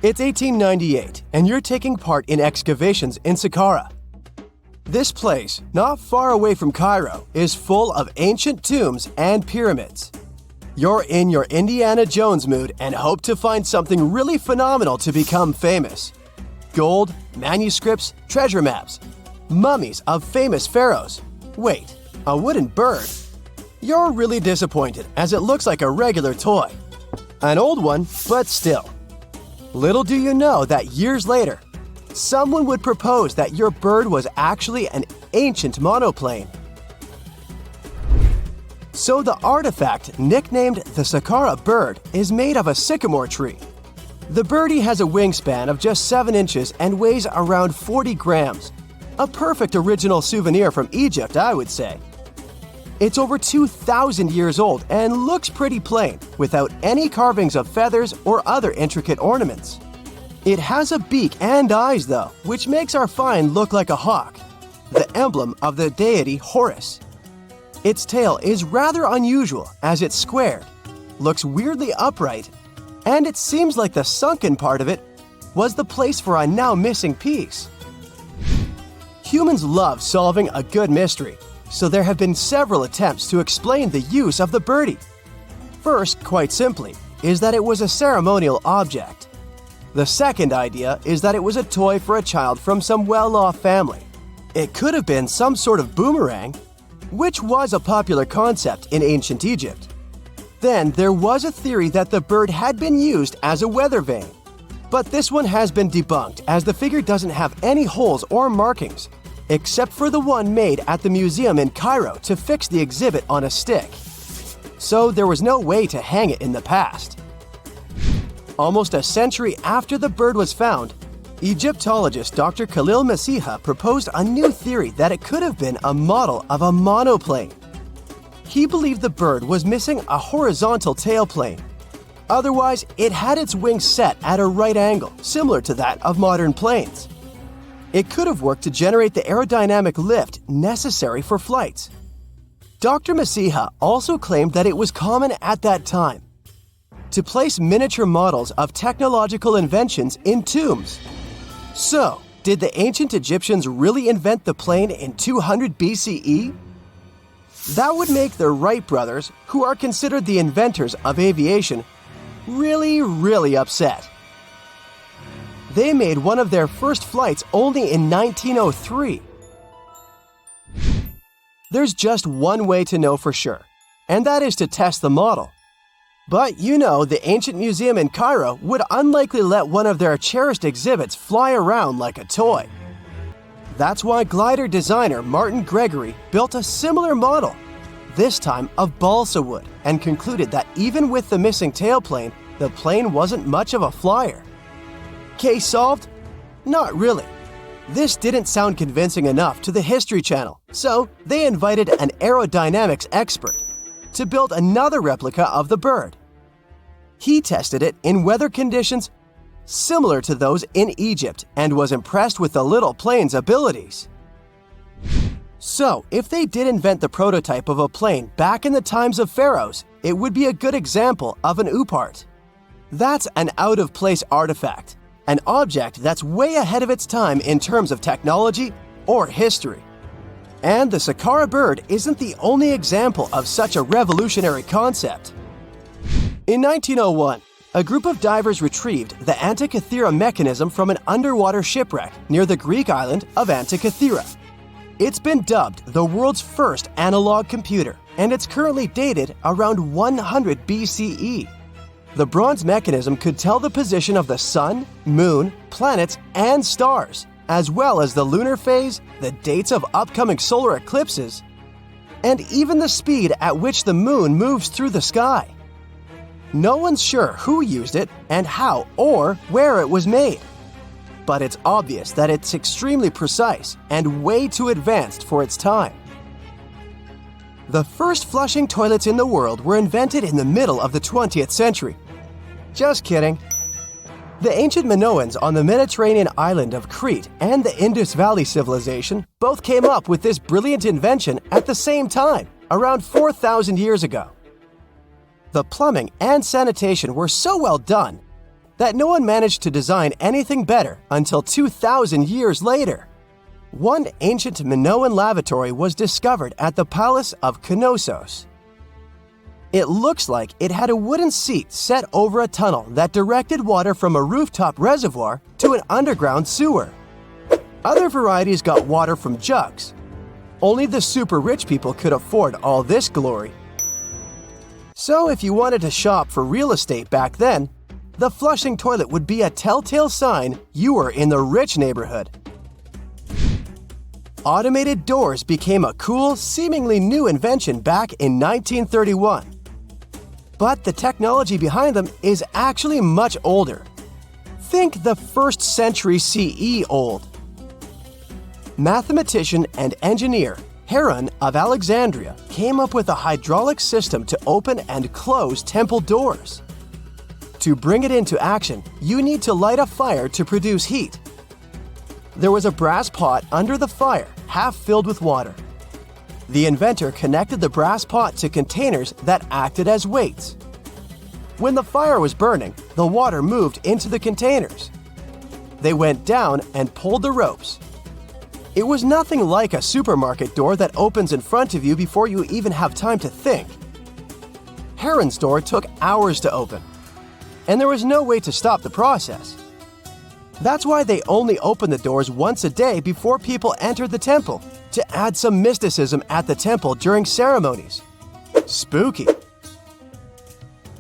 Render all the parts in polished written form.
It's 1898, and you're taking part in excavations in Saqqara. This place, not far away from Cairo, is full of ancient tombs and pyramids. You're in your Indiana Jones mood and hope to find something really phenomenal to become famous. Gold, manuscripts, treasure maps, mummies of famous pharaohs. Wait, a wooden bird? You're really disappointed as it looks like a regular toy. An old one, but still. Little do you know that years later, someone would propose that your bird was actually an ancient monoplane. So the artifact, nicknamed the Saqqara Bird, is made of a sycamore tree. The birdie has a wingspan of just 7 inches and weighs around 40 grams. A perfect original souvenir from Egypt, I would say. It's over 2,000 years old and looks pretty plain, without any carvings of feathers or other intricate ornaments. It has a beak and eyes, though, which makes our find look like a hawk, the emblem of the deity Horus. Its tail is rather unusual as it's squared, looks weirdly upright, and it seems like the sunken part of it was the place for a now missing piece. Humans love solving a good mystery, so there have been several attempts to explain the use of the birdie. First, quite simply, is that it was a ceremonial object. The second idea is that it was a toy for a child from some well-off family. It could have been some sort of boomerang, which was a popular concept in ancient Egypt. Then there was a theory that the bird had been used as a weather vane. But this one has been debunked as the figure doesn't have any holes or markings, except for the one made at the museum in Cairo to fix the exhibit on a stick. So there was no way to hang it in the past. Almost a century after the bird was found, Egyptologist Dr. Khalil Masiha proposed a new theory that it could have been a model of a monoplane. He believed the bird was missing a horizontal tailplane. Otherwise, it had its wings set at a right angle, similar to that of modern planes. It could have worked to generate the aerodynamic lift necessary for flights. Dr. Masiha also claimed that it was common at that time to place miniature models of technological inventions in tombs. So, did the ancient Egyptians really invent the plane in 200 BCE? That would make the Wright brothers, who are considered the inventors of aviation, really upset. They made one of their first flights only in 1903. There's just one way to know for sure, and that is to test the model. But you know, the ancient museum in Cairo would unlikely let one of their cherished exhibits fly around like a toy. That's why glider designer Martin Gregory built a similar model, this time of balsa wood, and concluded that even with the missing tailplane, the plane wasn't much of a flyer. Case solved? Not really. This didn't sound convincing enough to the History Channel, so they invited an aerodynamics expert to build another replica of the bird. He tested it in weather conditions similar to those in Egypt and was impressed with the little plane's abilities. So, if they did invent the prototype of a plane back in the times of pharaohs, it would be a good example of an oupart. That's an out-of-place artifact, an object that's way ahead of its time in terms of technology or history. And the Saqqara Bird isn't the only example of such a revolutionary concept. In 1901, a group of divers retrieved the Antiquity mechanism from an underwater shipwreck near the Greek island of Antiquity. It's been dubbed the world's first analog computer, and it's currently dated around 100 BCE. The bronze mechanism could tell the position of the sun, moon, planets, and stars, as well as the lunar phase, the dates of upcoming solar eclipses, and even the speed at which the moon moves through the sky. No one's sure who used it and how or where it was made. But it's obvious that it's extremely precise and way too advanced for its time. The first flushing toilets in the world were invented in the middle of the 20th century. Just kidding. The ancient Minoans on the Mediterranean island of Crete and the Indus Valley civilization both came up with this brilliant invention at the same time, around 4,000 years ago. The plumbing and sanitation were so well done that no one managed to design anything better until 2,000 years later. One ancient Minoan lavatory was discovered at the Palace of Knossos. It looks like it had a wooden seat set over a tunnel that directed water from a rooftop reservoir to an underground sewer. Other varieties got water from jugs. Only the super rich people could afford all this glory. So if you wanted to shop for real estate back then, the flushing toilet would be a telltale sign you were in the rich neighborhood. Automated doors became a cool, seemingly new invention back in 1931. But the technology behind them is actually much older. Think the 1st century CE old. Mathematician and engineer Heron of Alexandria came up with a hydraulic system to open and close temple doors. To bring it into action, you need to light a fire to produce heat. There was a brass pot under the fire, half filled with water. The inventor connected the brass pot to containers that acted as weights. When the fire was burning, the water moved into the containers. They went down and pulled the ropes. It was nothing like a supermarket door that opens in front of you before you even have time to think. Heron's door took hours to open, and there was no way to stop the process. That's why they only opened the doors once a day before people entered the temple, to add some mysticism at the temple during ceremonies. Spooky.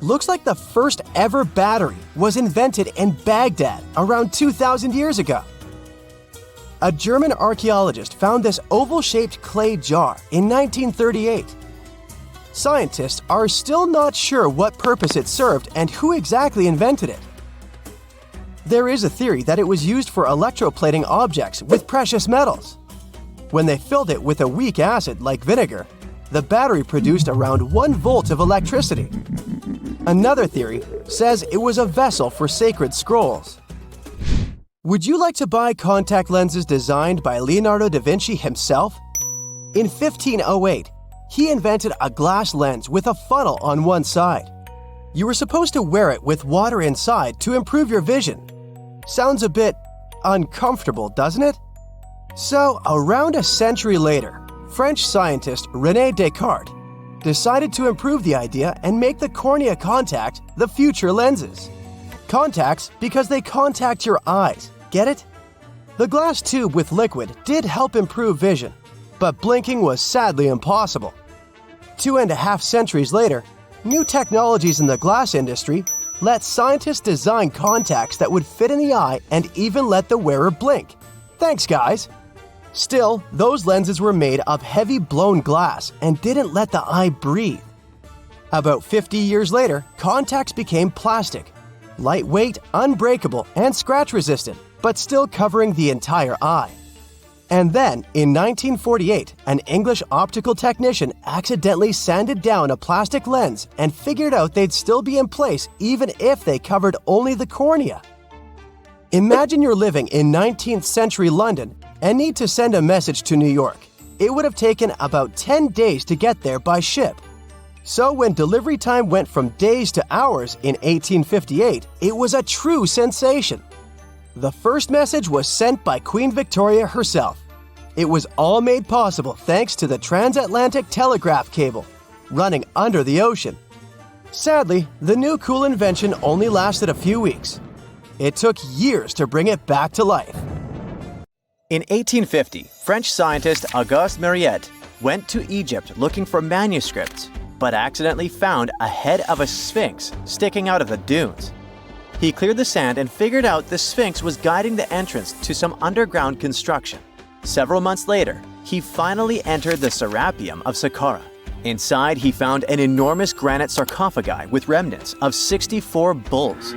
Looks like the first ever battery was invented in Baghdad around 2,000 years ago. A German archaeologist found this oval-shaped clay jar in 1938. Scientists are still not sure what purpose it served and who exactly invented it. There is a theory that it was used for electroplating objects with precious metals. When they filled it with a weak acid like vinegar, the battery produced around 1 volt of electricity. Another theory says it was a vessel for sacred scrolls. Would you like to buy contact lenses designed by Leonardo da Vinci himself? In 1508, he invented a glass lens with a funnel on one side. You were supposed to wear it with water inside to improve your vision. Sounds a bit uncomfortable, doesn't it? So, around a century later, French scientist René Descartes decided to improve the idea and make the cornea contact the future lenses. Contacts because they contact your eyes, get it? The glass tube with liquid did help improve vision, but blinking was sadly impossible. 2.5 centuries later, new technologies in the glass industry let scientists design contacts that would fit in the eye and even let the wearer blink. Thanks, guys! Still, those lenses were made of heavy blown glass and didn't let the eye breathe. About 50 years later, contacts became plastic, lightweight, unbreakable, and scratch-resistant, but still covering the entire eye. And then, in 1948, an English optical technician accidentally sanded down a plastic lens and figured out they'd still be in place even if they covered only the cornea. Imagine you're living in 19th century London and need to send a message to New York. It would have taken about 10 days to get there by ship. So when delivery time went from days to hours in 1858, it was a true sensation. The first message was sent by Queen Victoria herself. It was all made possible thanks to the transatlantic telegraph cable, running under the ocean. Sadly, the new cool invention only lasted a few weeks. It took years to bring it back to life. In 1850, French scientist Auguste Mariette went to Egypt looking for manuscripts, but accidentally found a head of a sphinx sticking out of the dunes. He cleared the sand and figured out the sphinx was guiding the entrance to some underground construction. Several months later, he finally entered the Serapeum of Saqqara. Inside, he found an enormous granite sarcophagi with remnants of 64 bulls.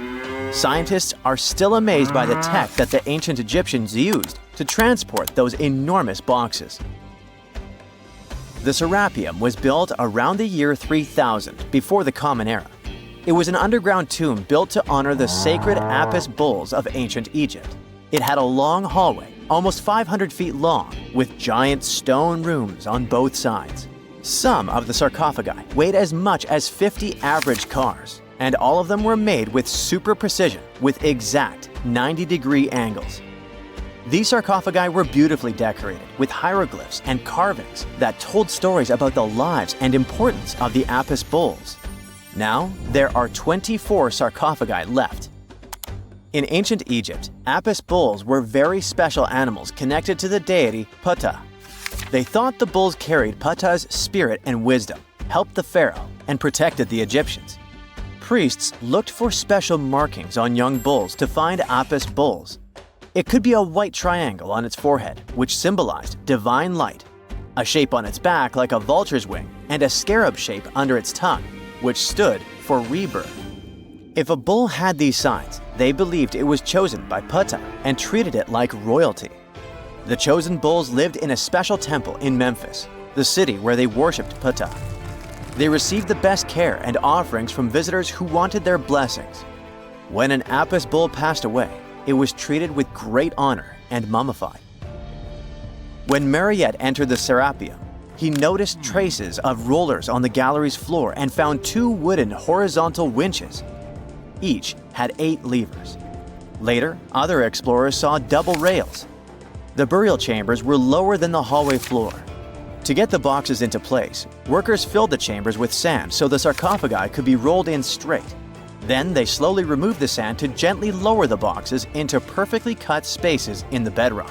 Scientists are still amazed by the tech that the ancient Egyptians used to transport those enormous boxes. The Serapeum was built around the year 3000 before the Common Era. It was an underground tomb built to honor the sacred Apis bulls of ancient Egypt. It had a long hallway, almost 500 feet long, with giant stone rooms on both sides. Some of the sarcophagi weighed as much as 50 average cars. and all of them were made with super precision with exact 90-degree angles. These sarcophagi were beautifully decorated with hieroglyphs and carvings that told stories about the lives and importance of the Apis bulls. Now, there are 24 sarcophagi left. In ancient Egypt, Apis bulls were very special animals connected to the deity Ptah. They thought the bulls carried Ptah's spirit and wisdom, helped the pharaoh, and protected the Egyptians. Priests looked for special markings on young bulls to find Apis bulls. It could be a white triangle on its forehead, which symbolized divine light, a shape on its back like a vulture's wing, and a scarab shape under its tongue, which stood for rebirth. If a bull had these signs, they believed it was chosen by Ptah and treated it like royalty. The chosen bulls lived in a special temple in Memphis, the city where they worshipped Ptah. They received the best care and offerings from visitors who wanted their blessings. When an Apis bull passed away, it was treated with great honor and mummified. When Mariette entered the Serapeum, he noticed traces of rollers on the gallery's floor and found 2 wooden horizontal winches. Each had 8 levers. Later, other explorers saw double rails. The burial chambers were lower than the hallway floor. To get the boxes into place, workers filled the chambers with sand so the sarcophagi could be rolled in straight. Then they slowly removed the sand to gently lower the boxes into perfectly cut spaces in the bedrock.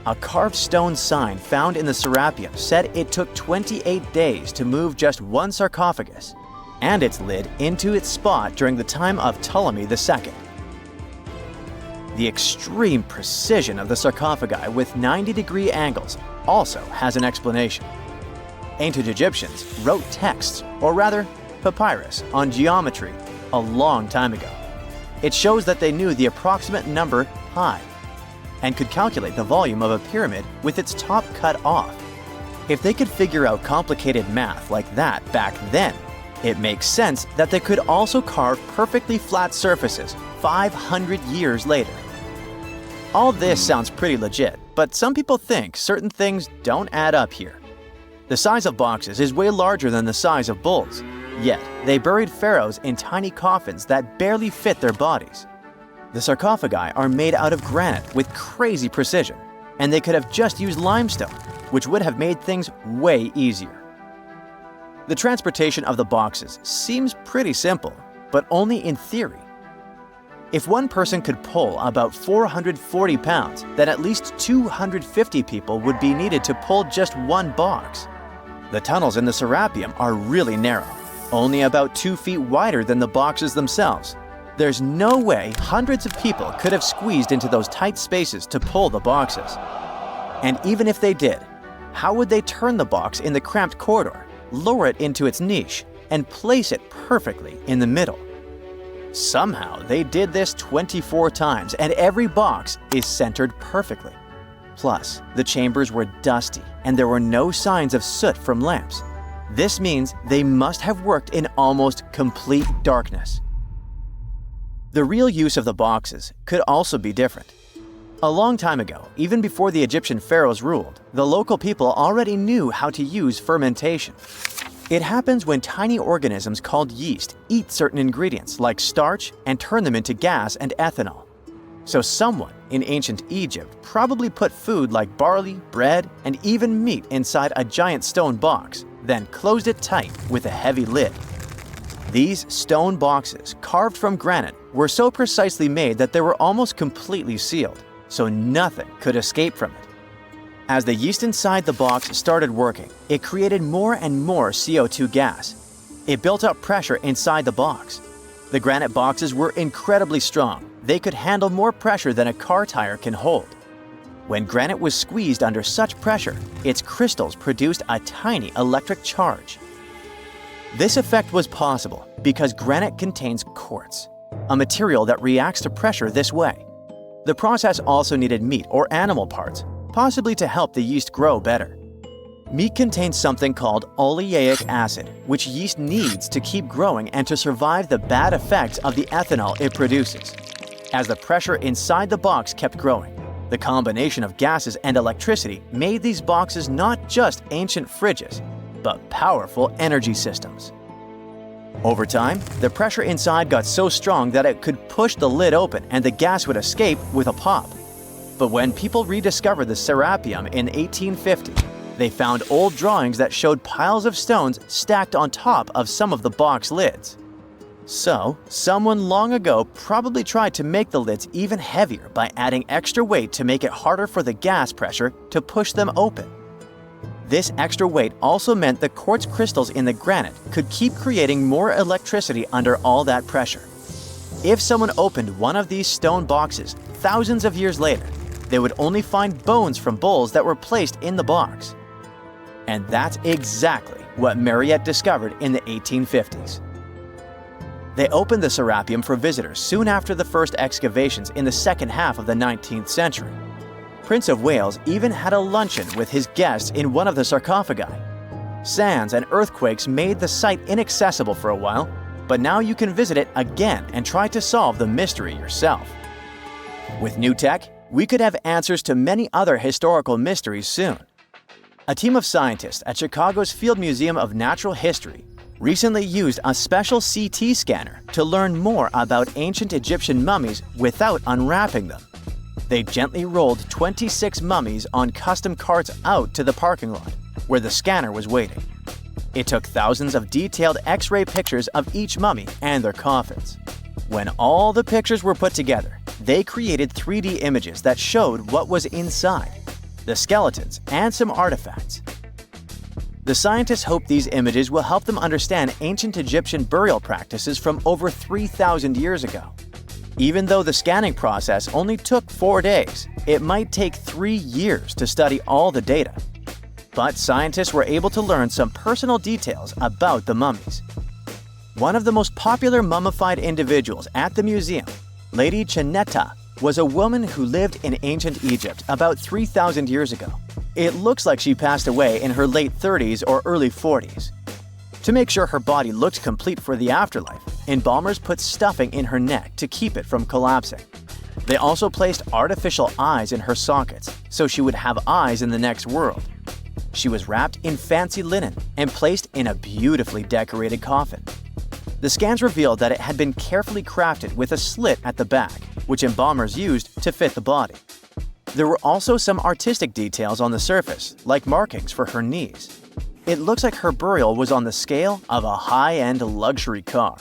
A carved stone sign found in the Serapeum said it took 28 days to move just one sarcophagus and its lid into its spot during the time of Ptolemy II. The extreme precision of the sarcophagi with 90-degree angles also has an explanation. Ancient Egyptians wrote texts, or rather, papyrus, on geometry a long time ago. It shows that they knew the approximate number pi and could calculate the volume of a pyramid with its top cut off. If they could figure out complicated math like that back then, it makes sense that they could also carve perfectly flat surfaces 500 years later. All this sounds pretty legit, but some people think certain things don't add up here. The size of boxes is way larger than the size of bulls, yet they buried pharaohs in tiny coffins that barely fit their bodies. The sarcophagi are made out of granite with crazy precision, and they could have just used limestone, which would have made things way easier. The transportation of the boxes seems pretty simple, but only in theory. If one person could pull about 440 pounds, then at least 250 people would be needed to pull just one box. The tunnels in the Serapeum are really narrow, only about 2 feet wider than the boxes themselves. There's no way hundreds of people could have squeezed into those tight spaces to pull the boxes. And even if they did, how would they turn the box in the cramped corridor, lower it into its niche, and place it perfectly in the middle? Somehow they did this 24 times, and every box is centered perfectly. Plus, the chambers were dusty, and there were no signs of soot from lamps. This means they must have worked in almost complete darkness. The real use of the boxes could also be different. A long time ago, even before the Egyptian pharaohs ruled, the local people already knew how to use fermentation. It happens when tiny organisms called yeast eat certain ingredients like starch and turn them into gas and ethanol. So someone in ancient Egypt probably put food like barley, bread, and even meat inside a giant stone box, then closed it tight with a heavy lid. These stone boxes, carved from granite, were so precisely made that they were almost completely sealed, so nothing could escape from it. As the yeast inside the box started working, it created more and more CO2 gas. It built up pressure inside the box. The granite boxes were incredibly strong. They could handle more pressure than a car tire can hold. When granite was squeezed under such pressure, its crystals produced a tiny electric charge. This effect was possible because granite contains quartz, a material that reacts to pressure this way. The process also needed meat or animal parts, possibly to help the yeast grow better. Meat contains something called oleic acid, which yeast needs to keep growing and to survive the bad effects of the ethanol it produces. As the pressure inside the box kept growing, the combination of gases and electricity made these boxes not just ancient fridges, but powerful energy systems. Over time, the pressure inside got so strong that it could push the lid open and the gas would escape with a pop. But when people rediscovered the Serapeum in 1850, they found old drawings that showed piles of stones stacked on top of some of the box lids. So, someone long ago probably tried to make the lids even heavier by adding extra weight to make it harder for the gas pressure to push them open. This extra weight also meant the quartz crystals in the granite could keep creating more electricity under all that pressure. If someone opened one of these stone boxes thousands of years later, they would only find bones from bowls that were placed in the box. And that's exactly what Marriott discovered in the 1850s. They opened the Serapeum for visitors soon after the first excavations in the second half of the 19th century. Prince of Wales even had a luncheon with his guests in one of the sarcophagi. Sands and earthquakes made the site inaccessible for a while, but now you can visit it again and try to solve the mystery yourself. With new tech, we could have answers to many other historical mysteries soon. A team of scientists at Chicago's Field Museum of Natural History recently used a special CT scanner to learn more about ancient Egyptian mummies without unwrapping them. They gently rolled 26 mummies on custom carts out to the parking lot, where the scanner was waiting. It took thousands of detailed X-ray pictures of each mummy and their coffins. When all the pictures were put together, they created 3D images that showed what was inside, the skeletons and some artifacts. The scientists hope these images will help them understand ancient Egyptian burial practices from over 3,000 years ago. Even though the scanning process only took 4 days, it might take 3 years to study all the data. But scientists were able to learn some personal details about the mummies. One of the most popular mummified individuals at the museum, Lady Chineta, was a woman who lived in ancient Egypt about 3,000 years ago. It looks like she passed away in her late 30s or early 40s. To make sure her body looked complete for the afterlife, embalmers put stuffing in her neck to keep it from collapsing. They also placed artificial eyes in her sockets, so she would have eyes in the next world. She was wrapped in fancy linen and placed in a beautifully decorated coffin. The scans revealed that it had been carefully crafted with a slit at the back, which embalmers used to fit the body. There were also some artistic details on the surface, like markings for her knees. It looks like her burial was on the scale of a high-end luxury car.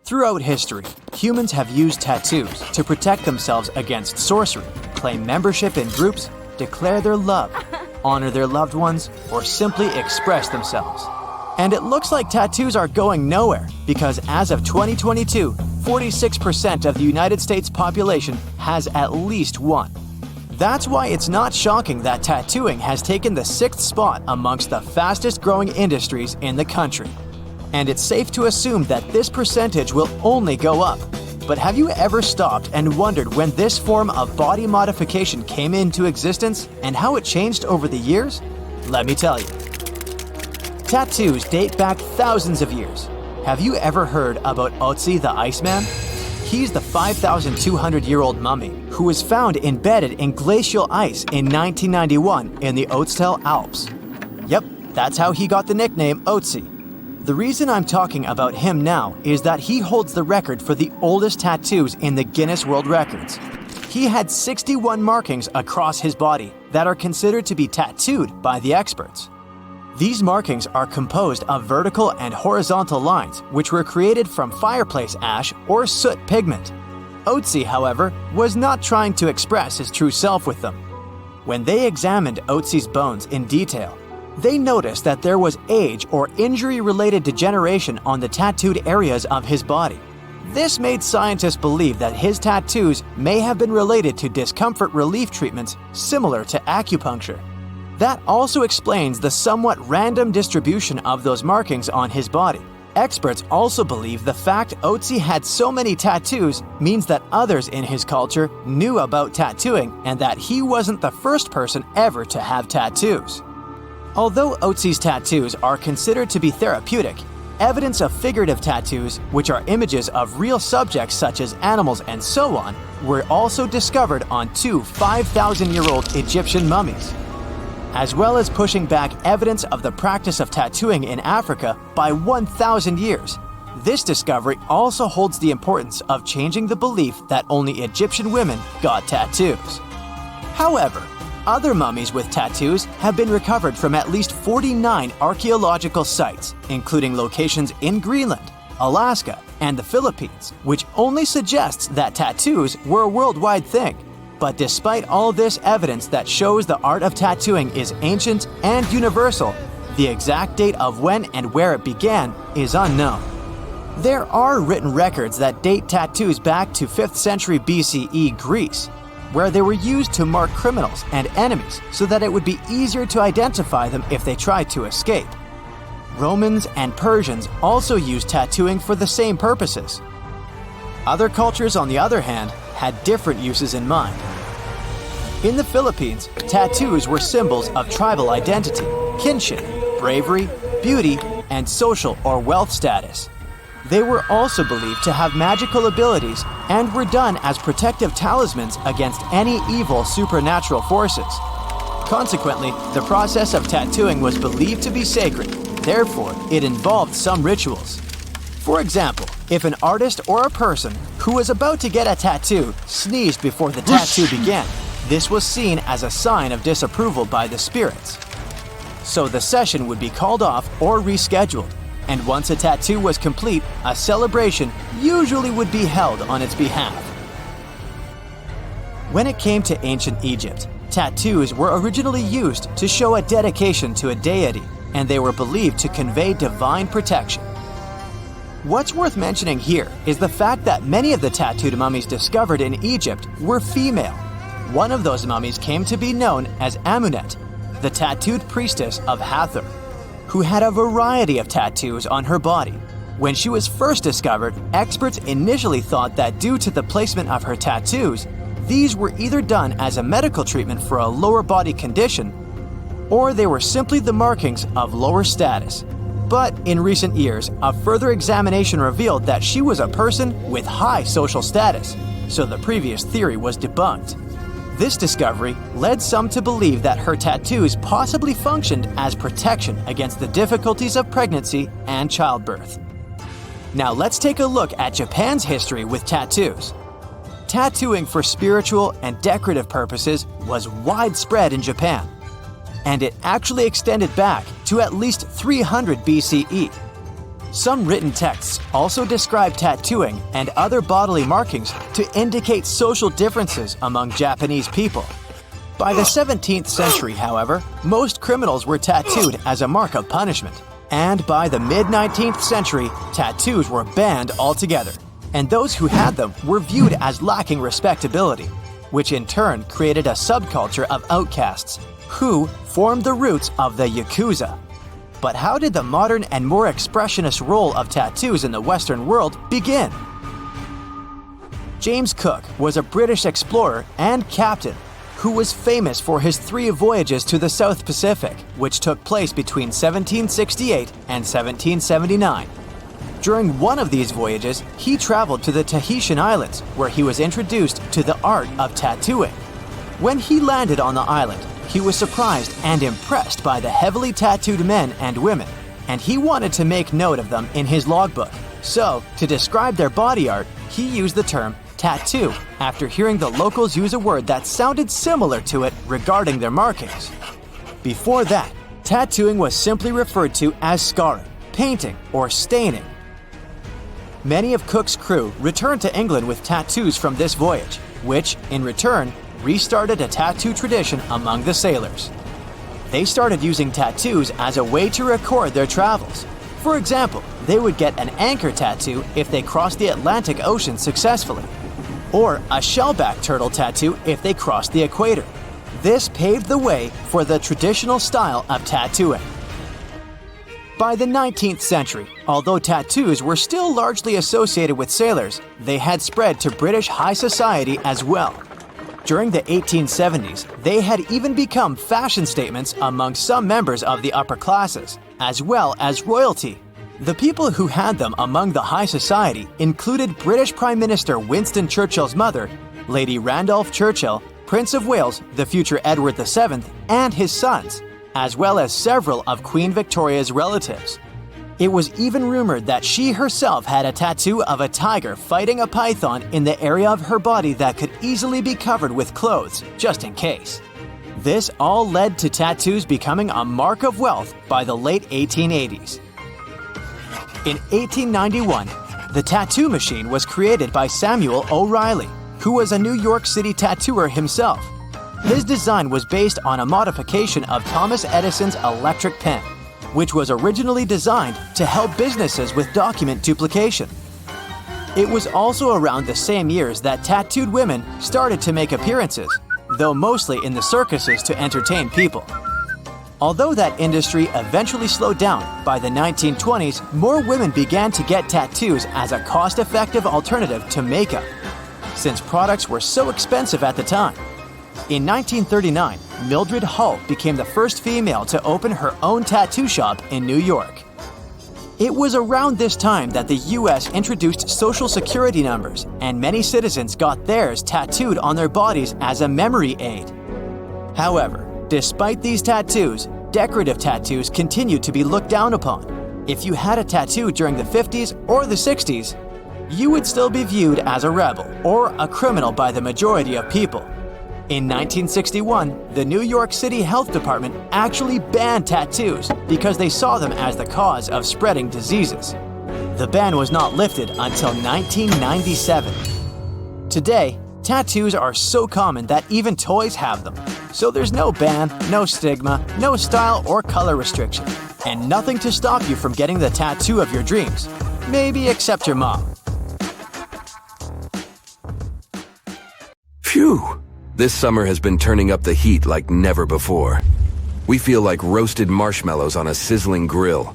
Throughout history, humans have used tattoos to protect themselves against sorcery, claim membership in groups, declare their love, honor their loved ones, or simply express themselves. And it looks like tattoos are going nowhere because as of 2022, 46% of the United States population has at least one. That's why it's not shocking that tattooing has taken the 6th spot amongst the fastest growing industries in the country. And it's safe to assume that this percentage will only go up. But have you ever stopped and wondered when this form of body modification came into existence and how it changed over the years? Let me tell you. Tattoos date back thousands of years. Have you ever heard about Otzi the Iceman? He's the 5,200-year-old mummy who was found embedded in glacial ice in 1991 in the Ötztal Alps. Yep, that's how he got the nickname Otzi. The reason I'm talking about him now is that he holds the record for the oldest tattoos in the Guinness World Records. He had 61 markings across his body that are considered to be tattooed by the experts. These markings are composed of vertical and horizontal lines which were created from fireplace ash or soot pigment. Otzi, however, was not trying to express his true self with them. When they examined Otzi's bones in detail, they noticed that there was age or injury-related degeneration on the tattooed areas of his body. This made scientists believe that his tattoos may have been related to discomfort relief treatments similar to acupuncture. That also explains the somewhat random distribution of those markings on his body. Experts also believe the fact Otzi had so many tattoos means that others in his culture knew about tattooing and that he wasn't the first person ever to have tattoos. Although Otzi's tattoos are considered to be therapeutic, evidence of figurative tattoos, which are images of real subjects such as animals and so on, were also discovered on 2 5,000-year-old Egyptian mummies. as well as pushing back evidence of the practice of tattooing in Africa by 1,000 years. This discovery also holds the importance of changing the belief that only Egyptian women got tattoos. However, other mummies with tattoos have been recovered from at least 49 archaeological sites, including locations in Greenland, Alaska, and the Philippines, which only suggests that tattoos were a worldwide thing. But despite all this evidence that shows the art of tattooing is ancient and universal, the exact date of when and where it began is unknown. There are written records that date tattoos back to 5th century BCE Greece, where they were used to mark criminals and enemies so that it would be easier to identify them if they tried to escape. Romans and Persians also used tattooing for the same purposes. Other cultures, on the other hand, had different uses in mind. In the Philippines, tattoos were symbols of tribal identity, kinship, bravery, beauty, and social or wealth status. They were also believed to have magical abilities and were done as protective talismans against any evil supernatural forces. Consequently, the process of tattooing was believed to be sacred. Therefore, it involved some rituals. For example, if an artist or a person who was about to get a tattoo sneezed before the tattoo began, this was seen as a sign of disapproval by the spirits. So the session would be called off or rescheduled, and once a tattoo was complete, a celebration usually would be held on its behalf. When it came to ancient Egypt, tattoos were originally used to show a dedication to a deity, and they were believed to convey divine protection. What's worth mentioning here is the fact that many of the tattooed mummies discovered in Egypt were female. One of those mummies came to be known as Amunet, the tattooed priestess of Hathor, who had a variety of tattoos on her body. When she was first discovered, experts initially thought that due to the placement of her tattoos, these were either done as a medical treatment for a lower body condition, or they were simply the markings of lower status. But in recent years, a further examination revealed that she was a person with high social status, so the previous theory was debunked. This discovery led some to believe that her tattoos possibly functioned as protection against the difficulties of pregnancy and childbirth. Now let's take a look at Japan's history with tattoos. Tattooing for spiritual and decorative purposes was widespread in Japan, and it actually extended back to at least 300 BCE. Some written texts also describe tattooing and other bodily markings to indicate social differences among Japanese people. By the 17th century, however, most criminals were tattooed as a mark of punishment. And by the mid-19th century, tattoos were banned altogether, and those who had them were viewed as lacking respectability, which in turn created a subculture of outcasts, who formed the roots of the Yakuza. But how did the modern and more expressionist role of tattoos in the Western world begin? James Cook was a British explorer and captain who was famous for his 3 voyages to the South Pacific, which took place between 1768 and 1779. During one of these voyages, he traveled to the Tahitian Islands, where he was introduced to the art of tattooing. When he landed on the island, he was surprised and impressed by the heavily tattooed men and women, and he wanted to make note of them in his logbook. So, to describe their body art, he used the term tattoo after hearing the locals use a word that sounded similar to it regarding their markings. Before that, tattooing was simply referred to as scarring, painting, or staining. Many of Cook's crew returned to England with tattoos from this voyage, which, in return, restarted a tattoo tradition among the sailors. They started using tattoos as a way to record their travels. For example, they would get an anchor tattoo if they crossed the Atlantic Ocean successfully, or a shellback turtle tattoo if they crossed the equator. This paved the way for the traditional style of tattooing. By the 19th century, although tattoos were still largely associated with sailors, they had spread to British high society as well. During the 1870s, they had even become fashion statements among some members of the upper classes, as well as royalty. The people who had them among the high society included British Prime Minister Winston Churchill's mother, Lady Randolph Churchill, Prince of Wales, the future Edward VII, and his sons, as well as several of Queen Victoria's relatives. It was even rumored that she herself had a tattoo of a tiger fighting a python in the area of her body that could easily be covered with clothes, just in case. This all led to tattoos becoming a mark of wealth by the late 1880s. In 1891, the tattoo machine was created by Samuel O'Reilly, who was a New York City tattooer himself. His design was based on a modification of Thomas Edison's electric pen, which was originally designed to help businesses with document duplication. It was also around the same years that tattooed women started to make appearances, though mostly in the circuses to entertain people. Although that industry eventually slowed down, by the 1920s, more women began to get tattoos as a cost-effective alternative to makeup, since products were so expensive at the time. In 1939, Mildred Hull became the first female to open her own tattoo shop in New York. It was around this time that the US introduced Social Security numbers, and many citizens got theirs tattooed on their bodies as a memory aid. However, despite these tattoos, decorative tattoos continued to be looked down upon. If you had a tattoo during the 50s or the 60s, you would still be viewed as a rebel or a criminal by the majority of people. In 1961, the New York City Health Department actually banned tattoos because they saw them as the cause of spreading diseases. The ban was not lifted until 1997. Today, tattoos are so common that even toys have them. So there's no ban, no stigma, no style or color restriction, and nothing to stop you from getting the tattoo of your dreams. Maybe except your mom. Phew! This summer has been turning up the heat like never before. We feel like roasted marshmallows on a sizzling grill.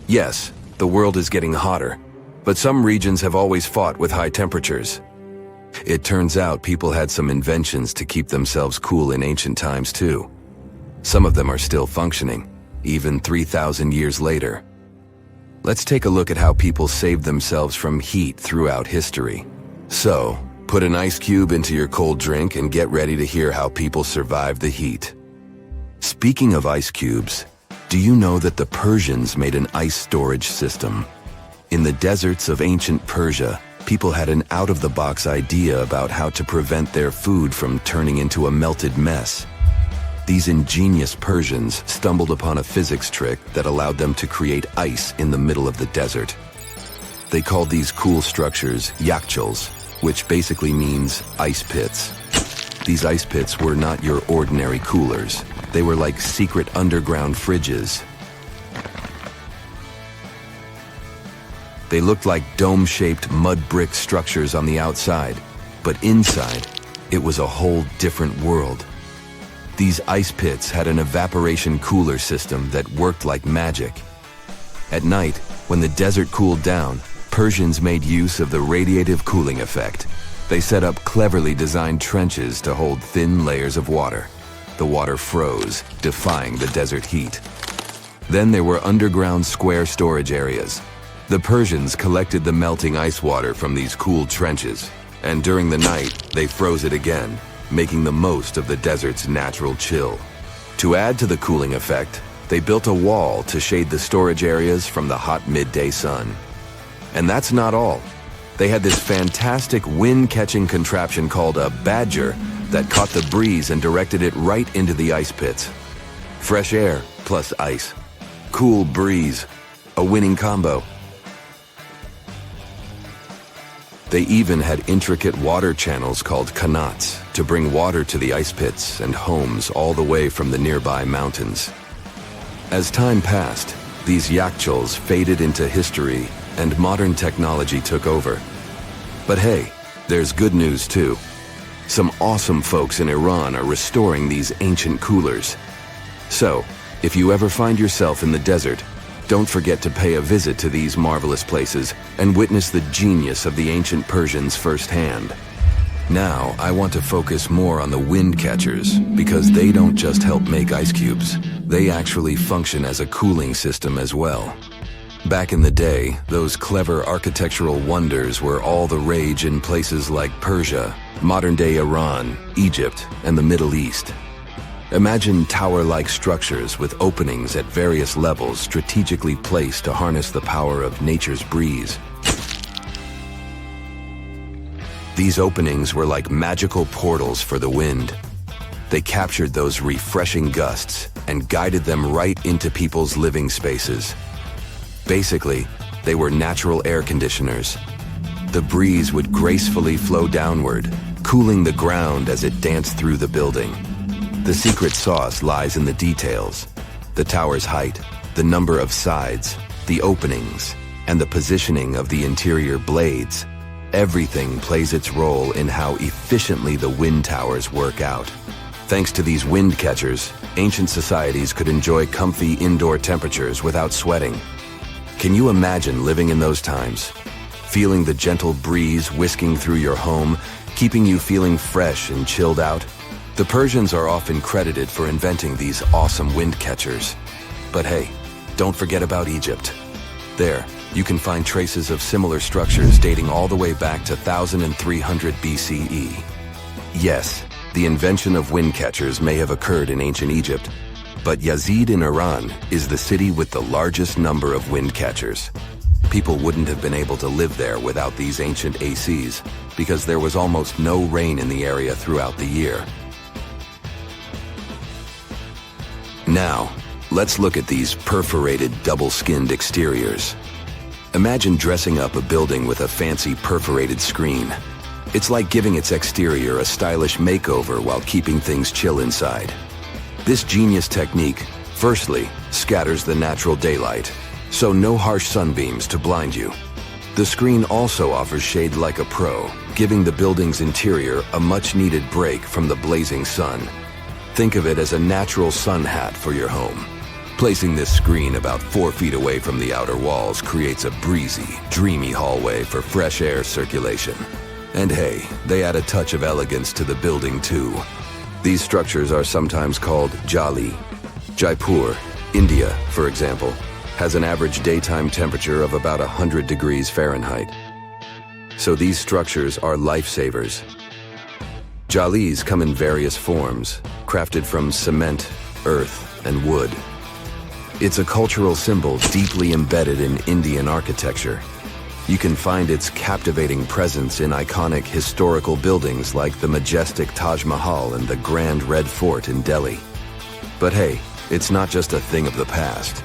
Yes, the world is getting hotter, but some regions have always fought with high temperatures. It turns out people had some inventions to keep themselves cool in ancient times too. Some of them are still functioning, even 3,000 years later. Let's take a look at how people saved themselves from heat throughout history. So, put an ice cube into your cold drink and get ready to hear how people survived the heat. Speaking of ice cubes, do you know that the Persians made an ice storage system? In the deserts of ancient Persia, people had an out-of-the-box idea about how to prevent their food from turning into a melted mess. These ingenious Persians stumbled upon a physics trick that allowed them to create ice in the middle of the desert. They called these cool structures yakhchuls, which basically means ice pits. These ice pits were not your ordinary coolers. They were like secret underground fridges. They looked like dome-shaped mud brick structures on the outside, but inside, it was a whole different world. These ice pits had an evaporation cooler system that worked like magic. At night, when the desert cooled down, Persians made use of the radiative cooling effect. They set up cleverly designed trenches to hold thin layers of water. The water froze, defying the desert heat. Then there were underground square storage areas. The Persians collected the melting ice water from these cooled trenches, and during the night, they froze it again, making the most of the desert's natural chill. To add to the cooling effect, they built a wall to shade the storage areas from the hot midday sun. And that's not all. They had this fantastic wind-catching contraption called a badger that caught the breeze and directed it right into the ice pits. Fresh air plus ice. Cool breeze. A winning combo. They even had intricate water channels called qanats to bring water to the ice pits and homes all the way from the nearby mountains. As time passed, these yakhchuls faded into history and modern technology took over. But hey, there's good news too. Some awesome folks in Iran are restoring these ancient coolers. So, if you ever find yourself in the desert, don't forget to pay a visit to these marvelous places and witness the genius of the ancient Persians firsthand. Now, I want to focus more on the wind catchers because they don't just help make ice cubes. They actually function as a cooling system as well. Back in the day, those clever architectural wonders were all the rage in places like Persia, modern-day Iran, Egypt, and the Middle East. Imagine tower-like structures with openings at various levels strategically placed to harness the power of nature's breeze. These openings were like magical portals for the wind. They captured those refreshing gusts and guided them right into people's living spaces. Basically, they were natural air conditioners. The breeze would gracefully flow downward, cooling the ground as it danced through the building. The secret sauce lies in the details: the tower's height, the number of sides, the openings, and the positioning of the interior blades. Everything plays its role in how efficiently the wind towers work out. Thanks to these wind catchers, ancient societies could enjoy comfy indoor temperatures without sweating. Can you imagine living in those times? Feeling the gentle breeze whisking through your home, keeping you feeling fresh and chilled out? The Persians are often credited for inventing these awesome wind catchers. But hey, don't forget about Egypt. There, you can find traces of similar structures dating all the way back to 1300 BCE. Yes, the invention of wind catchers may have occurred in ancient Egypt, but Yazid in Iran is the city with the largest number of wind catchers. People wouldn't have been able to live there without these ancient ACs, because there was almost no rain in the area throughout the year. Now, let's look at these perforated double-skinned exteriors. Imagine dressing up a building with a fancy perforated screen. It's like giving its exterior a stylish makeover while keeping things chill inside. This genius technique, firstly, scatters the natural daylight, so no harsh sunbeams to blind you. The screen also offers shade like a pro, giving the building's interior a much-needed break from the blazing sun. Think of it as a natural sun hat for your home. Placing this screen about 4 feet away from the outer walls creates a breezy, dreamy hallway for fresh air circulation. And hey, they add a touch of elegance to the building too. These structures are sometimes called jali. Jaipur, India, for example, has an average daytime temperature of about 100 degrees Fahrenheit. So these structures are lifesavers. Jalis come in various forms, crafted from cement, earth, and wood. It's a cultural symbol deeply embedded in Indian architecture. You can find its captivating presence in iconic historical buildings like the majestic Taj Mahal and the Grand Red Fort in Delhi. But hey, it's not just a thing of the past.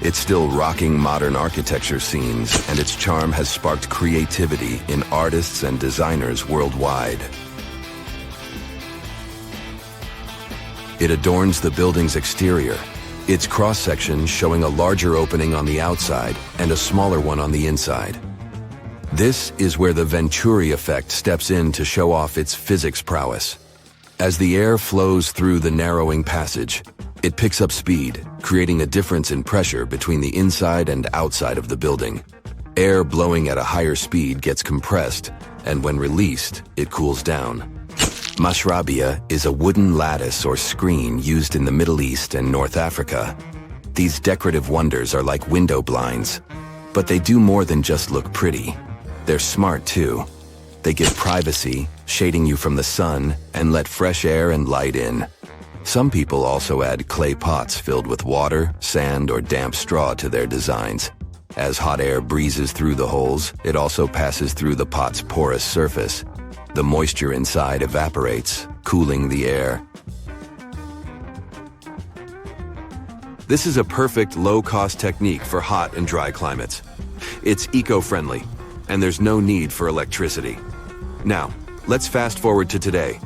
It's still rocking modern architecture scenes, and its charm has sparked creativity in artists and designers worldwide. It adorns the building's exterior, its cross-section showing a larger opening on the outside and a smaller one on the inside. This is where the Venturi effect steps in to show off its physics prowess. As the air flows through the narrowing passage, it picks up speed, creating a difference in pressure between the inside and outside of the building. Air blowing at a higher speed gets compressed, and when released, it cools down. Mashrabia is a wooden lattice or screen used in the Middle East and North Africa. These decorative wonders are like window blinds, but they do more than just look pretty. They're smart too. They give privacy, shading you from the sun, and let fresh air and light in. Some people also add clay pots filled with water, sand, or damp straw to their designs. As hot air breezes through the holes, it also passes through the pot's porous surface. The moisture inside evaporates, cooling the air. This is a perfect low-cost technique for hot and dry climates. It's eco-friendly, and there's no need for electricity. Now, let's fast forward to today.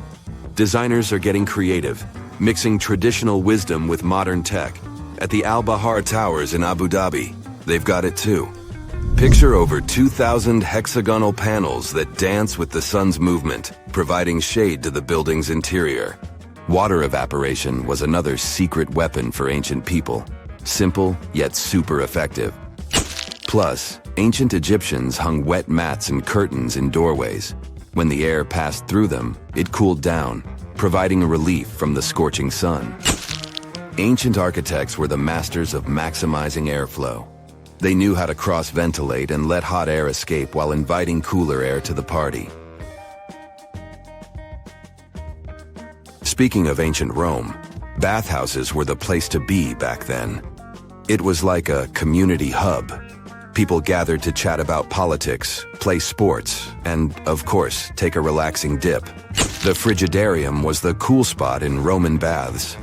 Designers are getting creative, mixing traditional wisdom with modern tech. At the Al Bahar Towers in Abu Dhabi, they've got it too. Picture over 2,000 hexagonal panels that dance with the sun's movement, providing shade to the building's interior. Water evaporation was another secret weapon for ancient people. Simple, yet super effective. Plus, ancient Egyptians hung wet mats and curtains in doorways. When the air passed through them, it cooled down, providing a relief from the scorching sun. Ancient architects were the masters of maximizing airflow. They knew how to cross-ventilate and let hot air escape while inviting cooler air to the party. Speaking of ancient Rome, bathhouses were the place to be back then. It was like a community hub. People gathered to chat about politics, play sports, and, of course, take a relaxing dip. The Frigidarium was the cool spot in Roman baths.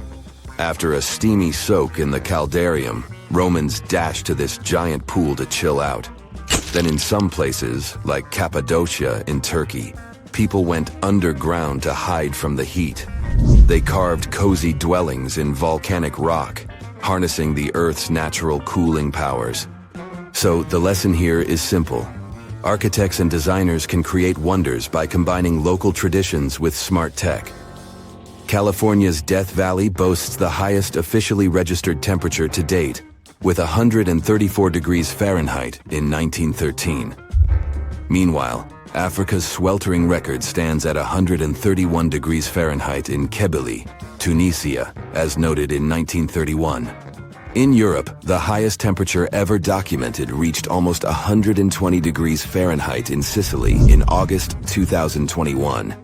After a steamy soak in the Caldarium, Romans dashed to this giant pool to chill out. Then in some places, like Cappadocia in Turkey, people went underground to hide from the heat. They carved cozy dwellings in volcanic rock, harnessing the Earth's natural cooling powers. So the lesson here is simple. Architects and designers can create wonders by combining local traditions with smart tech. California's Death Valley boasts the highest officially registered temperature to date, with 134 degrees Fahrenheit in 1913. Meanwhile, Africa's sweltering record stands at 131 degrees Fahrenheit in Kebili, Tunisia, as noted in 1931. In Europe, the highest temperature ever documented reached almost 120 degrees Fahrenheit in Sicily in August 2021.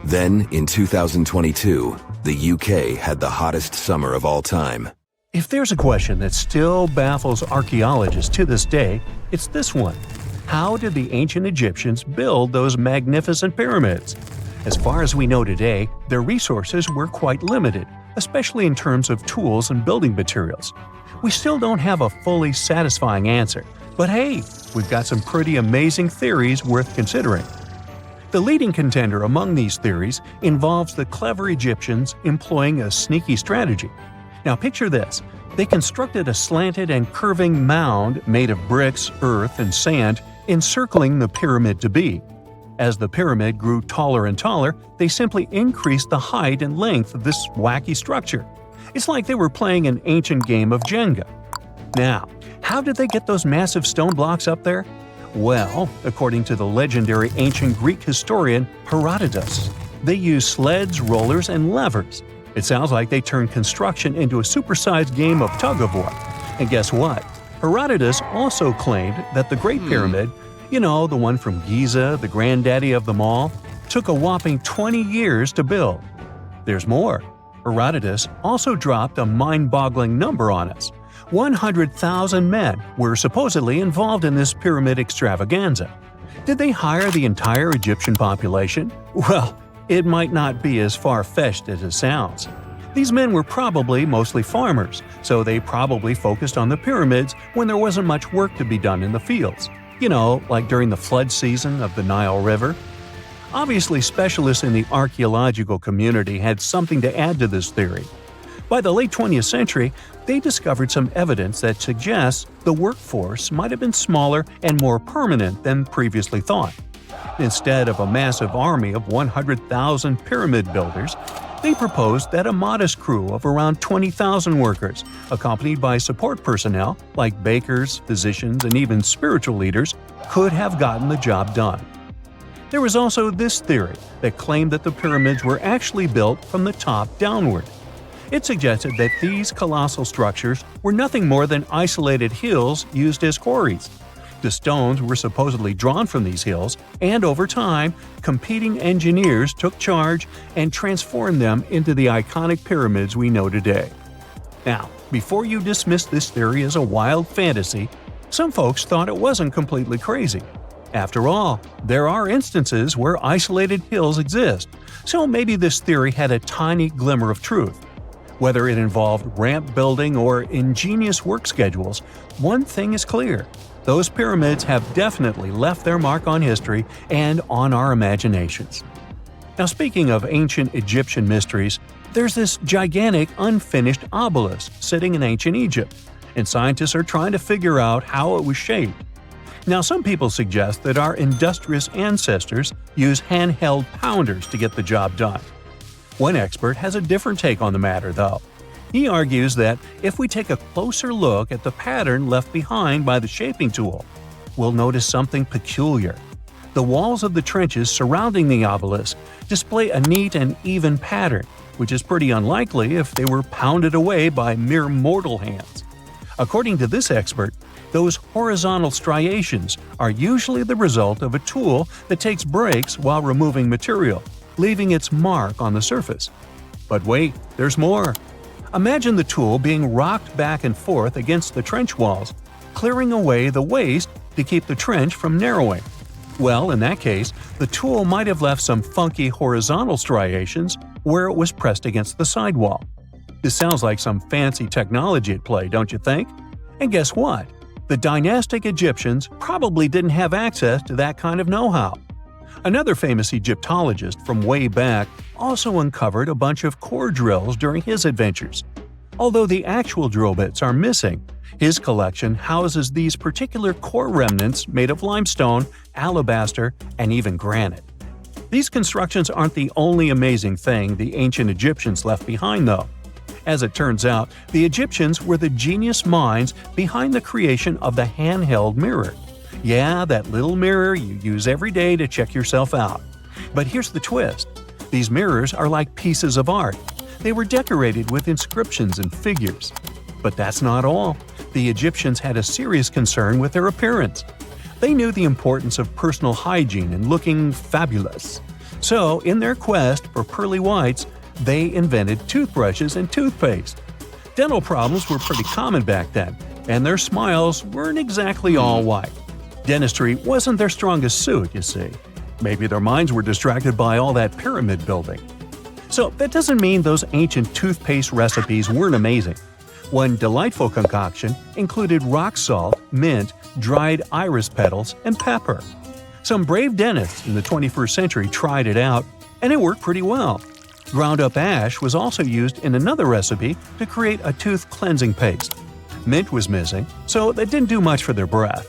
Then, in 2022, the UK had the hottest summer of all time. If there's a question that still baffles archaeologists to this day, it's this one. How did the ancient Egyptians build those magnificent pyramids? As far as we know today, their resources were quite limited, especially in terms of tools and building materials. We still don't have a fully satisfying answer, but hey, we've got some pretty amazing theories worth considering. The leading contender among these theories involves the clever Egyptians employing a sneaky strategy. Now picture this. They constructed a slanted and curving mound made of bricks, earth, and sand encircling the pyramid to be. As the pyramid grew taller and taller, they simply increased the height and length of this wacky structure. It's like they were playing an ancient game of Jenga. Now, how did they get those massive stone blocks up there? Well, according to the legendary ancient Greek historian Herodotus, they used sleds, rollers, and levers. It sounds like they turned construction into a supersized game of tug-of-war. And guess what? Herodotus also claimed that the Great Pyramid, the one from Giza, the granddaddy of them all, took a whopping 20 years to build. There's more. Herodotus also dropped a mind-boggling number on us. 100,000 men were supposedly involved in this pyramid extravaganza. Did they hire the entire Egyptian population? Well, it might not be as far-fetched as it sounds. These men were probably mostly farmers, so they probably focused on the pyramids when there wasn't much work to be done in the fields. Like during the flood season of the Nile River. Obviously, specialists in the archaeological community had something to add to this theory. By the late 20th century, they discovered some evidence that suggests the workforce might have been smaller and more permanent than previously thought. Instead of a massive army of 100,000 pyramid builders, they proposed that a modest crew of around 20,000 workers, accompanied by support personnel like bakers, physicians, and even spiritual leaders, could have gotten the job done. There was also this theory that claimed that the pyramids were actually built from the top downward. It suggested that these colossal structures were nothing more than isolated hills used as quarries. The stones were supposedly drawn from these hills, and over time, competing engineers took charge and transformed them into the iconic pyramids we know today. Now, before you dismiss this theory as a wild fantasy, some folks thought it wasn't completely crazy. After all, there are instances where isolated hills exist, so maybe this theory had a tiny glimmer of truth. Whether it involved ramp building or ingenious work schedules, one thing is clear. Those pyramids have definitely left their mark on history and on our imaginations. Now, speaking of ancient Egyptian mysteries, there's this gigantic unfinished obelisk sitting in ancient Egypt, and scientists are trying to figure out how it was shaped. Now, some people suggest that our industrious ancestors used handheld pounders to get the job done. One expert has a different take on the matter, though. He argues that if we take a closer look at the pattern left behind by the shaping tool, we'll notice something peculiar. The walls of the trenches surrounding the obelisk display a neat and even pattern, which is pretty unlikely if they were pounded away by mere mortal hands. According to this expert, Those horizontal striations are usually the result of a tool that takes breaks while removing material, leaving its mark on the surface. But wait, there's more. Imagine the tool being rocked back and forth against the trench walls, clearing away the waste to keep the trench from narrowing. Well, in that case, the tool might have left some funky horizontal striations where it was pressed against the sidewall. This sounds like some fancy technology at play, don't you think? And guess what? The dynastic Egyptians probably didn't have access to that kind of know-how. Another famous Egyptologist from way back also uncovered a bunch of core drills during his adventures. Although the actual drill bits are missing, his collection houses these particular core remnants made of limestone, alabaster, and even granite. These constructions aren't the only amazing thing the ancient Egyptians left behind, though. As it turns out, the Egyptians were the genius minds behind the creation of the handheld mirror. Yeah, that little mirror you use every day to check yourself out. But here's the twist. These mirrors are like pieces of art. They were decorated with inscriptions and figures. But that's not all. The Egyptians had a serious concern with their appearance. They knew the importance of personal hygiene and looking fabulous. So, in their quest for pearly whites, they invented toothbrushes and toothpaste. Dental problems were pretty common back then, and their smiles weren't exactly all white. Dentistry wasn't their strongest suit, you see. Maybe their minds were distracted by all that pyramid building. So that doesn't mean those ancient toothpaste recipes weren't amazing. One delightful concoction included rock salt, mint, dried iris petals, and pepper. Some brave dentists in the 21st century tried it out, and it worked pretty well. Ground-up ash was also used in another recipe to create a tooth cleansing paste. Mint was missing, so that didn't do much for their breath.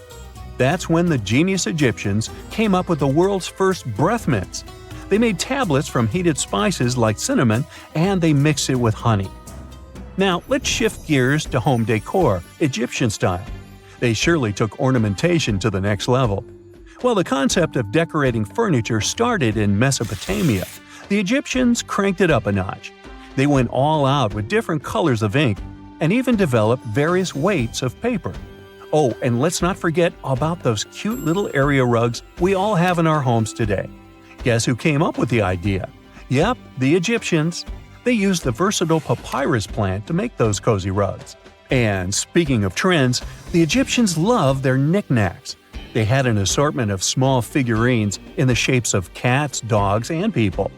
That's when the genius Egyptians came up with the world's first breath mints. They made tablets from heated spices like cinnamon, and they mixed it with honey. Now, let's shift gears to home decor, Egyptian style. They surely took ornamentation to the next level. While the concept of decorating furniture started in Mesopotamia, the Egyptians cranked it up a notch. They went all out with different colors of ink and even developed various weights of paper. Oh, and let's not forget about those cute little area rugs we all have in our homes today. Guess who came up with the idea? Yep, the Egyptians. They used the versatile papyrus plant to make those cozy rugs. And speaking of trends, the Egyptians loved their knickknacks. They had an assortment of small figurines in the shapes of cats, dogs, and people.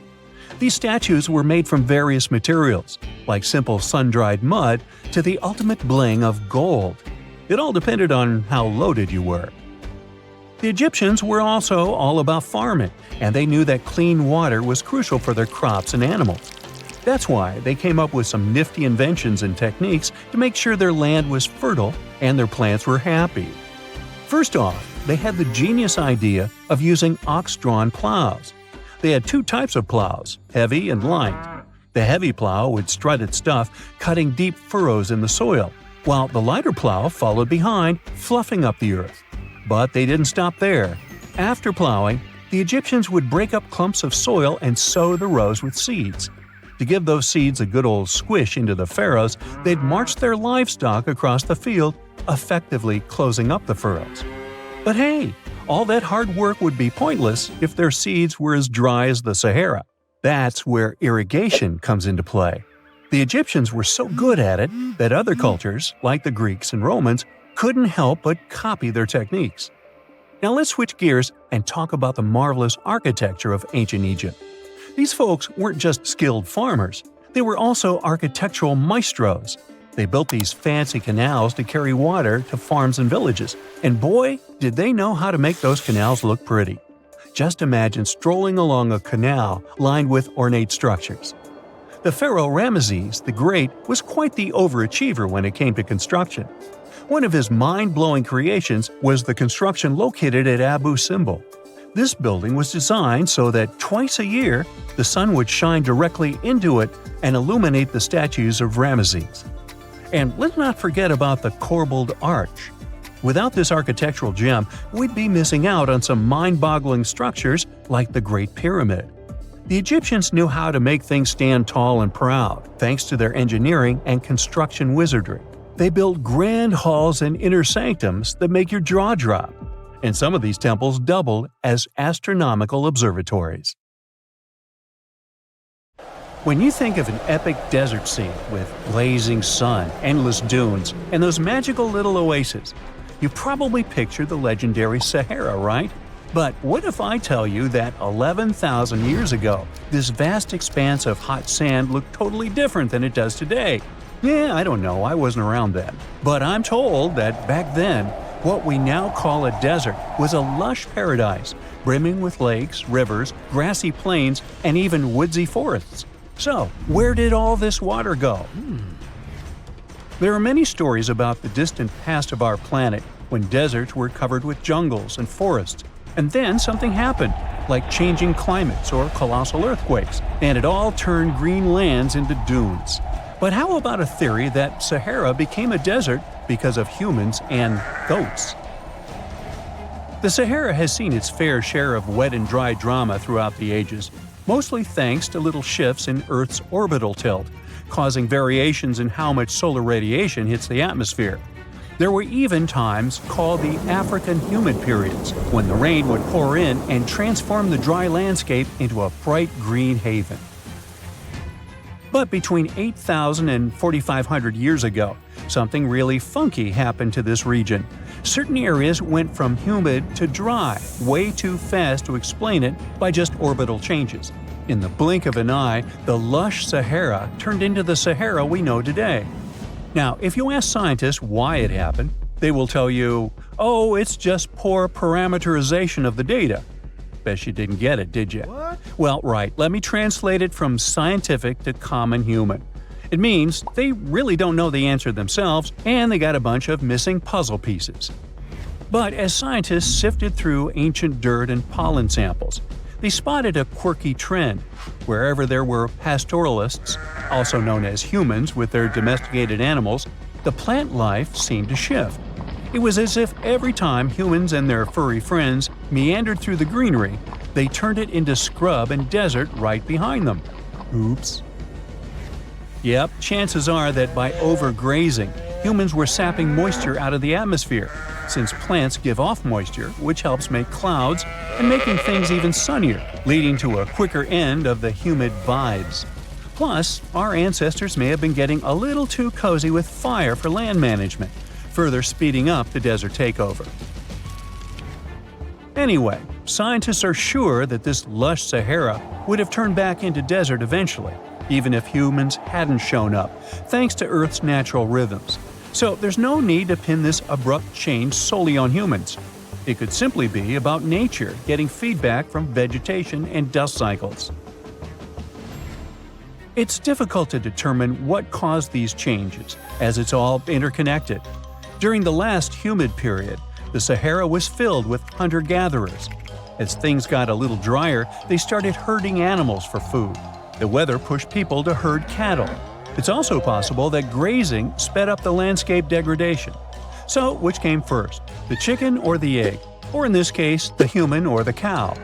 These statues were made from various materials, like simple sun-dried mud to the ultimate bling of gold. It all depended on how loaded you were. The Egyptians were also all about farming, and they knew that clean water was crucial for their crops and animals. That's why they came up with some nifty inventions and techniques to make sure their land was fertile and their plants were happy. First off, they had the genius idea of using ox-drawn plows. They had two types of plows, heavy and light. The heavy plow would strut its stuff, cutting deep furrows in the soil, while the lighter plow followed behind, fluffing up the earth. But they didn't stop there. After plowing, the Egyptians would break up clumps of soil and sow the rows with seeds. To give those seeds a good old squish into the furrows, they'd march their livestock across the field, effectively closing up the furrows. But hey, all that hard work would be pointless if their seeds were as dry as the Sahara. That's where irrigation comes into play. The Egyptians were so good at it that other cultures, like the Greeks and Romans, couldn't help but copy their techniques. Now let's switch gears and talk about the marvelous architecture of ancient Egypt. These folks weren't just skilled farmers, they were also architectural maestros. They built these fancy canals to carry water to farms and villages, and boy, did they know how to make those canals look pretty. Just imagine strolling along a canal lined with ornate structures. The pharaoh Ramesses the Great was quite the overachiever when it came to construction. One of his mind-blowing creations was the construction located at Abu Simbel. This building was designed so that twice a year, the sun would shine directly into it and illuminate the statues of Ramesses. And let's not forget about the corbelled arch. Without this architectural gem, we'd be missing out on some mind-boggling structures like the Great Pyramid. The Egyptians knew how to make things stand tall and proud, thanks to their engineering and construction wizardry. They built grand halls and inner sanctums that make your jaw drop, and some of these temples doubled as astronomical observatories. When you think of an epic desert scene with blazing sun, endless dunes, and those magical little oases, you probably picture the legendary Sahara, right? But what if I tell you that 11,000 years ago, this vast expanse of hot sand looked totally different than it does today? Yeah, I don't know, I wasn't around then. But I'm told that back then, what we now call a desert was a lush paradise, brimming with lakes, rivers, grassy plains, and even woodsy forests. So, where did all this water go? There are many stories about the distant past of our planet when deserts were covered with jungles and forests, and then something happened, like changing climates or colossal earthquakes, and it all turned green lands into dunes. But how about a theory that Sahara became a desert because of humans and goats? The Sahara has seen its fair share of wet and dry drama throughout the ages, mostly thanks to little shifts in Earth's orbital tilt, causing variations in how much solar radiation hits the atmosphere. There were even times called the African humid periods, when the rain would pour in and transform the dry landscape into a bright green haven. But between 8,000 and 4,500 years ago, something really funky happened to this region. Certain areas went from humid to dry, way too fast to explain it by just orbital changes. In the blink of an eye, the lush Sahara turned into the Sahara we know today. Now, if you ask scientists why it happened, they will tell you, oh, it's just poor parameterization of the data. Bet you didn't get it, did you? What? Well, right, let me translate it from scientific to common human. It means they really don't know the answer themselves, and they got a bunch of missing puzzle pieces. But as scientists sifted through ancient dirt and pollen samples, they spotted a quirky trend. Wherever there were pastoralists, also known as humans with their domesticated animals, the plant life seemed to shift. It was as if every time humans and their furry friends meandered through the greenery, they turned it into scrub and desert right behind them. Oops. Yep, chances are that by overgrazing, humans were sapping moisture out of the atmosphere, since plants give off moisture, which helps make clouds and making things even sunnier, leading to a quicker end of the humid vibes. Plus, our ancestors may have been getting a little too cozy with fire for land management, further speeding up the desert takeover. Anyway, scientists are sure that this lush Sahara would have turned back into desert eventually, even if humans hadn't shown up, thanks to Earth's natural rhythms. So there's no need to pin this abrupt change solely on humans. It could simply be about nature getting feedback from vegetation and dust cycles. It's difficult to determine what caused these changes, as it's all interconnected. During the last humid period, the Sahara was filled with hunter-gatherers. As things got a little drier, they started herding animals for food. The weather pushed people to herd cattle. It's also possible that grazing sped up the landscape degradation. So, which came first, the chicken or the egg? Or in this case, the human or the cow?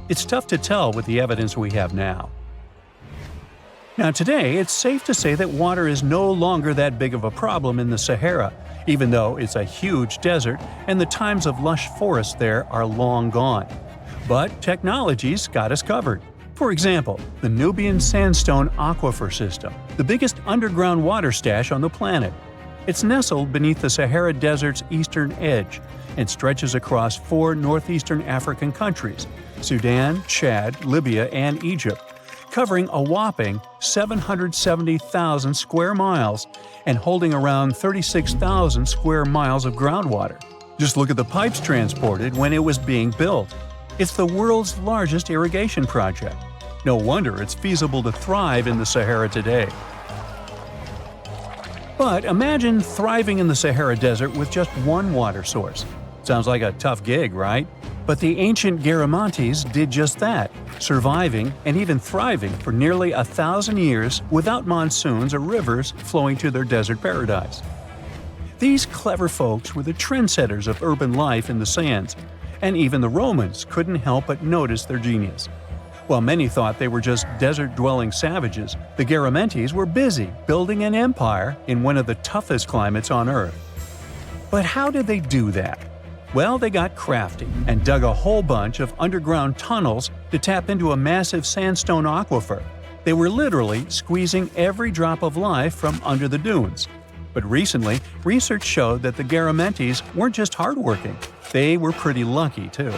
It's tough to tell with the evidence we have now. Now today, it's safe to say that water is no longer that big of a problem in the Sahara, even though it's a huge desert and the times of lush forests there are long gone. But technology's got us covered. For example, the Nubian Sandstone Aquifer System, the biggest underground water stash on the planet. It's nestled beneath the Sahara Desert's eastern edge and stretches across 4 northeastern African countries – Sudan, Chad, Libya, and Egypt, covering a whopping 770,000 square miles and holding around 36,000 square miles of groundwater. Just look at the pipes transported when it was being built. It's the world's largest irrigation project. No wonder it's feasible to thrive in the Sahara today. But imagine thriving in the Sahara Desert with just one water source. Sounds like a tough gig, right? But the ancient Garamantes did just that, surviving and even thriving for nearly 1,000 years without monsoons or rivers flowing to their desert paradise. These clever folks were the trendsetters of urban life in the sands, and even the Romans couldn't help but notice their genius. While many thought they were just desert-dwelling savages, the Garamantes were busy building an empire in one of the toughest climates on Earth. But how did they do that? Well, they got crafty and dug a whole bunch of underground tunnels to tap into a massive sandstone aquifer. They were literally squeezing every drop of life from under the dunes. But recently, research showed that the Garamantes weren't just hardworking, they were pretty lucky too.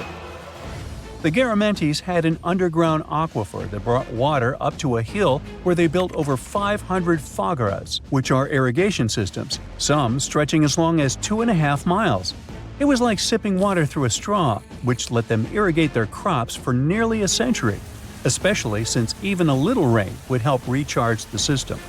The Garamantes had an underground aquifer that brought water up to a hill where they built over 500 fagaras, which are irrigation systems, some stretching as long as 2.5 miles. It was like sipping water through a straw, which let them irrigate their crops for nearly a century, especially since even a little rain would help recharge the system.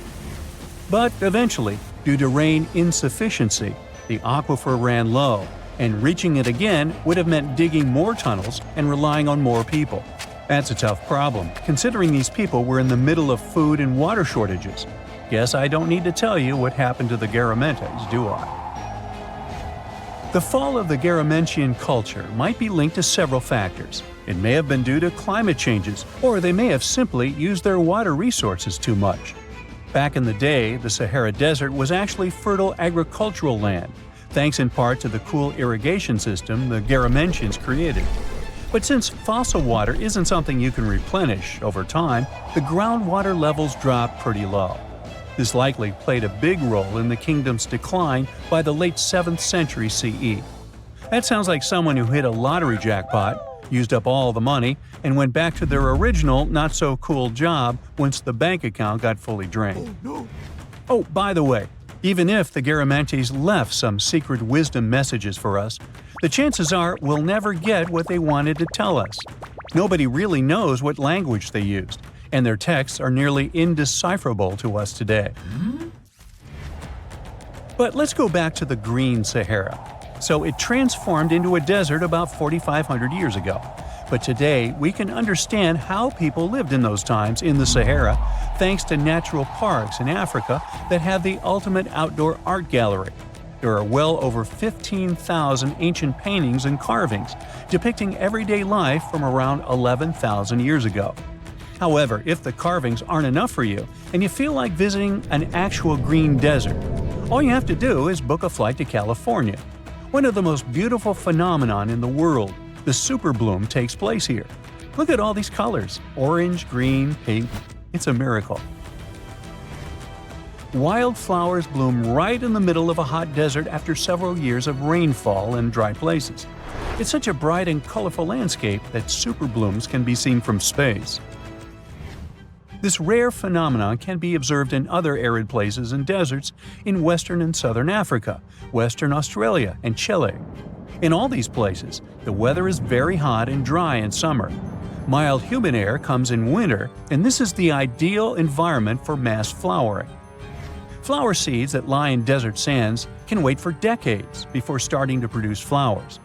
But eventually, due to rain insufficiency, the aquifer ran low, and reaching it again would have meant digging more tunnels and relying on more people. That's a tough problem, considering these people were in the middle of food and water shortages. Guess I don't need to tell you what happened to the Garamantes, do I? The fall of the Garamantian culture might be linked to several factors. It may have been due to climate changes, or they may have simply used their water resources too much. Back in the day, the Sahara Desert was actually fertile agricultural land, thanks in part to the cool irrigation system the Garamantians created. But since fossil water isn't something you can replenish over time, the groundwater levels dropped pretty low. This likely played a big role in the kingdom's decline by the late 7th century CE. That sounds like someone who hit a lottery jackpot, used up all the money, and went back to their original not-so-cool job once the bank account got fully drained. Oh, by the way, even if the Garamantes left some secret wisdom messages for us, the chances are we'll never get what they wanted to tell us. Nobody really knows what language they used, and their texts are nearly indecipherable to us today. But let's go back to the Green Sahara. So it transformed into a desert about 4,500 years ago. But today, we can understand how people lived in those times in the Sahara thanks to natural parks in Africa that have the ultimate outdoor art gallery. There are well over 15,000 ancient paintings and carvings depicting everyday life from around 11,000 years ago. However, if the carvings aren't enough for you and you feel like visiting an actual green desert, all you have to do is book a flight to California. One of the most beautiful phenomenon in the world, the superbloom, takes place here. Look at all these colors: orange, green, pink. It's a miracle. Wildflowers bloom right in the middle of a hot desert after several years of rainfall in dry places. It's such a bright and colorful landscape that superblooms can be seen from space. This rare phenomenon can be observed in other arid places and deserts in western and southern Africa, Western Australia, and Chile. In all these places, the weather is very hot and dry in summer. Mild humid air comes in winter, and this is the ideal environment for mass flowering. Flower seeds that lie in desert sands can wait for decades before starting to produce flowers.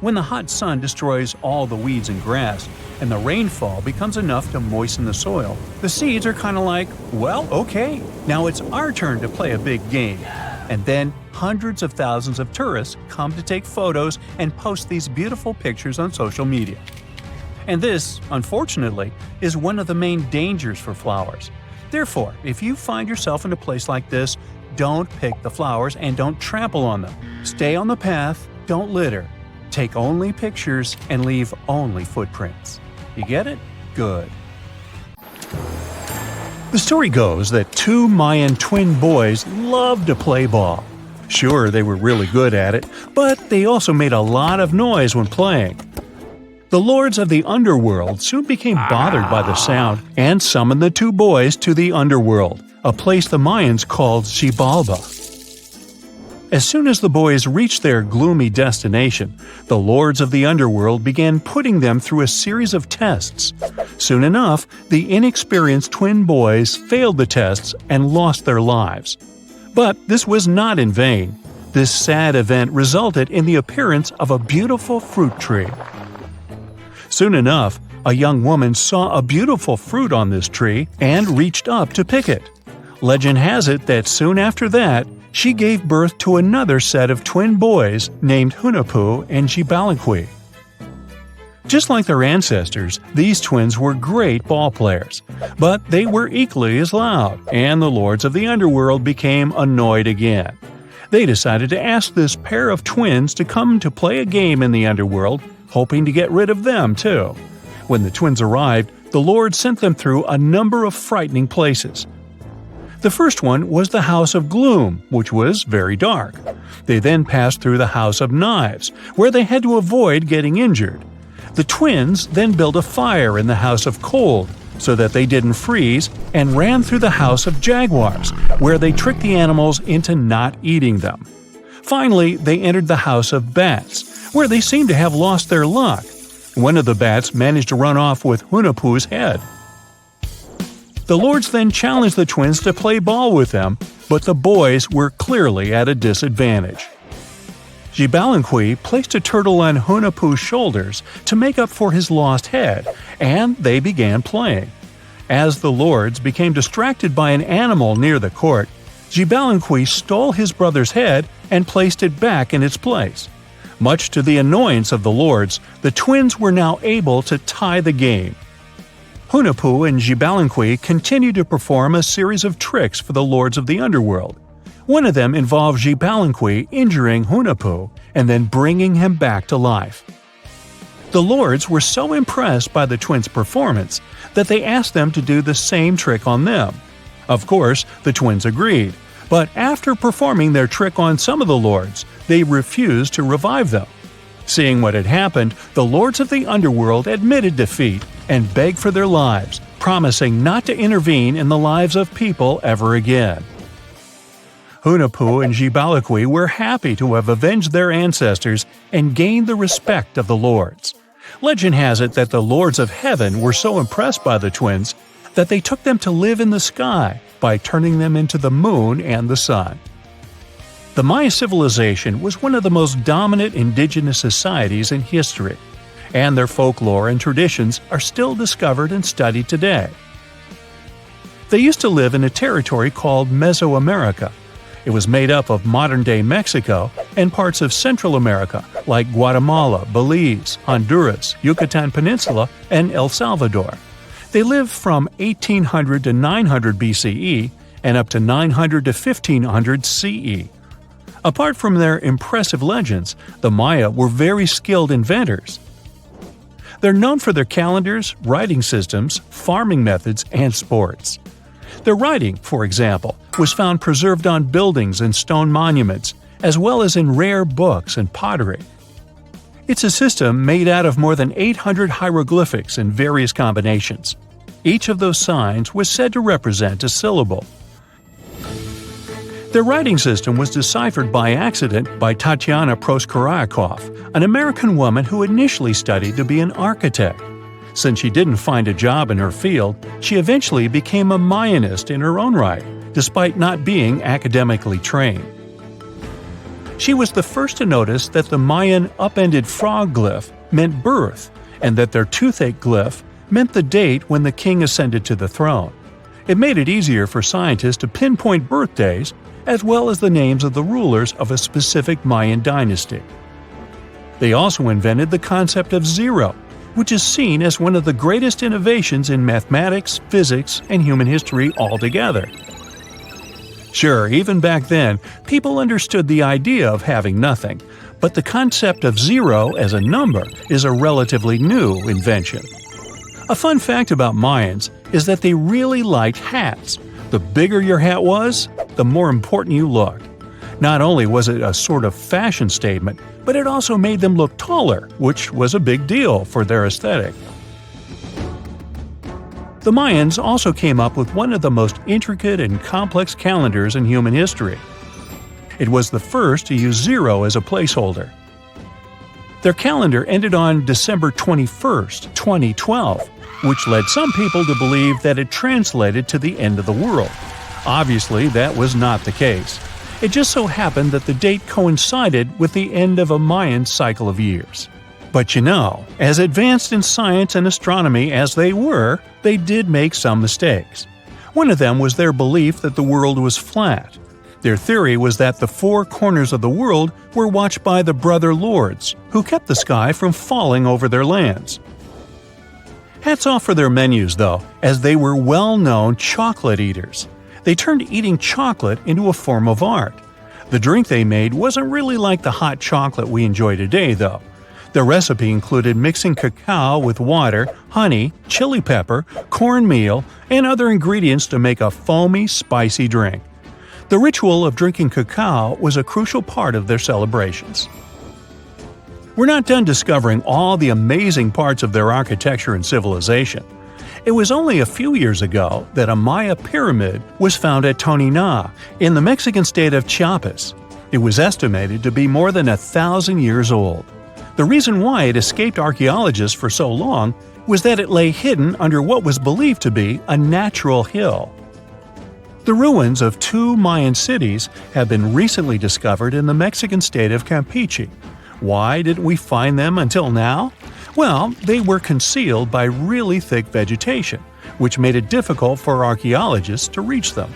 When the hot sun destroys all the weeds and grass, and the rainfall becomes enough to moisten the soil, the seeds are kind of like, well, okay, now it's our turn to play a big game. And then hundreds of thousands of tourists come to take photos and post these beautiful pictures on social media. And this, unfortunately, is one of the main dangers for flowers. Therefore, if you find yourself in a place like this, don't pick the flowers and don't trample on them. Stay on the path, don't litter. Take only pictures and leave only footprints. You get it? Good. The story goes that two Mayan twin boys loved to play ball. Sure, they were really good at it, but they also made a lot of noise when playing. The lords of the underworld soon became bothered by the sound and summoned the two boys to the underworld, a place the Mayans called Xibalba. As soon as the boys reached their gloomy destination, the lords of the underworld began putting them through a series of tests. Soon enough, the inexperienced twin boys failed the tests and lost their lives. But this was not in vain. This sad event resulted in the appearance of a beautiful fruit tree. Soon enough, a young woman saw a beautiful fruit on this tree and reached up to pick it. Legend has it that soon after that, she gave birth to another set of twin boys named Hunahpu and Xibalba. Just like their ancestors, these twins were great ball players, but they were equally as loud, and the lords of the underworld became annoyed again. They decided to ask this pair of twins to come to play a game in the underworld, hoping to get rid of them too. When the twins arrived, the Lord sent them through a number of frightening places. The first one was the House of Gloom, which was very dark. They then passed through the House of Knives, where they had to avoid getting injured. The twins then built a fire in the House of Cold, so that they didn't freeze, and ran through the House of Jaguars, where they tricked the animals into not eating them. Finally, they entered the House of Bats, where they seemed to have lost their luck. One of the bats managed to run off with Hunahpu's head. The lords then challenged the twins to play ball with them, but the boys were clearly at a disadvantage. Xibalanqui placed a turtle on Hunahpu's shoulders to make up for his lost head, and they began playing. As the lords became distracted by an animal near the court, Xibalanqui stole his brother's head and placed it back in its place. Much to the annoyance of the lords, the twins were now able to tie the game. Hunahpu and Xibalanqui continued to perform a series of tricks for the lords of the underworld. One of them involved Xibalanqui injuring Hunahpu and then bringing him back to life. The lords were so impressed by the twins' performance that they asked them to do the same trick on them. Of course, the twins agreed, but after performing their trick on some of the lords, they refused to revive them. Seeing what had happened, the lords of the underworld admitted defeat and begged for their lives, promising not to intervene in the lives of people ever again. Hunahpu and Xibalanqui were happy to have avenged their ancestors and gained the respect of the lords. Legend has it that the lords of heaven were so impressed by the twins that they took them to live in the sky by turning them into the moon and the sun. The Maya civilization was one of the most dominant indigenous societies in history, and their folklore and traditions are still discovered and studied today. They used to live in a territory called Mesoamerica. It was made up of modern-day Mexico and parts of Central America like Guatemala, Belize, Honduras, Yucatan Peninsula, and El Salvador. They lived from 1800 to 900 BCE and up to 900 to 1500 CE. Apart from their impressive legends, the Maya were very skilled inventors. They're known for their calendars, writing systems, farming methods, and sports. Their writing, for example, was found preserved on buildings and stone monuments, as well as in rare books and pottery. It's a system made out of more than 800 hieroglyphics in various combinations. Each of those signs was said to represent a syllable. Their writing system was deciphered by accident by Tatiana Proskorakov, an American woman who initially studied to be an architect. Since she didn't find a job in her field, she eventually became a Mayanist in her own right, despite not being academically trained. She was the first to notice that the Mayan upended frog glyph meant birth, and that their toothache glyph meant the date when the king ascended to the throne. It made it easier for scientists to pinpoint birthdays, as well as the names of the rulers of a specific Mayan dynasty. They also invented the concept of zero, which is seen as one of the greatest innovations in mathematics, physics, and human history altogether. Sure, even back then, people understood the idea of having nothing, but the concept of zero as a number is a relatively new invention. A fun fact about Mayans is that they really liked hats. The bigger your hat was, the more important you looked. Not only was it a sort of fashion statement, but it also made them look taller, which was a big deal for their aesthetic. The Mayans also came up with one of the most intricate and complex calendars in human history. It was the first to use zero as a placeholder. Their calendar ended on December 21st, 2012, which led some people to believe that it translated to the end of the world. Obviously, that was not the case. It just so happened that the date coincided with the end of a Mayan cycle of years. But you know, as advanced in science and astronomy as they were, they did make some mistakes. One of them was their belief that the world was flat. Their theory was that the four corners of the world were watched by the Brother Lords, who kept the sky from falling over their lands. Hats off for their menus, though, as they were well-known chocolate eaters. They turned eating chocolate into a form of art. The drink they made wasn't really like the hot chocolate we enjoy today, though. The recipe included mixing cacao with water, honey, chili pepper, cornmeal, and other ingredients to make a foamy, spicy drink. The ritual of drinking cacao was a crucial part of their celebrations. We're not done discovering all the amazing parts of their architecture and civilization. It was only a few years ago that a Maya pyramid was found at Tonina, in the Mexican state of Chiapas. It was estimated to be more than 1,000 years old. The reason why it escaped archaeologists for so long was that it lay hidden under what was believed to be a natural hill. The ruins of two Mayan cities have been recently discovered in the Mexican state of Campeche. Why didn't we find them until now? Well, they were concealed by really thick vegetation, which made it difficult for archaeologists to reach them.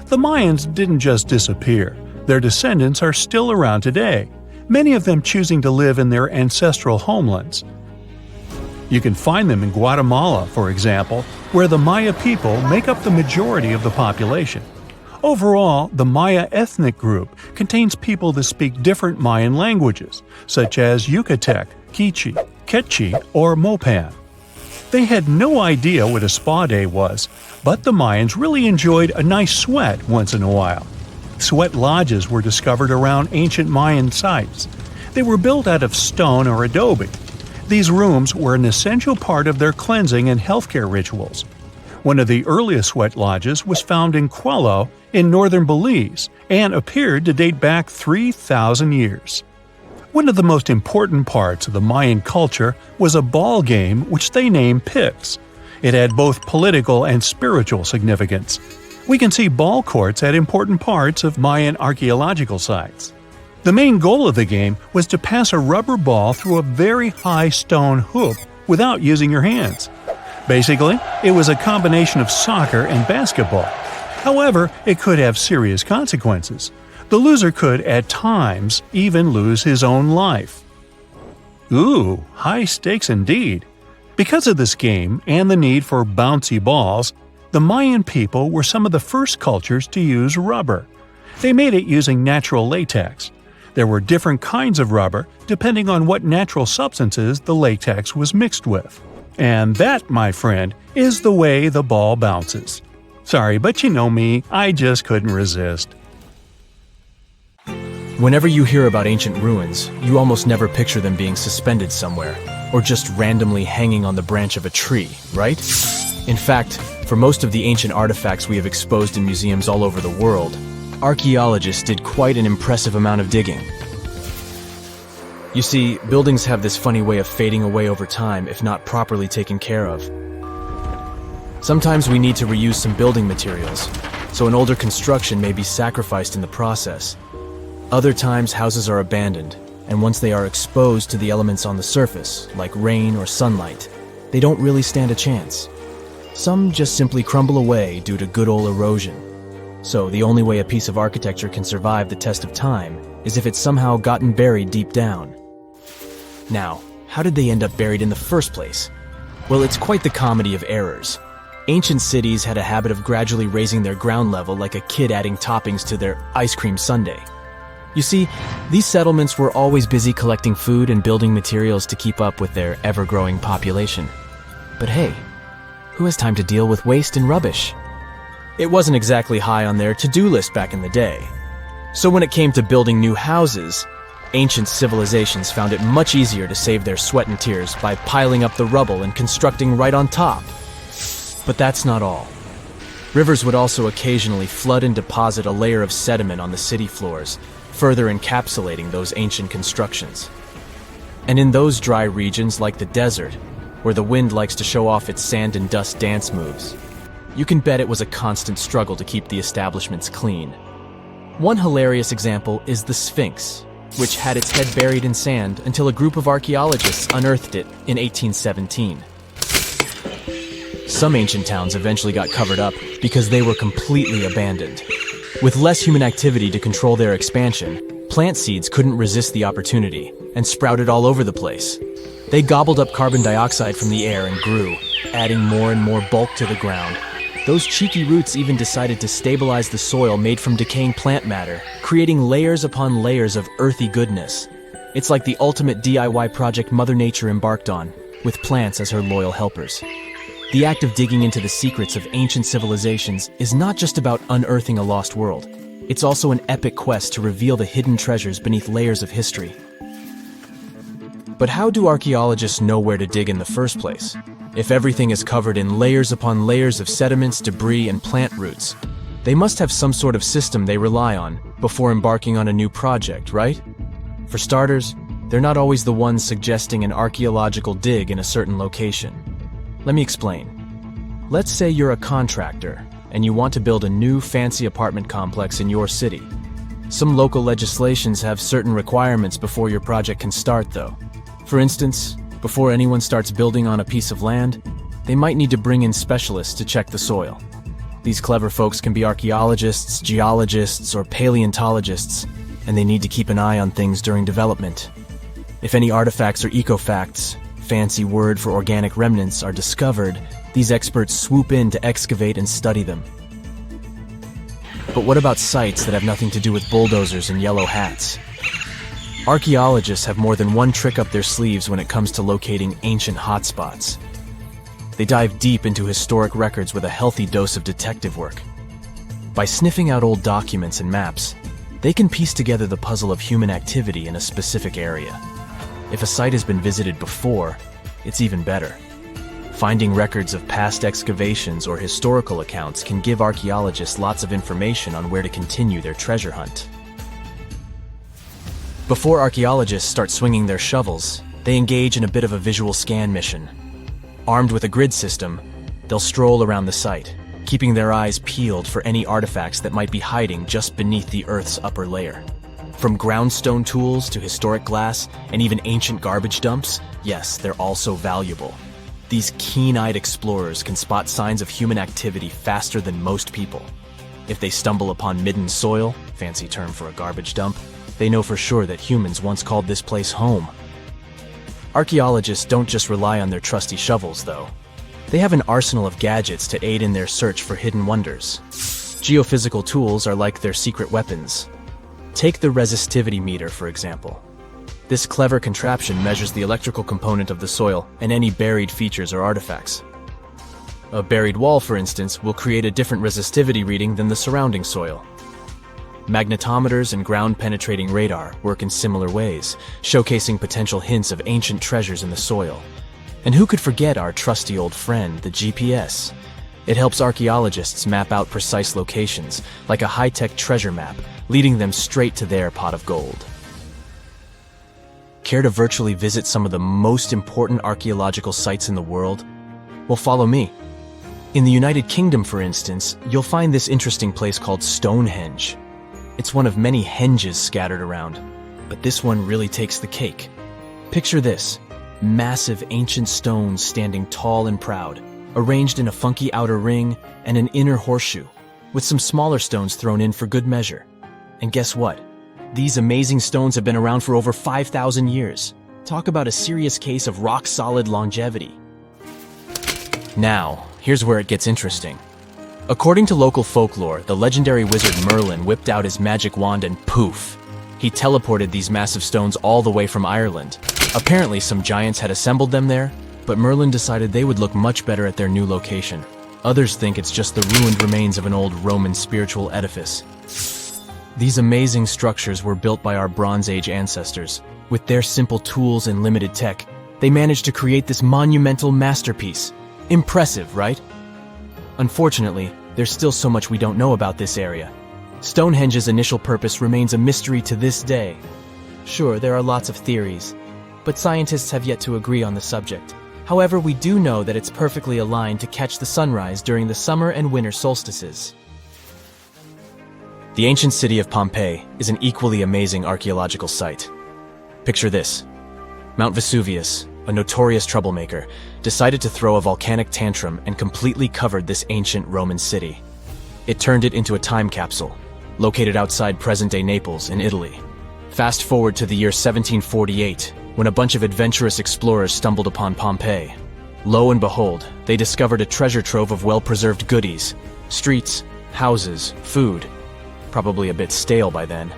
The Mayans didn't just disappear. Their descendants are still around today, many of them choosing to live in their ancestral homelands. You can find them in Guatemala, for example, where the Maya people make up the majority of the population. Overall, the Maya ethnic group contains people that speak different Mayan languages, such as Yucatec, Quiche, Quechua, or Mopan. They had no idea what a spa day was, but the Mayans really enjoyed a nice sweat once in a while. Sweat lodges were discovered around ancient Mayan sites. They were built out of stone or adobe. These rooms were an essential part of their cleansing and healthcare rituals. One of the earliest sweat lodges was found in Quello in northern Belize and appeared to date back 3,000 years. One of the most important parts of the Mayan culture was a ball game which they named Pix. It had both political and spiritual significance. We can see ball courts at important parts of Mayan archaeological sites. The main goal of the game was to pass a rubber ball through a very high stone hoop without using your hands. Basically, it was a combination of soccer and basketball. However, it could have serious consequences. The loser could, at times, even lose his own life. Ooh, high stakes indeed. Because of this game and the need for bouncy balls, the Mayan people were some of the first cultures to use rubber. They made it using natural latex. There were different kinds of rubber depending on what natural substances the latex was mixed with. And that, my friend, is the way the ball bounces. Sorry, but you know me, I just couldn't resist. Whenever you hear about ancient ruins, you almost never picture them being suspended somewhere, or just randomly hanging on the branch of a tree, right? In fact, for most of the ancient artifacts we have exposed in museums all over the world, archaeologists did quite an impressive amount of digging. You see, buildings have this funny way of fading away over time if not properly taken care of. Sometimes we need to reuse some building materials, so an older construction may be sacrificed in the process. Other times houses are abandoned, and once they are exposed to the elements on the surface, like rain or sunlight, they don't really stand a chance. Some just simply crumble away due to good old erosion. So the only way a piece of architecture can survive the test of time is if it's somehow gotten buried deep down. Now, how did they end up buried in the first place? Well, it's quite the comedy of errors. Ancient cities had a habit of gradually raising their ground level like a kid adding toppings to their ice cream sundae. You see, these settlements were always busy collecting food and building materials to keep up with their ever-growing population. But hey, who has time to deal with waste and rubbish? It wasn't exactly high on their to-do list back in the day. So when it came to building new houses, ancient civilizations found it much easier to save their sweat and tears by piling up the rubble and constructing right on top. But that's not all. Rivers would also occasionally flood and deposit a layer of sediment on the city floors, further encapsulating those ancient constructions. And in those dry regions like the desert, where the wind likes to show off its sand and dust dance moves, you can bet it was a constant struggle to keep the establishments clean. One hilarious example is the Sphinx, which had its head buried in sand until a group of archaeologists unearthed it in 1817. Some ancient towns eventually got covered up because they were completely abandoned. With less human activity to control their expansion, plant seeds couldn't resist the opportunity and sprouted all over the place. They gobbled up carbon dioxide from the air and grew, adding more and more bulk to the ground. Those cheeky roots even decided to stabilize the soil made from decaying plant matter, creating layers upon layers of earthy goodness. It's like the ultimate DIY project Mother Nature embarked on, with plants as her loyal helpers. The act of digging into the secrets of ancient civilizations is not just about unearthing a lost world. It's also an epic quest to reveal the hidden treasures beneath layers of history. But how do archaeologists know where to dig in the first place? If everything is covered in layers upon layers of sediments, debris, and plant roots, they must have some sort of system they rely on before embarking on a new project, right? For starters, they're not always the ones suggesting an archaeological dig in a certain location. Let me explain. Let's say you're a contractor and you want to build a new fancy apartment complex in your city. Some local legislations have certain requirements before your project can start, though. For instance, before anyone starts building on a piece of land, they might need to bring in specialists to check the soil. These clever folks can be archaeologists, geologists, or paleontologists, and they need to keep an eye on things during development. If any artifacts or ecofacts, fancy word for organic remnants, are discovered, these experts swoop in to excavate and study them. But what about sites that have nothing to do with bulldozers and yellow hats? Archaeologists have more than one trick up their sleeves when it comes to locating ancient hotspots. They dive deep into historic records with a healthy dose of detective work. By sniffing out old documents and maps, they can piece together the puzzle of human activity in a specific area. If a site has been visited before, it's even better. Finding records of past excavations or historical accounts can give archaeologists lots of information on where to continue their treasure hunt. Before archaeologists start swinging their shovels, they engage in a bit of a visual scan mission. Armed with a grid system, they'll stroll around the site, keeping their eyes peeled for any artifacts that might be hiding just beneath the Earth's upper layer. From groundstone tools to historic glass and even ancient garbage dumps, yes, they're all so valuable. These keen-eyed explorers can spot signs of human activity faster than most people. If they stumble upon midden soil, fancy term for a garbage dump, they know for sure that humans once called this place home. Archaeologists don't just rely on their trusty shovels, though. They have an arsenal of gadgets to aid in their search for hidden wonders. Geophysical tools are like their secret weapons. Take the resistivity meter, for example. This clever contraption measures the electrical component of the soil and any buried features or artifacts. A buried wall, for instance, will create a different resistivity reading than the surrounding soil. Magnetometers and ground-penetrating radar work in similar ways, showcasing potential hints of ancient treasures in the soil. And who could forget our trusty old friend, the GPS? It helps archaeologists map out precise locations, like a high-tech treasure map, leading them straight to their pot of gold. Care to virtually visit some of the most important archaeological sites in the world? Well, follow me. In the United Kingdom, for instance, you'll find this interesting place called Stonehenge. It's one of many henges scattered around, but this one really takes the cake. Picture this: massive ancient stones standing tall and proud, arranged in a funky outer ring and an inner horseshoe, with some smaller stones thrown in for good measure. And guess what? These amazing stones have been around for over 5,000 years. Talk about a serious case of rock-solid longevity. Now, here's where it gets interesting. According to local folklore, the legendary wizard Merlin whipped out his magic wand and poof! He teleported these massive stones all the way from Ireland. Apparently, some giants had assembled them there, but Merlin decided they would look much better at their new location. Others think it's just the ruined remains of an old Roman spiritual edifice. These amazing structures were built by our Bronze Age ancestors. With their simple tools and limited tech, they managed to create this monumental masterpiece. Impressive, right? Unfortunately, there's still so much we don't know about this area. Stonehenge's initial purpose remains a mystery to this day. Sure, there are lots of theories, but scientists have yet to agree on the subject. However, we do know that it's perfectly aligned to catch the sunrise during the summer and winter solstices. The ancient city of Pompeii is an equally amazing archaeological site. Picture this: Mount Vesuvius, a notorious troublemaker, decided to throw a volcanic tantrum and completely covered this ancient Roman city. It turned it into a time capsule, located outside present-day Naples in Italy. Fast forward to the year 1748, when a bunch of adventurous explorers stumbled upon Pompeii. Lo and behold, they discovered a treasure trove of well-preserved goodies: streets, houses, food. Probably a bit stale by then.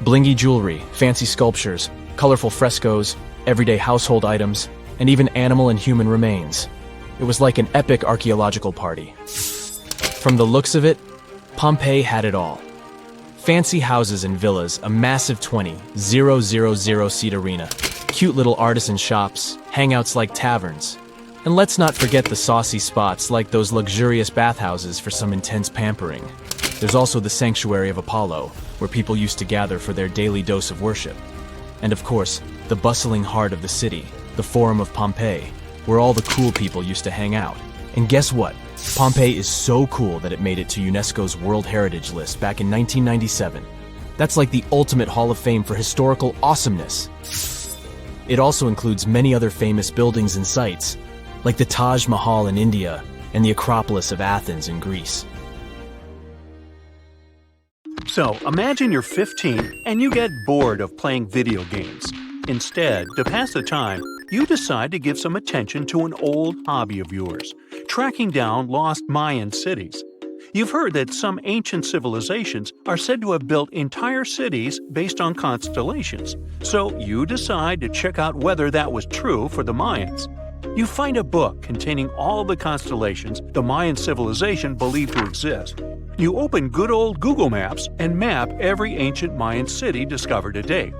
Blingy jewelry, fancy sculptures, colorful frescoes, everyday household items, and even animal and human remains. It was like an epic archaeological party. From the looks of it, Pompeii had it all. Fancy houses and villas, a massive 20,000-seat arena, cute little artisan shops, hangouts like taverns. And let's not forget the saucy spots like those luxurious bathhouses for some intense pampering. There's also the Sanctuary of Apollo, where people used to gather for their daily dose of worship. And of course, the bustling heart of the city, the Forum of Pompeii, where all the cool people used to hang out. And guess what? Pompeii is so cool that it made it to UNESCO's World Heritage List back in 1997. That's like the ultimate Hall of Fame for historical awesomeness. It also includes many other famous buildings and sites, like the Taj Mahal in India and the Acropolis of Athens in Greece. So, imagine you're 15 and you get bored of playing video games. Instead, to pass the time, you decide to give some attention to an old hobby of yours, tracking down lost Mayan cities. You've heard that some ancient civilizations are said to have built entire cities based on constellations, so you decide to check out whether that was true for the Mayans. You find a book containing all the constellations the Mayan civilization believed to exist. You open good old Google Maps and map every ancient Mayan city discovered to date.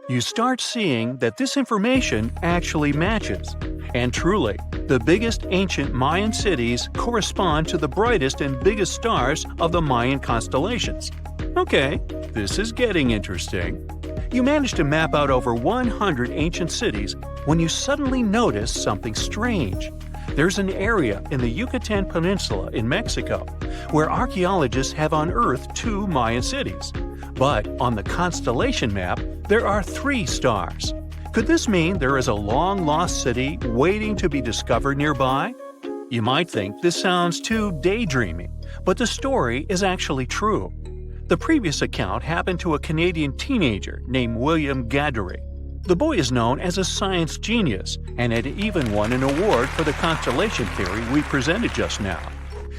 You start seeing that this information actually matches. And truly, the biggest ancient Mayan cities correspond to the brightest and biggest stars of the Mayan constellations. Okay, this is getting interesting. You manage to map out over 100 ancient cities when you suddenly notice something strange. There's an area in the Yucatan Peninsula in Mexico where archaeologists have unearthed 2 Mayan cities. But on the constellation map, there are 3 stars. Could this mean there is a long-lost city waiting to be discovered nearby? You might think this sounds too daydreaming, but the story is actually true. The previous account happened to a Canadian teenager named William Gaddery. The boy is known as a science genius and had even won an award for the constellation theory we presented just now.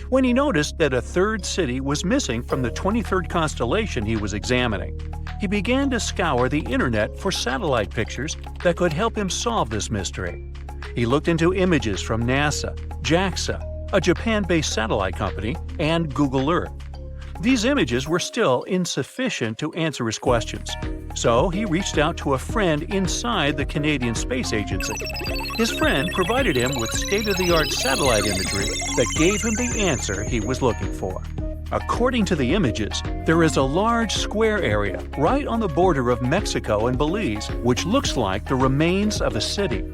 When he noticed that a 3rd city was missing from the 23rd constellation he was examining, he began to scour the internet for satellite pictures that could help him solve this mystery. He looked into images from NASA, JAXA, a Japan-based satellite company, and Google Earth. These images were still insufficient to answer his questions, so he reached out to a friend inside the Canadian Space Agency. His friend provided him with state-of-the-art satellite imagery that gave him the answer he was looking for. According to the images, there is a large square area right on the border of Mexico and Belize, which looks like the remains of a city.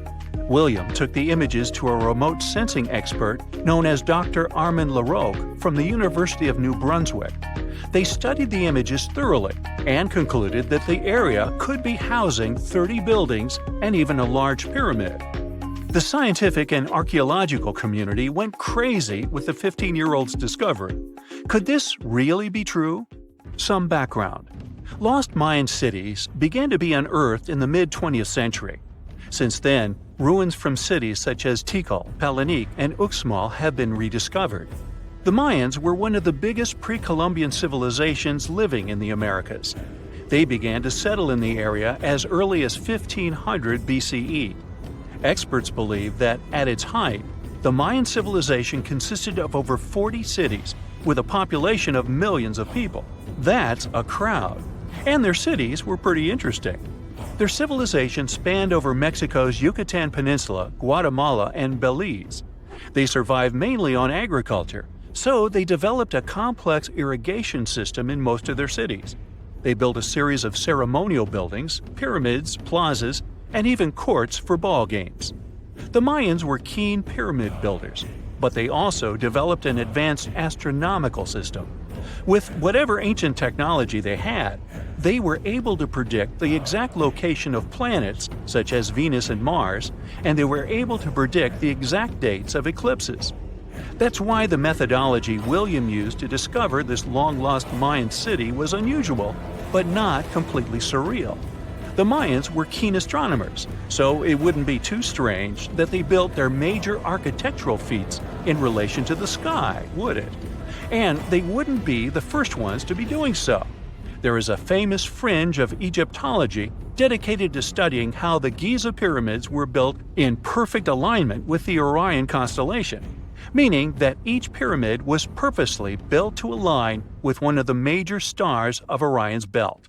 William took the images to a remote sensing expert known as Dr. Armand Larocque from the University of New Brunswick. They studied the images thoroughly and concluded that the area could be housing 30 buildings and even a large pyramid. The scientific and archaeological community went crazy with the 15-year-old's discovery. Could this really be true? Some background. Lost Mayan cities began to be unearthed in the mid-20th century. Since then, ruins from cities such as Tikal, Palenque, and Uxmal have been rediscovered. The Mayans were one of the biggest pre-Columbian civilizations living in the Americas. They began to settle in the area as early as 1500 BCE. Experts believe that, at its height, the Mayan civilization consisted of over 40 cities, with a population of millions of people. That's a crowd. And their cities were pretty interesting. Their civilization spanned over Mexico's Yucatan Peninsula, Guatemala, and Belize. They survived mainly on agriculture, so they developed a complex irrigation system in most of their cities. They built a series of ceremonial buildings, pyramids, plazas, and even courts for ball games. The Mayans were keen pyramid builders, but they also developed an advanced astronomical system. With whatever ancient technology they had, they were able to predict the exact location of planets, such as Venus and Mars, and they were able to predict the exact dates of eclipses. That's why the methodology William used to discover this long-lost Mayan city was unusual, but not completely surreal. The Mayans were keen astronomers, so it wouldn't be too strange that they built their major architectural feats in relation to the sky, would it? And they wouldn't be the first ones to be doing so. There is a famous fringe of Egyptology dedicated to studying how the Giza pyramids were built in perfect alignment with the Orion constellation, meaning that each pyramid was purposely built to align with one of the major stars of Orion's belt.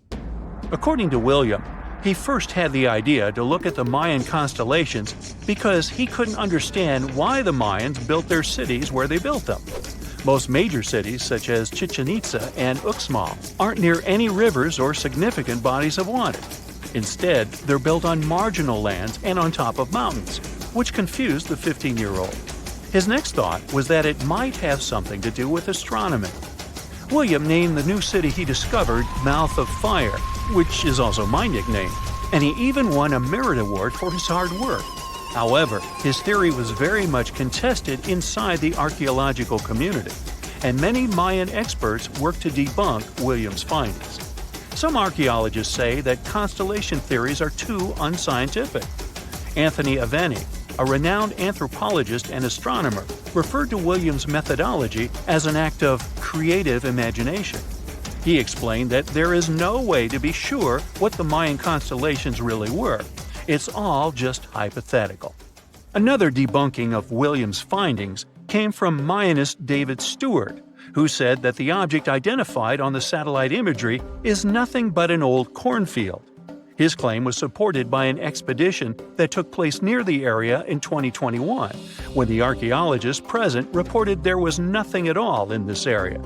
According to William, he first had the idea to look at the Mayan constellations because he couldn't understand why the Mayans built their cities where they built them. Most major cities, such as Chichen Itza and Uxmal, aren't near any rivers or significant bodies of water. Instead, they're built on marginal lands and on top of mountains, which confused the 15-year-old. His next thought was that it might have something to do with astronomy. William named the new city he discovered Mouth of Fire, which is also my nickname, and he even won a merit award for his hard work. However, his theory was very much contested inside the archaeological community, and many Mayan experts worked to debunk William's findings. Some archaeologists say that constellation theories are too unscientific. Anthony Aveni, a renowned anthropologist and astronomer, referred to William's methodology as an act of creative imagination. He explained that there is no way to be sure what the Mayan constellations really were. It's all just hypothetical. Another debunking of William's findings came from Mayanist David Stewart, who said that the object identified on the satellite imagery is nothing but an old cornfield. His claim was supported by an expedition that took place near the area in 2021, when the archaeologists present reported there was nothing at all in this area.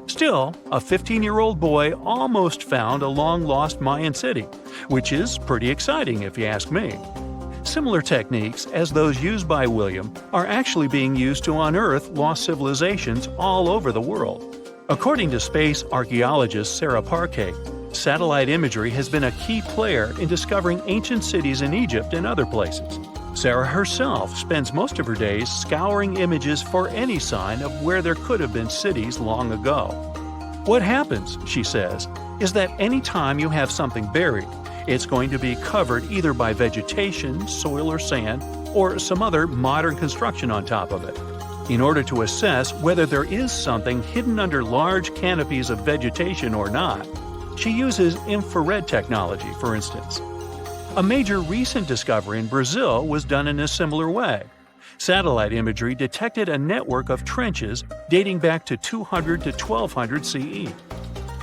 Still, a 15-year-old boy almost found a long-lost Mayan city, which is pretty exciting if you ask me. Similar techniques as those used by William are actually being used to unearth lost civilizations all over the world. According to space archaeologist Serapeum, satellite imagery has been a key player in discovering ancient cities in Egypt and other places. Sarah herself spends most of her days scouring images for any sign of where there could have been cities long ago. What happens, she says, is that any time you have something buried, it's going to be covered either by vegetation, soil or sand, or some other modern construction on top of it. In order to assess whether there is something hidden under large canopies of vegetation or not, she uses infrared technology, for instance. A major recent discovery in Brazil was done in a similar way. Satellite imagery detected a network of trenches dating back to 200 to 1200 CE.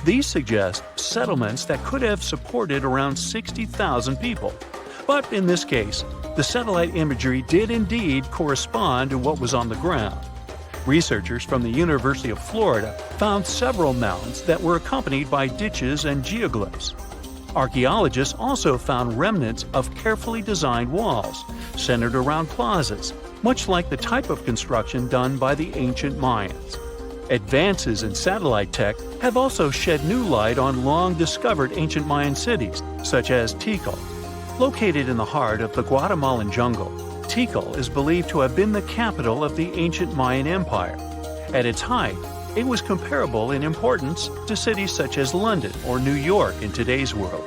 These suggest settlements that could have supported around 60,000 people. But in this case, the satellite imagery did indeed correspond to what was on the ground. Researchers from the University of Florida found several mounds that were accompanied by ditches and geoglyphs. Archaeologists also found remnants of carefully designed walls, centered around plazas, much like the type of construction done by the ancient Mayans. Advances in satellite tech have also shed new light on long-discovered ancient Mayan cities, such as Tikal. Located in the heart of the Guatemalan jungle, Tikal is believed to have been the capital of the ancient Mayan Empire. At its height, it was comparable in importance to cities such as London or New York in today's world.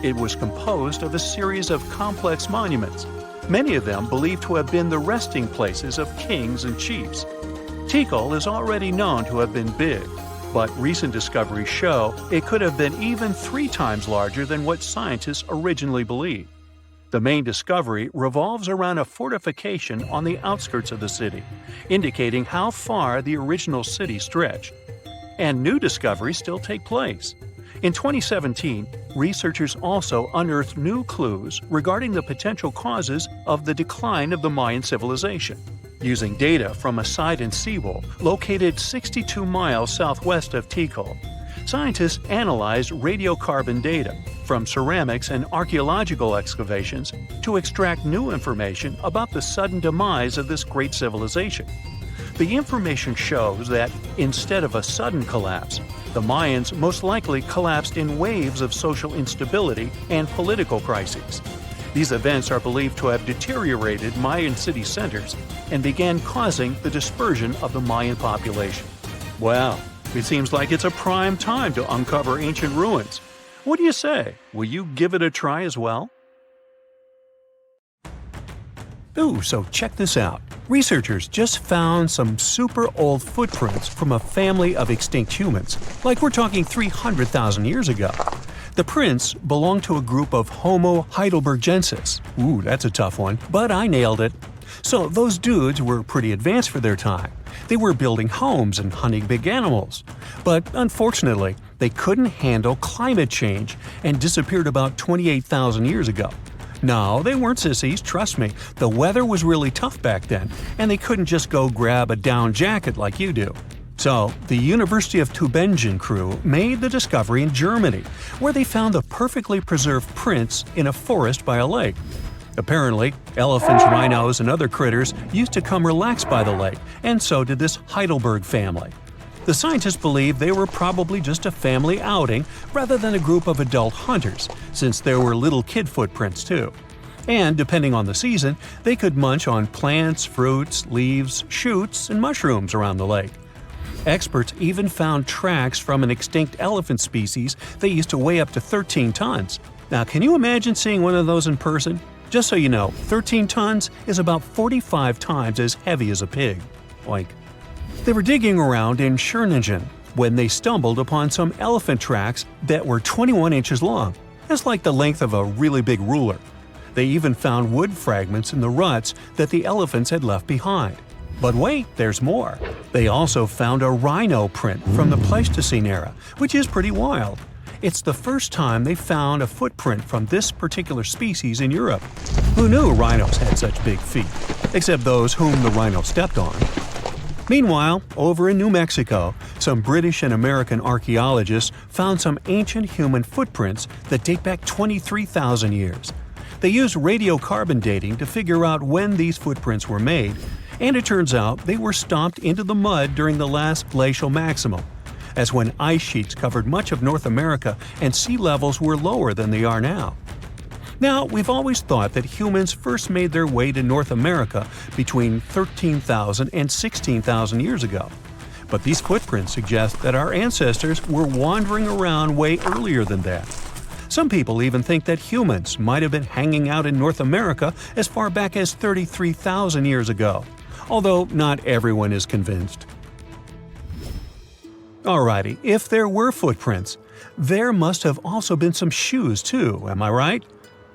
It was composed of a series of complex monuments, many of them believed to have been the resting places of kings and chiefs. Tikal is already known to have been big, but recent discoveries show it could have been even 3 times larger than what scientists originally believed. The main discovery revolves around a fortification on the outskirts of the city, indicating how far the original city stretched. And new discoveries still take place. In 2017, researchers also unearthed new clues regarding the potential causes of the decline of the Mayan civilization. Using data from a site in Cebu, located 62 miles southwest of Tikal, scientists analyzed radiocarbon data from ceramics and archaeological excavations to extract new information about the sudden demise of this great civilization. The information shows that, instead of a sudden collapse, The Mayans most likely collapsed in waves of social instability and political crises. These events are believed to have deteriorated Mayan city centers and began causing the dispersion of the Mayan population. Well, it seems like it's a prime time to uncover ancient ruins. What do you say? Will you give it a try as well? Ooh, so check this out. Researchers just found some super old footprints from a family of extinct humans, like we're talking 300,000 years ago. The prints belong to a group of Homo heidelbergensis. Ooh, that's a tough one, but I nailed it. So those dudes were pretty advanced for their time. They were building homes and hunting big animals. But unfortunately, they couldn't handle climate change and disappeared about 28,000 years ago. No, they weren't sissies, trust me. The weather was really tough back then, and they couldn't just go grab a down jacket like you do. So, the University of Tübingen crew made the discovery in Germany, where they found the perfectly preserved prints in a forest by a lake. Apparently, elephants, rhinos, and other critters used to come relax by the lake, and so did this Heidelberg family. The scientists believe they were probably just a family outing rather than a group of adult hunters, since there were little kid footprints too. And depending on the season, they could munch on plants, fruits, leaves, shoots, and mushrooms around the lake. Experts even found tracks from an extinct elephant species that used to weigh up to 13 tons. Now, can you imagine seeing one of those in person? Just so you know, 13 tons is about 45 times as heavy as a pig. Oink. They were digging around in Schöningen when they stumbled upon some elephant tracks that were 21 inches long. That's like the length of a really big ruler. They even found wood fragments in the ruts that the elephants had left behind. But wait, there's more. They also found a rhino print from the Pleistocene era, which is pretty wild. It's the first time they found a footprint from this particular species in Europe. Who knew rhinos had such big feet? Except those whom the rhino stepped on. Meanwhile, over in New Mexico, some British and American archaeologists found some ancient human footprints that date back 23,000 years. They used radiocarbon dating to figure out when these footprints were made, and it turns out they were stomped into the mud during the last glacial maximum. That's when ice sheets covered much of North America and sea levels were lower than they are now. Now, we've always thought that humans first made their way to North America between 13,000 and 16,000 years ago. But these footprints suggest that our ancestors were wandering around way earlier than that. Some people even think that humans might have been hanging out in North America as far back as 33,000 years ago, although not everyone is convinced. Alrighty, if there were footprints, there must have also been some shoes too, am I right?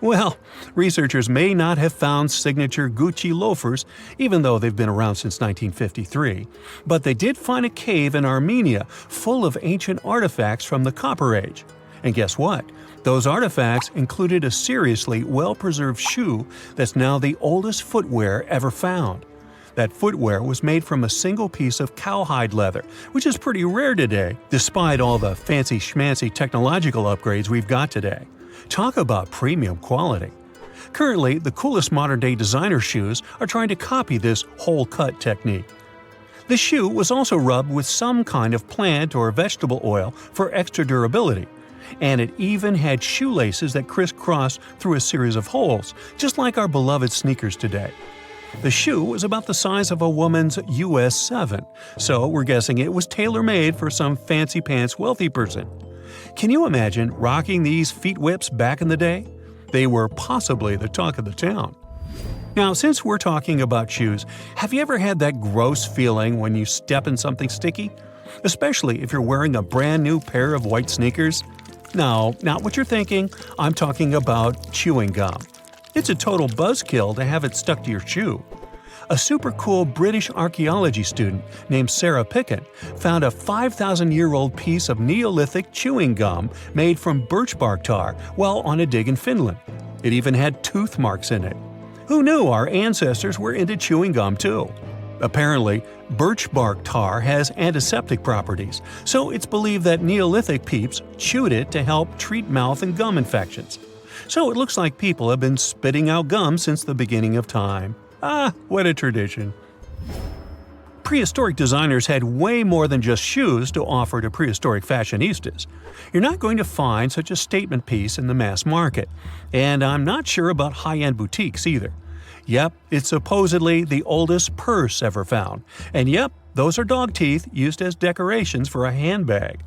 Well, researchers may not have found signature Gucci loafers, even though they've been around since 1953, but they did find a cave in Armenia full of ancient artifacts from the Copper Age. And guess what? Those artifacts included a seriously well-preserved shoe that's now the oldest footwear ever found. That footwear was made from a single piece of cowhide leather, which is pretty rare today, despite all the fancy schmancy technological upgrades we've got today. Talk about premium quality. Currently, the coolest modern-day designer shoes are trying to copy this hole-cut technique. The shoe was also rubbed with some kind of plant or vegetable oil for extra durability, and it even had shoelaces that crisscrossed through a series of holes, just like our beloved sneakers today. The shoe was about the size of a woman's US 7, so we're guessing it was tailor-made for some fancy-pants wealthy person. Can you imagine rocking these feet whips back in the day? They were possibly the talk of the town. Now, since we're talking about shoes, have you ever had that gross feeling when you step in something sticky? Especially if you're wearing a brand new pair of white sneakers? No, not what you're thinking. I'm talking about chewing gum. It's a total buzzkill to have it stuck to your shoe. A super cool British archaeology student named Serapeum found a 5,000-year-old piece of Neolithic chewing gum made from birch bark tar while on a dig in Finland. It even had tooth marks in it. Who knew our ancestors were into chewing gum too? Apparently, birch bark tar has antiseptic properties, so it's believed that Neolithic peeps chewed it to help treat mouth and gum infections. So it looks like people have been spitting out gum since the beginning of time. Ah, what a tradition. Prehistoric designers had way more than just shoes to offer to prehistoric fashionistas. You're not going to find such a statement piece in the mass market, and I'm not sure about high-end boutiques either. Yep, it's supposedly the oldest purse ever found, and yep, those are dog teeth used as decorations for a handbag.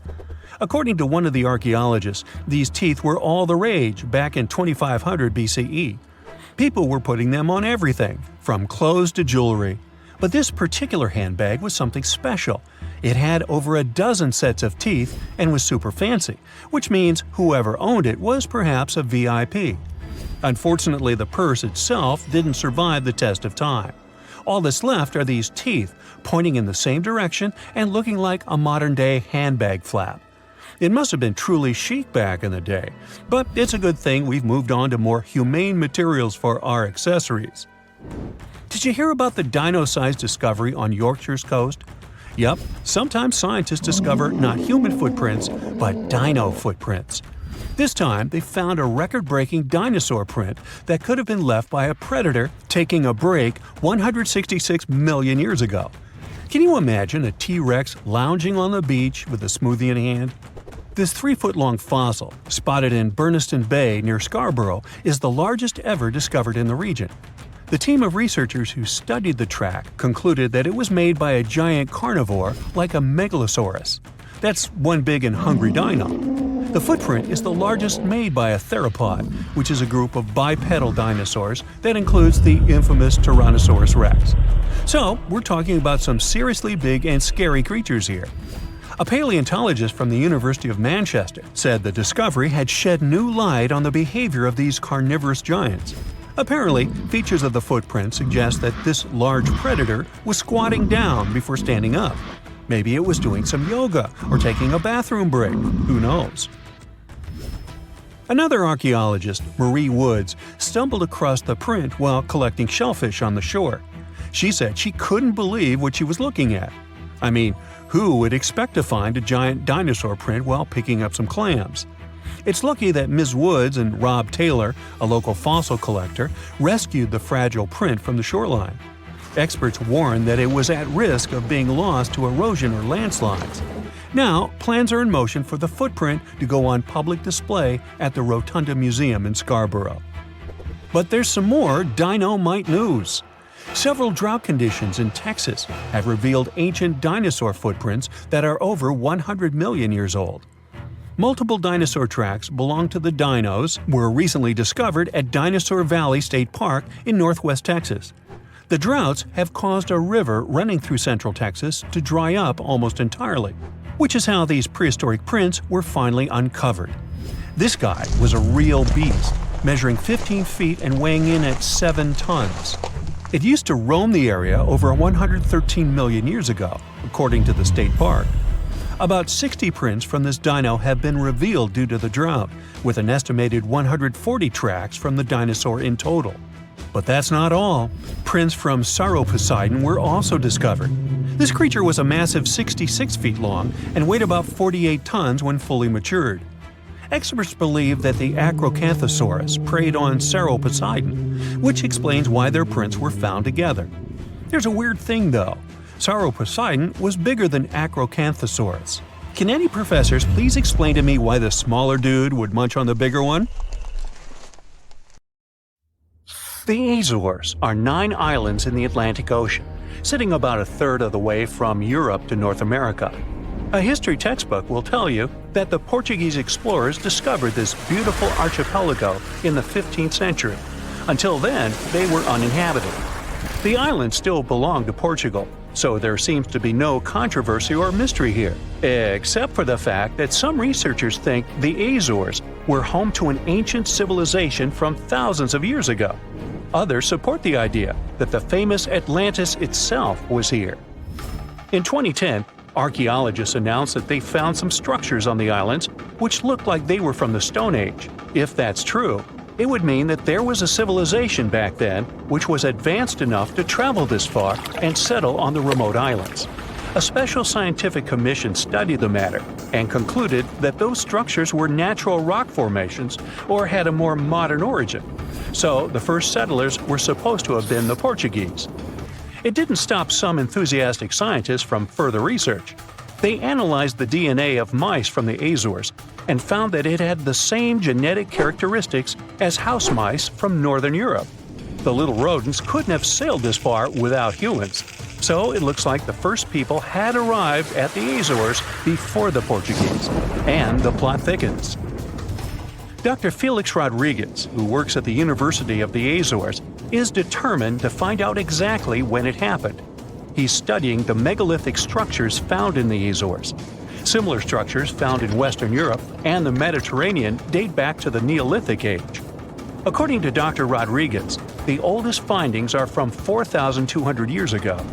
According to one of the archaeologists, these teeth were all the rage back in 2500 BCE. People were putting them on everything, from clothes to jewelry. But this particular handbag was something special. It had over a dozen sets of teeth and was super fancy, which means whoever owned it was perhaps a VIP. Unfortunately, the purse itself didn't survive the test of time. All that's left are these teeth, pointing in the same direction and looking like a modern-day handbag flap. It must have been truly chic back in the day, but it's a good thing we've moved on to more humane materials for our accessories. Did you hear about the dino-sized discovery on Yorkshire's coast? Yep, sometimes scientists discover not human footprints, but dino footprints. This time, they found a record-breaking dinosaur print that could have been left by a predator taking a break 166 million years ago. Can you imagine a T-Rex lounging on the beach with a smoothie in hand? This 3-foot-long fossil, spotted in Burniston Bay near Scarborough, is the largest ever discovered in the region. The team of researchers who studied the track concluded that it was made by a giant carnivore like a megalosaurus. That's one big and hungry dino. The footprint is the largest made by a theropod, which is a group of bipedal dinosaurs that includes the infamous Tyrannosaurus rex. So, we're talking about some seriously big and scary creatures here. A paleontologist from the University of Manchester said the discovery had shed new light on the behavior of these carnivorous giants. Apparently, features of the footprint suggest that this large predator was squatting down before standing up. Maybe it was doing some yoga or taking a bathroom break. Who knows? Another archaeologist, Marie Woods, stumbled across the print while collecting shellfish on the shore. She said she couldn't believe what she was looking at. I mean, who would expect to find a giant dinosaur print while picking up some clams? It's lucky that Ms. Woods and Rob Taylor, a local fossil collector, rescued the fragile print from the shoreline. Experts warned that it was at risk of being lost to erosion or landslides. Now, plans are in motion for the footprint to go on public display at the Rotunda Museum in Scarborough. But there's some more dino-mite news. Several drought conditions in Texas have revealed ancient dinosaur footprints that are over 100 million years old. Multiple dinosaur tracks belong to the dinos were recently discovered at Dinosaur Valley State Park in northwest Texas. The droughts have caused a river running through central Texas to dry up almost entirely, which is how these prehistoric prints were finally uncovered. This guy was a real beast, measuring 15 feet and weighing in at 7 tons. It used to roam the area over 113 million years ago, according to the state park. About 60 prints from this dino have been revealed due to the drought, with an estimated 140 tracks from the dinosaur in total. But that's not all. Prints from Serapeum were also discovered. This creature was a massive 66 feet long and weighed about 48 tons when fully matured. Experts believe that the Acrocanthosaurus preyed on Serapeum, which explains why their prints were found together. There's a weird thing though. Serapeum was bigger than Acrocanthosaurus. Can any professors please explain to me why the smaller dude would munch on the bigger one? The Azores are 9 islands in the Atlantic Ocean, sitting about a third of the way from Europe to North America. A history textbook will tell you that the Portuguese explorers discovered this beautiful archipelago in the 15th century. Until then, they were uninhabited. The islands still belong to Portugal, so there seems to be no controversy or mystery here, except for the fact that some researchers think the Azores were home to an ancient civilization from thousands of years ago. Others support the idea that the famous Atlantis itself was here. In 2010, archaeologists announced that they found some structures on the islands which looked like they were from the Stone Age. If that's true, it would mean that there was a civilization back then which was advanced enough to travel this far and settle on the remote islands. A special scientific commission studied the matter and concluded that those structures were natural rock formations or had a more modern origin. So the first settlers were supposed to have been the Portuguese. It didn't stop some enthusiastic scientists from further research. They analyzed the DNA of mice from the Azores and found that it had the same genetic characteristics as house mice from northern Europe. The little rodents couldn't have sailed this far without humans, so it looks like the first people had arrived at the Azores before the Portuguese, and the plot thickens. Dr. Felix Rodriguez, who works at the University of the Azores, is determined to find out exactly when it happened. He's studying the megalithic structures found in the Azores. Similar structures found in Western Europe and the Mediterranean date back to the Neolithic age. According to Dr. Rodriguez, the oldest findings are from 4,200 years ago.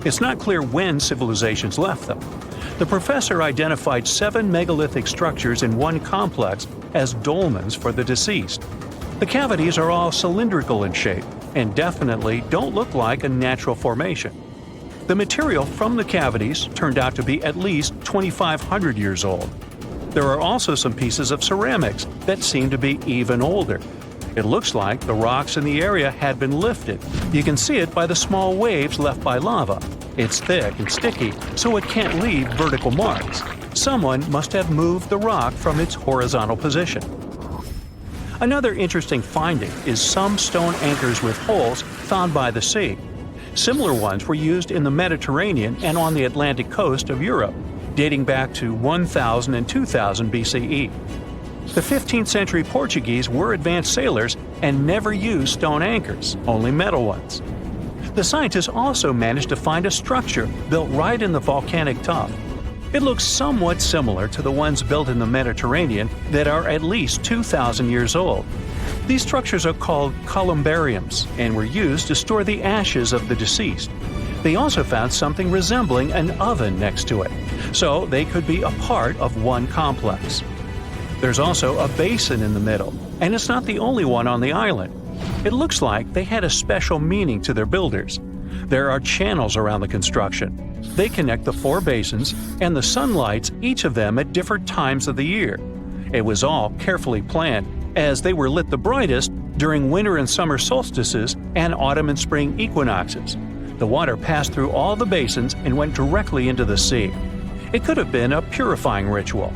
It's not clear when civilizations left them. The professor identified 7 megalithic structures in one complex as dolmens for the deceased. The cavities are all cylindrical in shape and definitely don't look like a natural formation. The material from the cavities turned out to be at least 2,500 years old. There are also some pieces of ceramics that seem to be even older. It looks like the rocks in the area had been lifted. You can see it by the small waves left by lava. It's thick and sticky, so it can't leave vertical marks. Someone must have moved the rock from its horizontal position. Another interesting finding is some stone anchors with holes found by the sea. Similar ones were used in the Mediterranean and on the Atlantic coast of Europe, dating back to 1000 and 2000 BCE. The 15th century Portuguese were advanced sailors and never used stone anchors, only metal ones. The scientists also managed to find a structure built right in the volcanic tuff. It looks somewhat similar to the ones built in the Mediterranean that are at least 2,000 years old. These structures are called columbariums and were used to store the ashes of the deceased. They also found something resembling an oven next to it, so they could be a part of one complex. There's also a basin in the middle, and it's not the only one on the island. It looks like they had a special meaning to their builders. There are channels around the construction. They connect the 4 basins, and the sun lights each of them at different times of the year. It was all carefully planned, as they were lit the brightest during winter and summer solstices and autumn and spring equinoxes. The water passed through all the basins and went directly into the sea. It could have been a purifying ritual.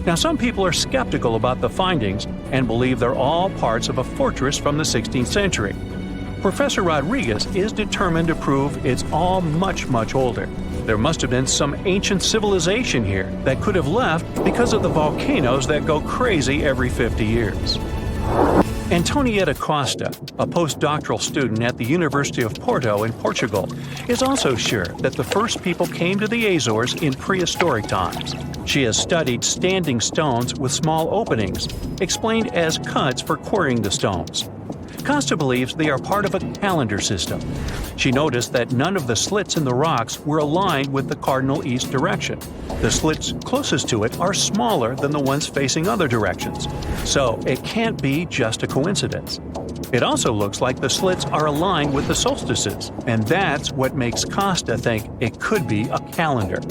Now, some people are skeptical about the findings and believe they're all parts of a fortress from the 16th century. Professor Rodriguez is determined to prove it's all much, much older. There must have been some ancient civilization here that could have left because of the volcanoes that go crazy every 50 years. Antonietta Costa, a postdoctoral student at the University of Porto in Portugal, is also sure that the first people came to the Azores in prehistoric times. She has studied standing stones with small openings, explained as cuts for quarrying the stones. Costa believes they are part of a calendar system. She noticed that none of the slits in the rocks were aligned with the cardinal east direction. The slits closest to it are smaller than the ones facing other directions, so it can't be just a coincidence. It also looks like the slits are aligned with the solstices, and that's what makes Costa think it could be a calendar.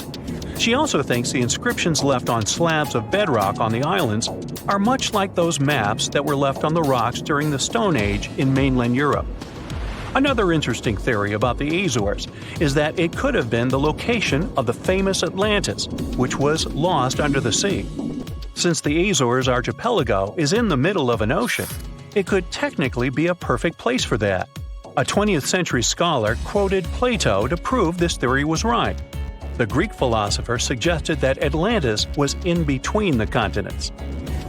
She also thinks the inscriptions left on slabs of bedrock on the islands are much like those maps that were left on the rocks during the Stone Age in mainland Europe. Another interesting theory about the Azores is that it could have been the location of the famous Atlantis, which was lost under the sea. Since the Azores archipelago is in the middle of an ocean, it could technically be a perfect place for that. A 20th century scholar quoted Plato to prove this theory was right. The Greek philosopher suggested that Atlantis was in between the continents.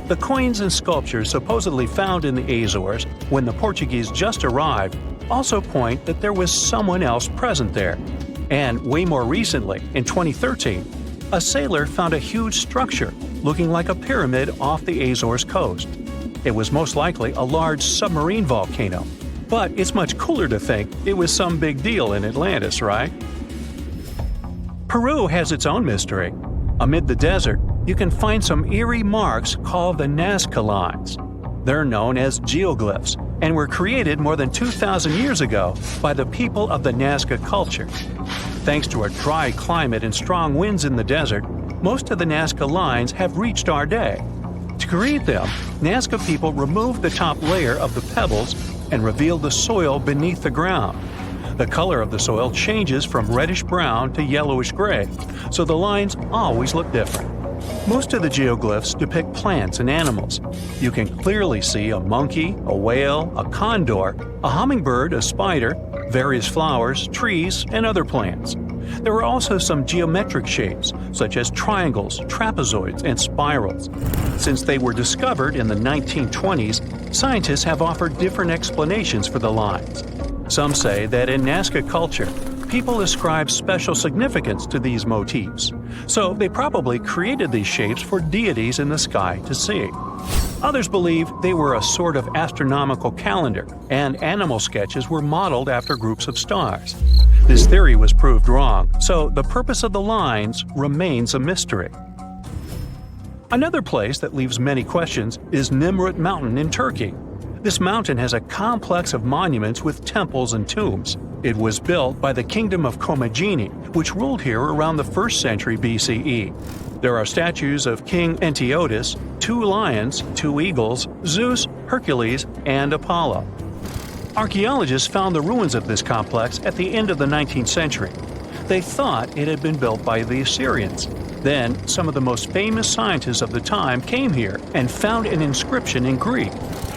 The coins and sculptures supposedly found in the Azores when the Portuguese just arrived also point that there was someone else present there. And way more recently, in 2013, a sailor found a huge structure looking like a pyramid off the Azores coast. It was most likely a large submarine volcano, but it's much cooler to think it was some big deal in Atlantis, right? Peru has its own mystery. Amid the desert, you can find some eerie marks called the Nazca lines. They're known as geoglyphs and were created more than 2,000 years ago by the people of the Nazca culture. Thanks to a dry climate and strong winds in the desert, most of the Nazca lines have reached our day. To create them, Nazca people removed the top layer of the pebbles and revealed the soil beneath the ground. The color of the soil changes from reddish-brown to yellowish-gray, so the lines always look different. Most of the geoglyphs depict plants and animals. You can clearly see a monkey, a whale, a condor, a hummingbird, a spider, various flowers, trees, and other plants. There are also some geometric shapes, such as triangles, trapezoids, and spirals. Since they were discovered in the 1920s, scientists have offered different explanations for the lines. Some say that in Nazca culture, people ascribe special significance to these motifs, so they probably created these shapes for deities in the sky to see. Others believe they were a sort of astronomical calendar, and animal sketches were modeled after groups of stars. This theory was proved wrong, so the purpose of the lines remains a mystery. Another place that leaves many questions is Nimrut Mountain in Turkey. This mountain has a complex of monuments with temples and tombs. It was built by the Kingdom of Commagene, which ruled here around the 1st century BCE. There are statues of King Antiochus, 2 lions, 2 eagles, Zeus, Hercules, and Apollo. Archaeologists found the ruins of this complex at the end of the 19th century. They thought it had been built by the Assyrians. Then, some of the most famous scientists of the time came here and found an inscription in Greek.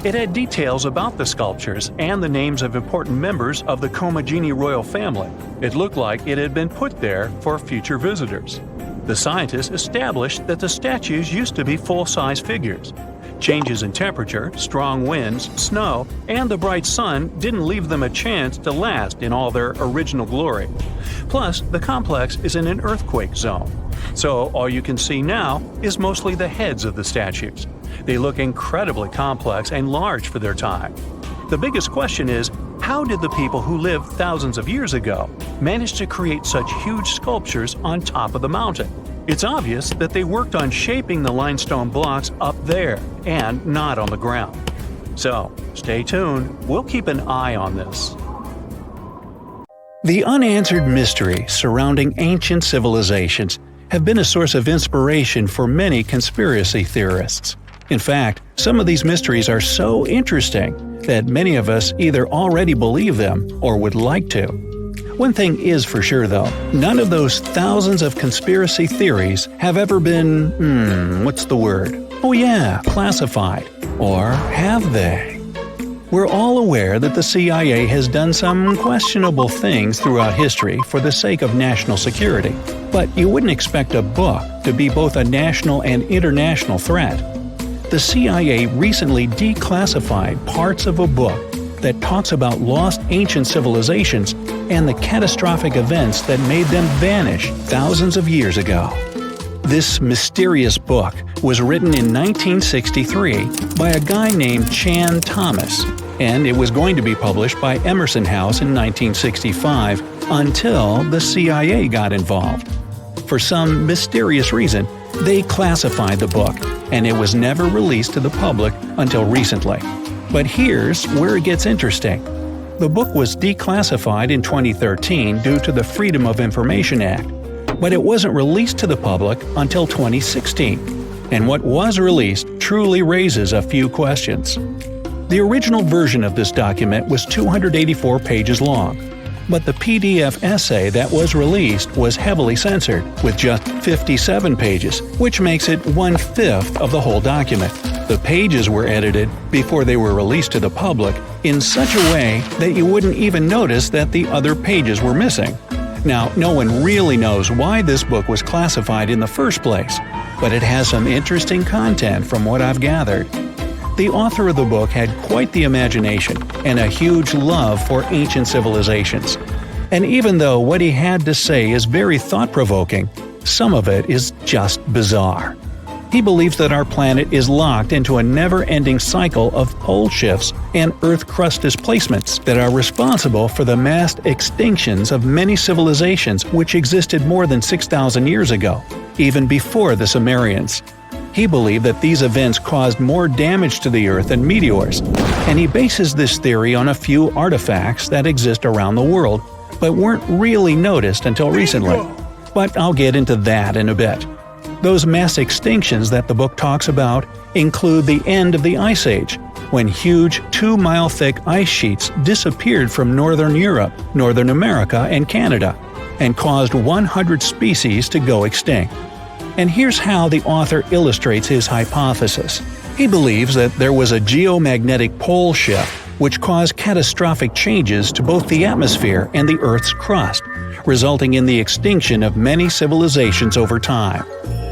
It had details about the sculptures and the names of important members of the Commagene royal family. It looked like it had been put there for future visitors. The scientists established that the statues used to be full-size figures. Changes in temperature, strong winds, snow, and the bright sun didn't leave them a chance to last in all their original glory. Plus, the complex is in an earthquake zone, so all you can see now is mostly the heads of the statues. They look incredibly complex and large for their time. The biggest question is, how did the people who lived thousands of years ago manage to create such huge sculptures on top of the mountain? It's obvious that they worked on shaping the limestone blocks up there and not on the ground. So, stay tuned, we'll keep an eye on this. The unanswered mysteries surrounding ancient civilizations have been a source of inspiration for many conspiracy theorists. In fact, some of these mysteries are so interesting that many of us either already believe them or would like to. One thing is for sure though, none of those thousands of conspiracy theories have ever been, classified. Or have they? We're all aware that the CIA has done some questionable things throughout history for the sake of national security, but you wouldn't expect a book to be both a national and international threat. The CIA recently declassified parts of a book that talks about lost ancient civilizations and the catastrophic events that made them vanish thousands of years ago. This mysterious book was written in 1963 by a guy named Chan Thomas, and it was going to be published by Emerson House in 1965 until the CIA got involved. For some mysterious reason, they classified the book, and it was never released to the public until recently. But here's where it gets interesting. The book was declassified in 2013 due to the Freedom of Information Act, but it wasn't released to the public until 2016. And what was released truly raises a few questions. The original version of this document was 284 pages long, but the PDF essay that was released was heavily censored, with just 57 pages, which makes it 1/5 of the whole document. The pages were edited before they were released to the public in such a way that you wouldn't even notice that the other pages were missing. Now, no one really knows why this book was classified in the first place, but it has some interesting content from what I've gathered. The author of the book had quite the imagination and a huge love for ancient civilizations. And even though what he had to say is very thought-provoking, some of it is just bizarre. He believes that our planet is locked into a never-ending cycle of pole shifts and Earth crust displacements that are responsible for the mass extinctions of many civilizations which existed more than 6,000 years ago, even before the Sumerians. He believed that these events caused more damage to the Earth than meteors, and he bases this theory on a few artifacts that exist around the world, but weren't really noticed until recently. But I'll get into that in a bit. Those mass extinctions that the book talks about include the end of the Ice Age, when huge 2-mile-thick ice sheets disappeared from northern Europe, Northern America, and Canada, and caused 100 species to go extinct. And here's how the author illustrates his hypothesis. He believes that there was a geomagnetic pole shift which caused catastrophic changes to both the atmosphere and the Earth's crust, resulting in the extinction of many civilizations over time.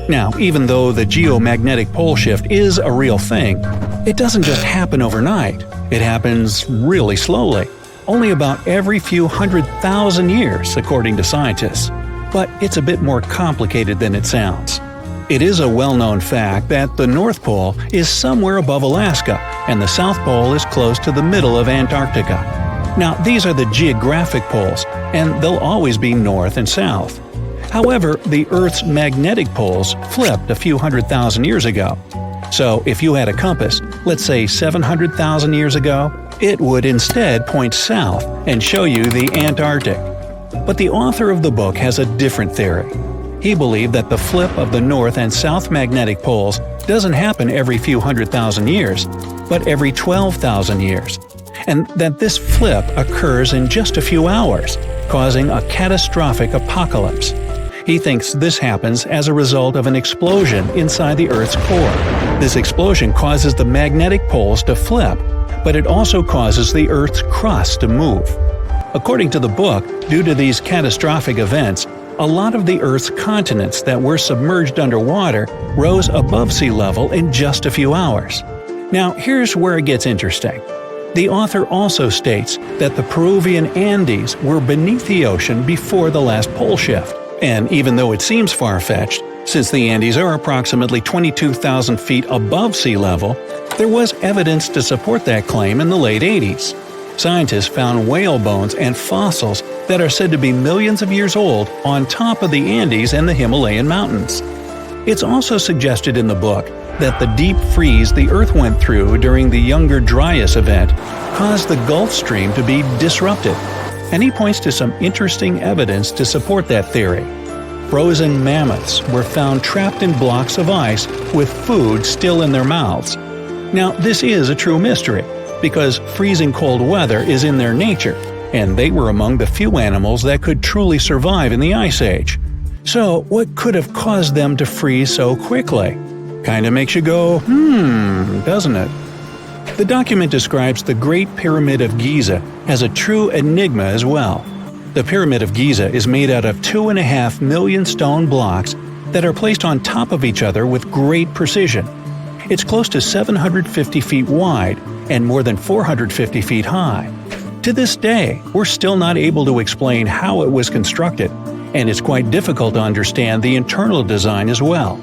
Now, even though the geomagnetic pole shift is a real thing, it doesn't just happen overnight. It happens really slowly, only about every few 100,000 years, according to scientists. But it's a bit more complicated than it sounds. It is a well-known fact that the North Pole is somewhere above Alaska, and the South Pole is close to the middle of Antarctica. Now, these are the geographic poles, and they'll always be north and south. However, the Earth's magnetic poles flipped a few 100,000 years ago. So, if you had a compass, let's say 700,000 years ago, it would instead point south and show you the Antarctic. But the author of the book has a different theory. He believed that the flip of the north and south magnetic poles doesn't happen every few 100,000 years, but every 12,000 years, and that this flip occurs in just a few hours, causing a catastrophic apocalypse. He thinks this happens as a result of an explosion inside the Earth's core. This explosion causes the magnetic poles to flip, but it also causes the Earth's crust to move. According to the book, due to these catastrophic events, a lot of the Earth's continents that were submerged underwater rose above sea level in just a few hours. Now, here's where it gets interesting. The author also states that the Peruvian Andes were beneath the ocean before the last pole shift. And even though it seems far-fetched, since the Andes are approximately 22,000 feet above sea level, there was evidence to support that claim in the late 80s. Scientists found whale bones and fossils that are said to be millions of years old on top of the Andes and the Himalayan mountains. It's also suggested in the book that the deep freeze the Earth went through during the Younger Dryas event caused the Gulf Stream to be disrupted, and he points to some interesting evidence to support that theory. Frozen mammoths were found trapped in blocks of ice with food still in their mouths. Now, this is a true mystery, because freezing cold weather is in their nature, and they were among the few animals that could truly survive in the Ice Age. So, what could have caused them to freeze so quickly? Kinda makes you go, doesn't it? The document describes the Great Pyramid of Giza as a true enigma as well. The Pyramid of Giza is made out of 2.5 million stone blocks that are placed on top of each other with great precision. It's close to 750 feet wide and more than 450 feet high. To this day, we're still not able to explain how it was constructed, and it's quite difficult to understand the internal design as well.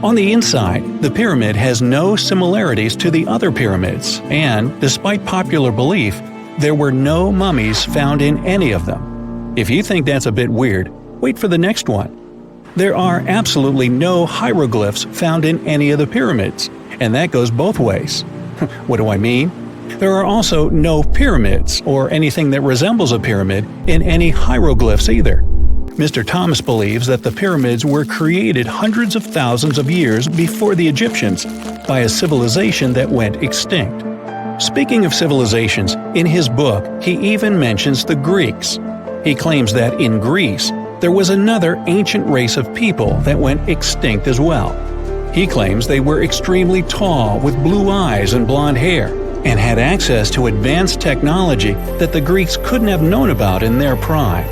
On the inside, the pyramid has no similarities to the other pyramids, and, despite popular belief, there were no mummies found in any of them. If you think that's a bit weird, wait for the next one. There are absolutely no hieroglyphs found in any of the pyramids, and that goes both ways. What do I mean? There are also no pyramids, or anything that resembles a pyramid, in any hieroglyphs either. Mr. Thomas believes that the pyramids were created hundreds of thousands of years before the Egyptians by a civilization that went extinct. Speaking of civilizations, in his book he even mentions the Greeks. He claims that in Greece, there was another ancient race of people that went extinct as well. He claims they were extremely tall with blue eyes and blonde hair, and had access to advanced technology that the Greeks couldn't have known about in their prime.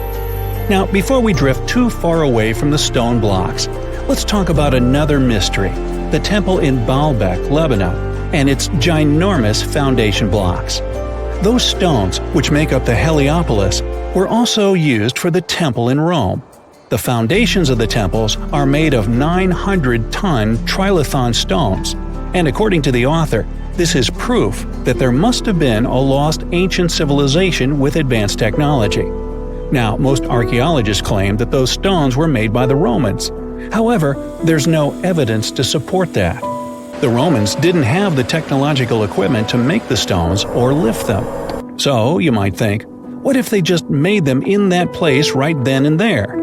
Now, before we drift too far away from the stone blocks, let's talk about another mystery, the temple in Baalbek, Lebanon, and its ginormous foundation blocks. Those stones, which make up the Heliopolis, were also used for the temple in Rome. The foundations of the temples are made of 900-ton trilithon stones, and according to the author, this is proof that there must have been a lost ancient civilization with advanced technology. Now, most archaeologists claim that those stones were made by the Romans. However, there's no evidence to support that. The Romans didn't have the technological equipment to make the stones or lift them. So, you might think, what if they just made them in that place right then and there?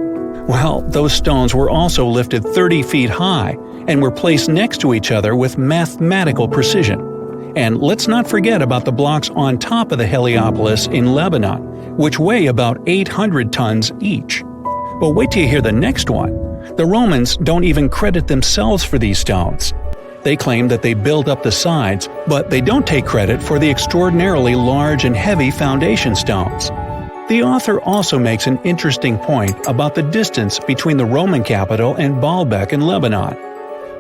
Well, those stones were also lifted 30 feet high and were placed next to each other with mathematical precision. And let's not forget about the blocks on top of the Heliopolis in Lebanon, which weigh about 800 tons each. But wait till you hear the next one. The Romans don't even credit themselves for these stones. They claim that they built up the sides, but they don't take credit for the extraordinarily large and heavy foundation stones. The author also makes an interesting point about the distance between the Roman capital and Baalbek in Lebanon.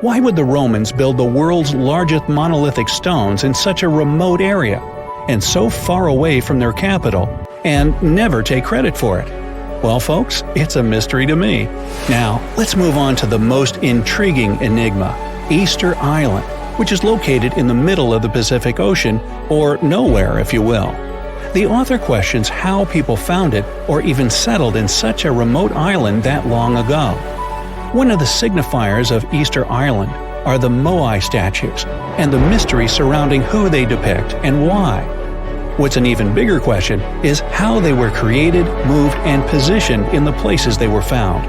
Why would the Romans build the world's largest monolithic stones in such a remote area, and so far away from their capital, and never take credit for it? Well, folks, it's a mystery to me. Now, let's move on to the most intriguing enigma, Easter Island, which is located in the middle of the Pacific Ocean, or nowhere, if you will. The author questions how people found it or even settled in such a remote island that long ago. One of the signifiers of Easter Island are the moai statues, and the mystery surrounding who they depict and why. What's an even bigger question is how they were created, moved, and positioned in the places they were found.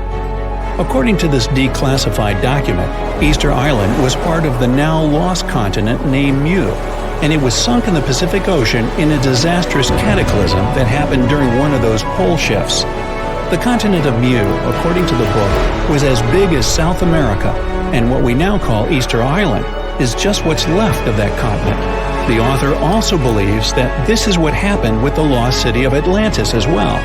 According to this declassified document, Easter Island was part of the now lost continent named Mu, and it was sunk in the Pacific Ocean in a disastrous cataclysm that happened during one of those pole shifts. The continent of Mu, according to the book, was as big as South America, and what we now call Easter Island is just what's left of that continent. The author also believes that this is what happened with the lost city of Atlantis as well.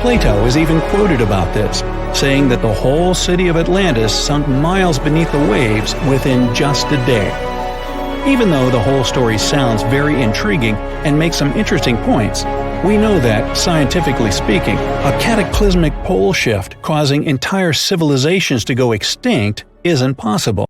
Plato is even quoted about this, saying that the whole city of Atlantis sunk miles beneath the waves within just a day. Even though the whole story sounds very intriguing and makes some interesting points, we know that, scientifically speaking, a cataclysmic pole shift causing entire civilizations to go extinct isn't possible.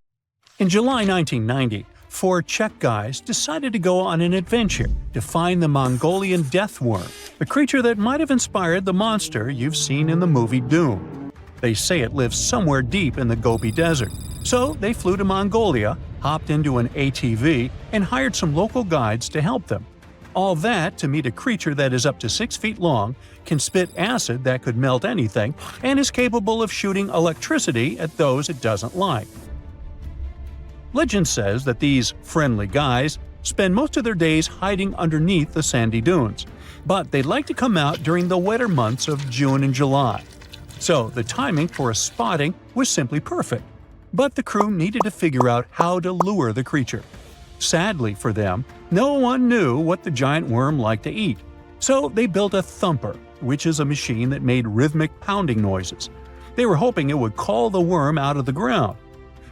In July 1990, 4 Czech guys decided to go on an adventure to find the Mongolian death worm, a creature that might have inspired the monster you've seen in the movie Doom. They say it lives somewhere deep in the Gobi Desert, so they flew to Mongolia, hopped into an ATV, and hired some local guides to help them. All that to meet a creature that is up to 6 feet long, can spit acid that could melt anything, and is capable of shooting electricity at those it doesn't like. Legend says that these friendly guys spend most of their days hiding underneath the sandy dunes, but they'd like to come out during the wetter months of June and July. So the timing for a spotting was simply perfect. But the crew needed to figure out how to lure the creature. Sadly for them, no one knew what the giant worm liked to eat. So they built a thumper, which is a machine that made rhythmic pounding noises. They were hoping it would call the worm out of the ground.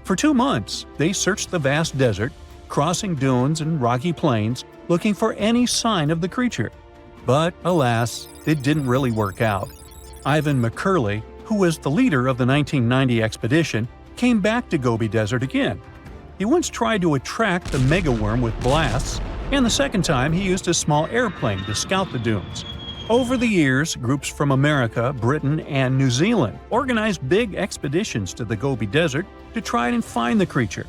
For 2 months, they searched the vast desert, crossing dunes and rocky plains, looking for any sign of the creature. But alas, it didn't really work out. Ivan McCurley, who was the leader of the 1990 expedition, came back to Gobi Desert again. He once tried to attract the megaworm with blasts, and the second time he used a small airplane to scout the dunes. Over the years, groups from America, Britain, and New Zealand organized big expeditions to the Gobi Desert to try and find the creature.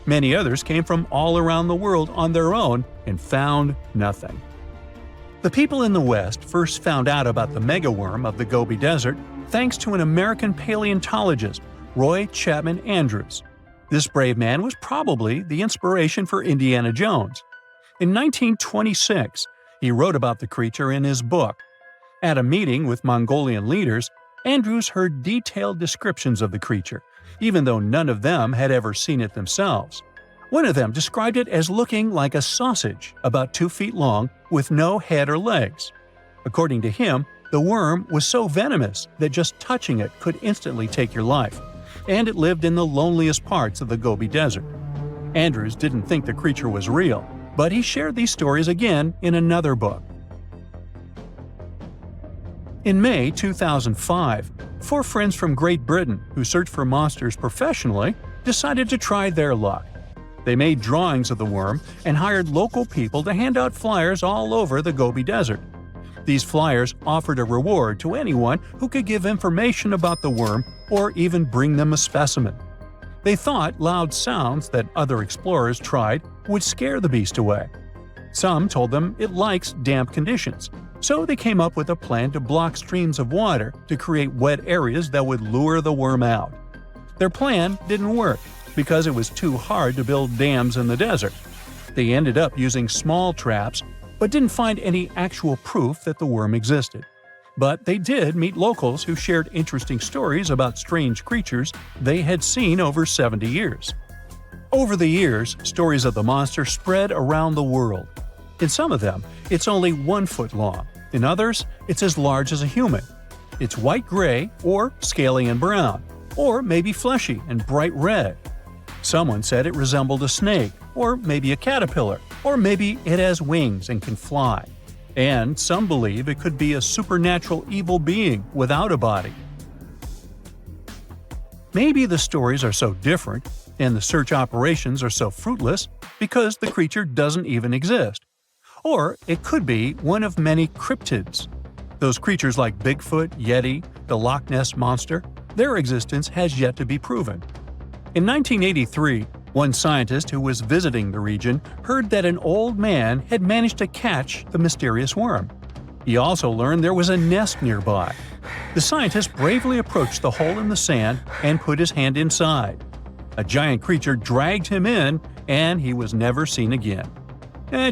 Many others came from all around the world on their own and found nothing. The people in the West first found out about the megaworm of the Gobi Desert thanks to an American paleontologist, Roy Chapman Andrews. This brave man was probably the inspiration for Indiana Jones. In 1926, he wrote about the creature in his book. At a meeting with Mongolian leaders, Andrews heard detailed descriptions of the creature, even though none of them had ever seen it themselves. One of them described it as looking like a sausage, about 2 feet long, with no head or legs. According to him, the worm was so venomous that just touching it could instantly take your life, and it lived in the loneliest parts of the Gobi Desert. Andrews didn't think the creature was real, but he shared these stories again in another book. In May 2005, 4 friends from Great Britain who search for monsters professionally decided to try their luck. They made drawings of the worm and hired local people to hand out flyers all over the Gobi Desert. These flyers offered a reward to anyone who could give information about the worm or even bring them a specimen. They thought loud sounds that other explorers tried would scare the beast away. Some told them it likes damp conditions, so they came up with a plan to block streams of water to create wet areas that would lure the worm out. Their plan didn't work because it was too hard to build dams in the desert. They ended up using small traps, but didn't find any actual proof that the worm existed. But they did meet locals who shared interesting stories about strange creatures they had seen over 70 years. Over the years, stories of the monster spread around the world. In some of them, it's only 1 foot long. In others, it's as large as a human. It's white-gray, or scaly and brown, or maybe fleshy and bright red. Someone said it resembled a snake, or maybe a caterpillar, or maybe it has wings and can fly. And some believe it could be a supernatural evil being without a body. Maybe the stories are so different, and the search operations are so fruitless, because the creature doesn't even exist. Or it could be one of many cryptids. Those creatures like Bigfoot, Yeti, the Loch Ness Monster, their existence has yet to be proven. In 1983, one scientist who was visiting the region heard that an old man had managed to catch the mysterious worm. He also learned there was a nest nearby. The scientist bravely approached the hole in the sand and put his hand inside. A giant creature dragged him in, and he was never seen again.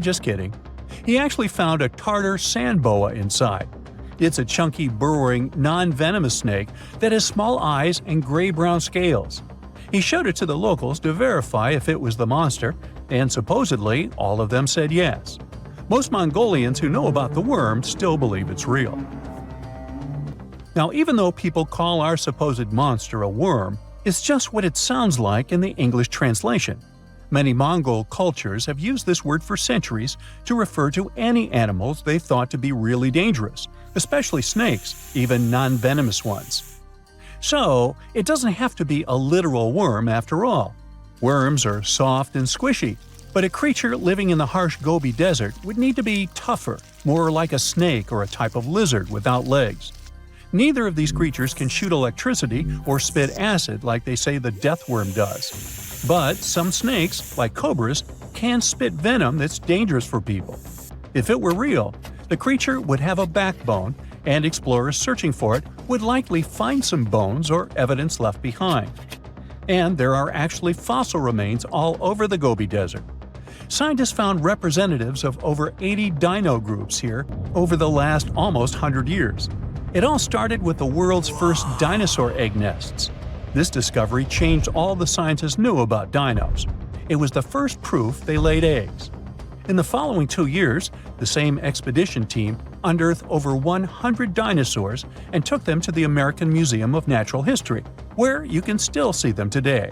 Just kidding. He actually found a Tartar sand boa inside. It's a chunky, burrowing, non-venomous snake that has small eyes and gray-brown scales. He showed it to the locals to verify if it was the monster, and supposedly all of them said yes. Most Mongolians who know about the worm still believe it's real. Now, even though people call our supposed monster a worm, it's just what it sounds like in the English translation. Many Mongol cultures have used this word for centuries to refer to any animals they thought to be really dangerous, especially snakes, even non-venomous ones. So, it doesn't have to be a literal worm after all. Worms are soft and squishy, but a creature living in the harsh Gobi Desert would need to be tougher, more like a snake or a type of lizard without legs. Neither of these creatures can shoot electricity or spit acid like they say the death worm does. But some snakes, like cobras, can spit venom that's dangerous for people. If it were real, the creature would have a backbone, and explorers searching for it would likely find some bones or evidence left behind. And there are actually fossil remains all over the Gobi Desert. Scientists found representatives of over 80 dino groups here over the last almost 100 years. It all started with the world's first dinosaur egg nests. This discovery changed all the scientists knew about dinos. It was the first proof they laid eggs. In the following 2 years, the same expedition team unearthed over 100 dinosaurs and took them to the American Museum of Natural History, where you can still see them today.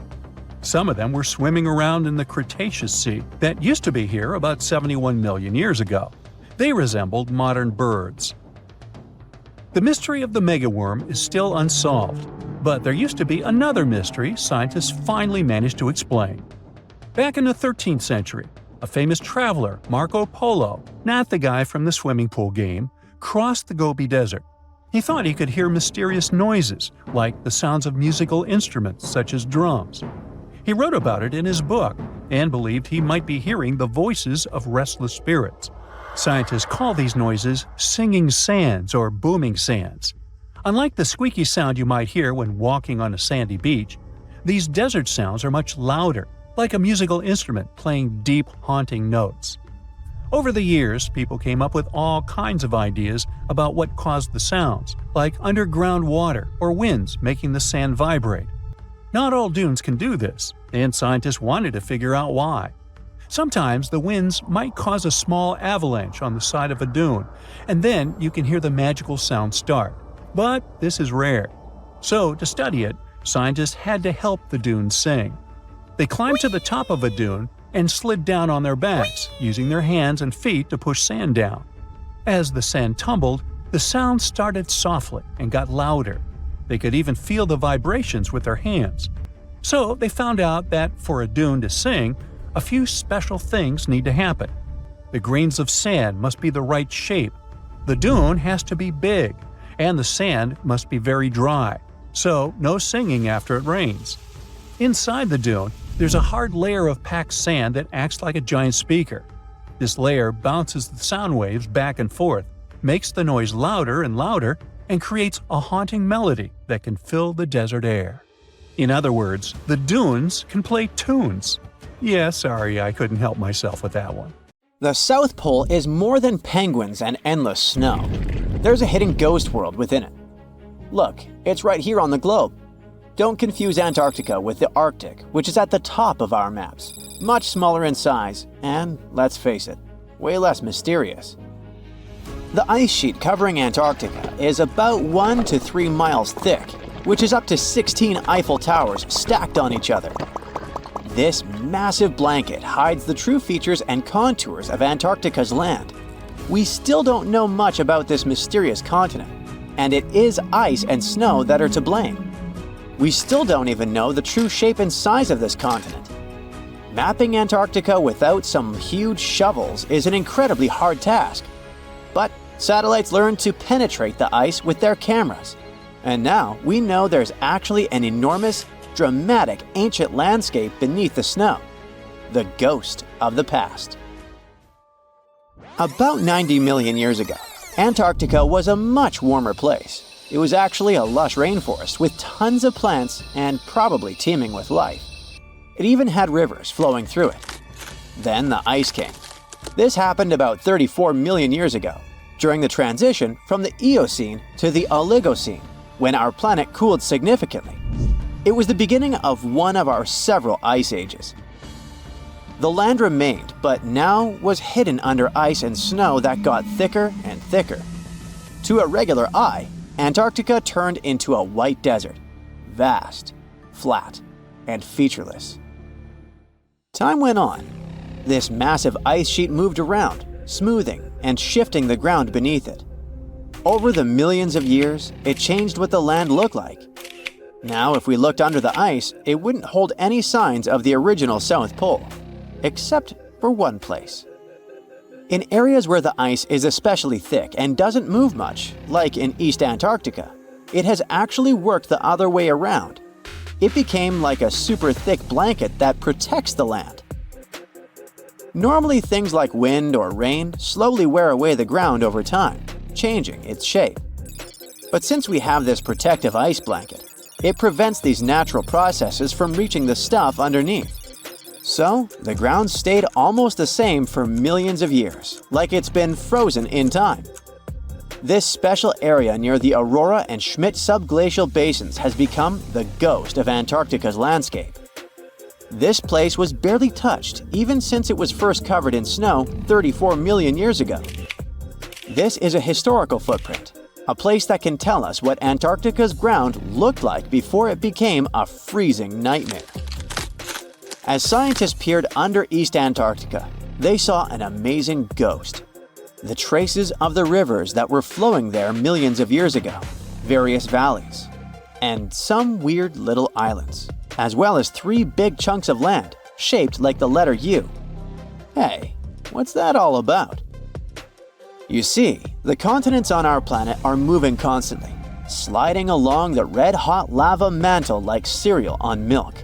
Some of them were swimming around in the Cretaceous Sea that used to be here about 71 million years ago. They resembled modern birds. The mystery of the megaworm is still unsolved, but there used to be another mystery scientists finally managed to explain. Back in the 13th century, a famous traveler, Marco Polo, not the guy from the swimming pool game, crossed the Gobi Desert. He thought he could hear mysterious noises, like the sounds of musical instruments such as drums. He wrote about it in his book and believed he might be hearing the voices of restless spirits. Scientists call these noises singing sands or booming sands. Unlike the squeaky sound you might hear when walking on a sandy beach, these desert sounds are much louder, like a musical instrument playing deep, haunting notes. Over the years, people came up with all kinds of ideas about what caused the sounds, like underground water or winds making the sand vibrate. Not all dunes can do this, and scientists wanted to figure out why. Sometimes the winds might cause a small avalanche on the side of a dune, and then you can hear the magical sound start. But this is rare. So, to study it, scientists had to help the dunes sing. They climbed to the top of a dune and slid down on their backs, using their hands and feet to push sand down. As the sand tumbled, the sound started softly and got louder. They could even feel the vibrations with their hands. So, they found out that for a dune to sing, a few special things need to happen. The grains of sand must be the right shape. The dune has to be big, and the sand must be very dry, so no singing after it rains. Inside the dune, there's a hard layer of packed sand that acts like a giant speaker. This layer bounces the sound waves back and forth, makes the noise louder and louder, and creates a haunting melody that can fill the desert air. In other words, the dunes can play tunes. Yeah, sorry, I couldn't help myself with that one. The South Pole is more than penguins and endless snow. There's a hidden ghost world within it. Look, it's right here on the globe. Don't confuse Antarctica with the Arctic, which is at the top of our maps. Much smaller in size, and, let's face it, way less mysterious. The ice sheet covering Antarctica is about 1 to 3 miles thick, which is up to 16 Eiffel Towers stacked on each other. This massive blanket hides the true features and contours of Antarctica's land. We still don't know much about this mysterious continent, and it is ice and snow that are to blame. We still don't even know the true shape and size of this continent. Mapping Antarctica without some huge shovels is an incredibly hard task. But satellites learned to penetrate the ice with their cameras. And now we know there's actually an enormous, dramatic ancient landscape beneath the snow. The ghost of the past. About 90 million years ago, Antarctica was a much warmer place. It was actually a lush rainforest with tons of plants and probably teeming with life. It even had rivers flowing through it. Then the ice came. This happened about 34 million years ago, during the transition from the Eocene to the Oligocene, when our planet cooled significantly. It was the beginning of one of our several ice ages. The land remained, but now was hidden under ice and snow that got thicker and thicker. To a regular eye, Antarctica turned into a white desert, vast, flat, and featureless. Time went on. This massive ice sheet moved around, smoothing and shifting the ground beneath it. Over the millions of years, it changed what the land looked like. Now, if we looked under the ice, it wouldn't hold any signs of the original South Pole, except for one place. In areas where the ice is especially thick and doesn't move much, like in East Antarctica, it has actually worked the other way around. It became like a super thick blanket that protects the land. Normally, things like wind or rain slowly wear away the ground over time, changing its shape. But since we have this protective ice blanket, it prevents these natural processes from reaching the stuff underneath. So, the ground stayed almost the same for millions of years, like it's been frozen in time. This special area near the Aurora and Schmidt subglacial basins has become the ghost of Antarctica's landscape. This place was barely touched even since it was first covered in snow 34 million years ago. This is a historical footprint, a place that can tell us what Antarctica's ground looked like before it became a freezing nightmare. As scientists peered under East Antarctica, they saw an amazing ghost. The traces of the rivers that were flowing there millions of years ago, various valleys, and some weird little islands, as well as 3 big chunks of land shaped like the letter U. Hey, what's that all about? You see, the continents on our planet are moving constantly, sliding along the red-hot lava mantle like cereal on milk.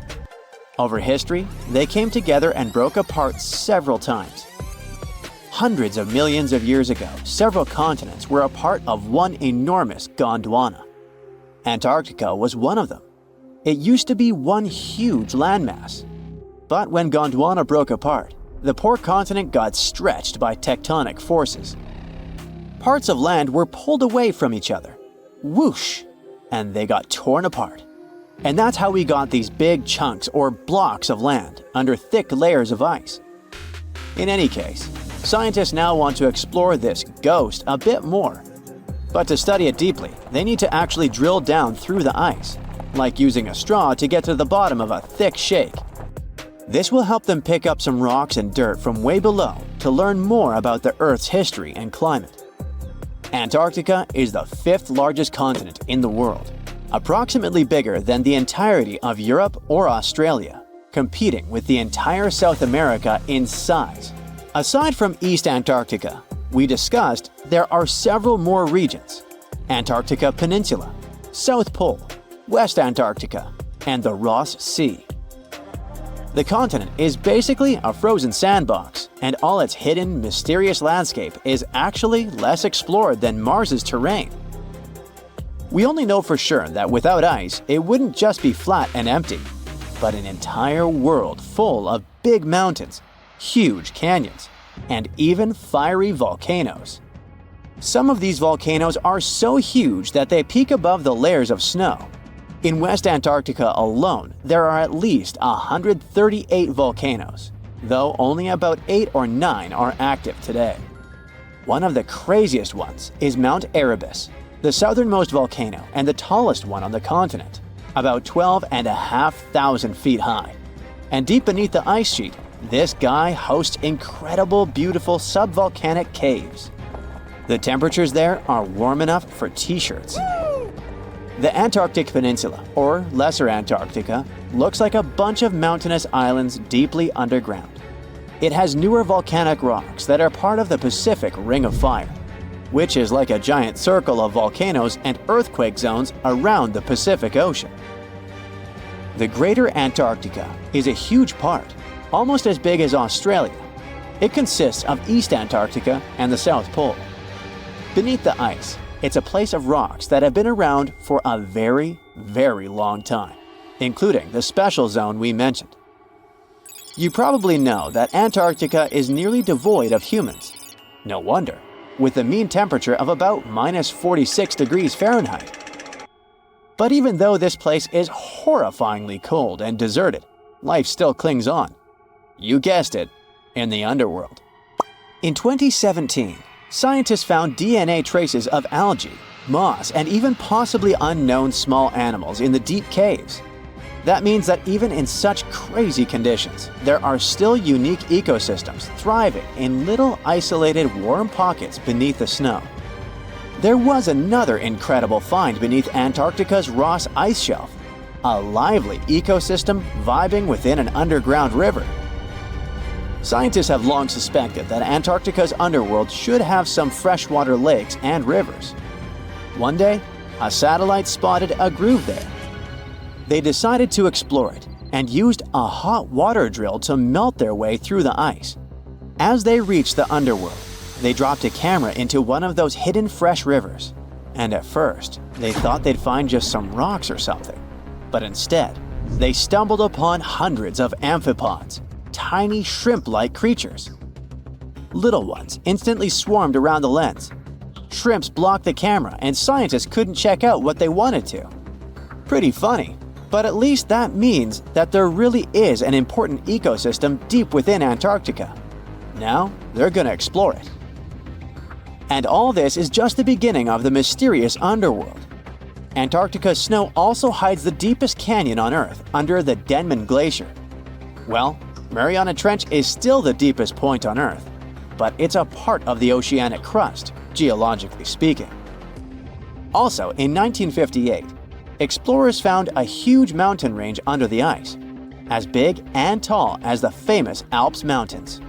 Over history, they came together and broke apart several times. Hundreds of millions of years ago, several continents were a part of one enormous Gondwana. Antarctica was one of them. It used to be one huge landmass. But when Gondwana broke apart, the poor continent got stretched by tectonic forces. Parts of land were pulled away from each other. Whoosh! And they got torn apart. And that's how we got these big chunks or blocks of land under thick layers of ice. In any case, scientists now want to explore this ghost a bit more. But to study it deeply, they need to actually drill down through the ice, like using a straw to get to the bottom of a thick shake. This will help them pick up some rocks and dirt from way below to learn more about the Earth's history and climate. Antarctica is the 5th largest continent in the world, approximately bigger than the entirety of Europe or Australia, competing with the entire South America in size. Aside from East Antarctica, we discussed there are several more regions: Antarctica Peninsula, South Pole, West Antarctica, and the Ross Sea. The continent is basically a frozen sandbox, and all its hidden, mysterious landscape is actually less explored than Mars's terrain. We only know for sure that without ice, it wouldn't just be flat and empty. but an entire world full of big mountains, huge canyons, and even fiery volcanoes. Some of these volcanoes are so huge that they peak above the layers of snow. In West Antarctica alone, there are at least 138 volcanoes, though only about 8 or 9 are active today. One of the craziest ones is Mount Erebus, the southernmost volcano and the tallest one on the continent, about 12,500 feet high. And deep beneath the ice sheet, this guy hosts incredible, beautiful subvolcanic caves. The temperatures there are warm enough for t-shirts. The Antarctic Peninsula, or Lesser Antarctica, looks like a bunch of mountainous islands deeply underground. It has newer volcanic rocks that are part of the Pacific Ring of Fire, which is like a giant circle of volcanoes and earthquake zones around the Pacific Ocean. The Greater Antarctica is a huge part, almost as big as Australia. It consists of East Antarctica and the South Pole. Beneath the ice, it's a place of rocks that have been around for a very, very long time, including the special zone we mentioned. You probably know that Antarctica is nearly devoid of humans. No wonder, with a mean temperature of about -46 degrees Fahrenheit. But even though this place is horrifyingly cold and deserted, life still clings on. You guessed it, in the underworld. In 2017, scientists found DNA traces of algae, moss, and even possibly unknown small animals in the deep caves. That means that even in such crazy conditions, there are still unique ecosystems thriving in little isolated warm pockets beneath the snow. There was another incredible find beneath Antarctica's Ross Ice Shelf, a lively ecosystem vibing within an underground river. Scientists have long suspected that Antarctica's underworld should have some freshwater lakes and rivers. One day, a satellite spotted a groove there. They decided to explore it and used a hot water drill to melt their way through the ice. As they reached the underworld, they dropped a camera into one of those hidden fresh rivers. And at first, they thought they'd find just some rocks or something. But instead, they stumbled upon hundreds of amphipods, tiny shrimp-like creatures. Little ones instantly swarmed around the lens. Shrimps blocked the camera and scientists couldn't check out what they wanted to. Pretty funny, but at least that means that there really is an important ecosystem deep within Antarctica. Now, they're gonna explore it. And all this is just the beginning of the mysterious underworld. Antarctica's snow also hides the deepest canyon on Earth under the Denman Glacier. Well, Mariana Trench is still the deepest point on Earth, but it's a part of the oceanic crust, geologically speaking. Also, in 1958, explorers found a huge mountain range under the ice, as big and tall as the famous Alps Mountains.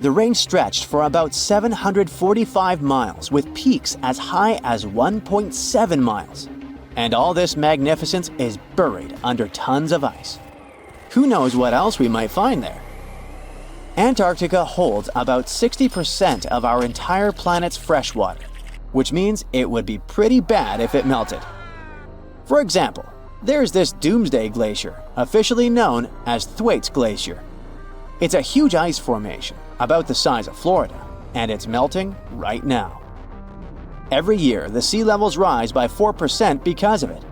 The range stretched for about 745 miles with peaks as high as 1.7 miles. And all this magnificence is buried under tons of ice. Who knows what else we might find there? Antarctica holds about 60% of our entire planet's fresh water, which means it would be pretty bad if it melted. For example, there's this Doomsday Glacier, officially known as Thwaites Glacier. It's a huge ice formation, about the size of Florida, and it's melting right now. Every year, the sea levels rise by 4% because of it.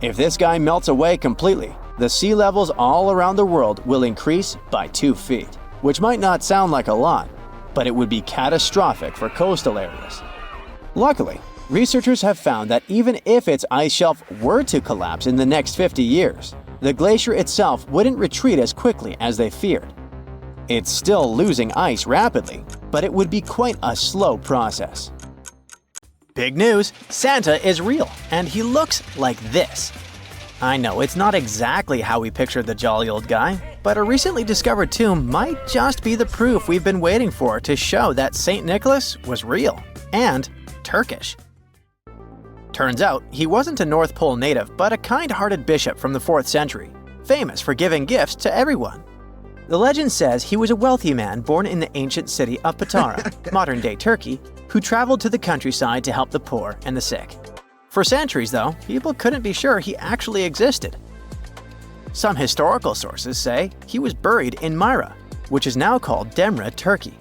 If this guy melts away completely, the sea levels all around the world will increase by 2 feet, which might not sound like a lot, but it would be catastrophic for coastal areas. Luckily, researchers have found that even if its ice shelf were to collapse in the next 50 years, the glacier itself wouldn't retreat as quickly as they feared. It's still losing ice rapidly, but it would be quite a slow process. Big news! Santa is real, and he looks like this. I know it's not exactly how we pictured the jolly old guy, but a recently discovered tomb might just be the proof we've been waiting for to show that St. Nicholas was real and Turkish. Turns out he wasn't a North Pole native, but a kind-hearted bishop from the 4th century, famous for giving gifts to everyone. The legend says he was a wealthy man born in the ancient city of Patara, modern-day Turkey, who traveled to the countryside to help the poor and the sick. For centuries, though, people couldn't be sure he actually existed. Some historical sources say he was buried in Myra, which is now called Demre, Turkey.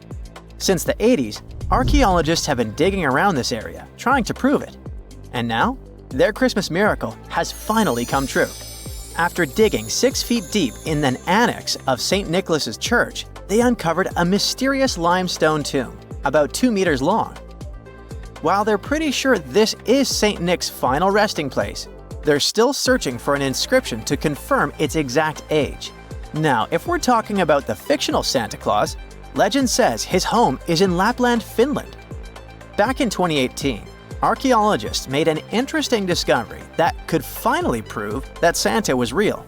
Since the 80s, archaeologists have been digging around this area, trying to prove it. And now, their Christmas miracle has finally come true. After digging 6 feet deep in an annex of St. Nicholas's Church, they uncovered a mysterious limestone tomb, about 2 meters long. While they're pretty sure this is St. Nick's final resting place, they're still searching for an inscription to confirm its exact age. Now, if we're talking about the fictional Santa Claus, legend says his home is in Lapland, Finland. Back in 2018, archaeologists made an interesting discovery that could finally prove that Santa was real.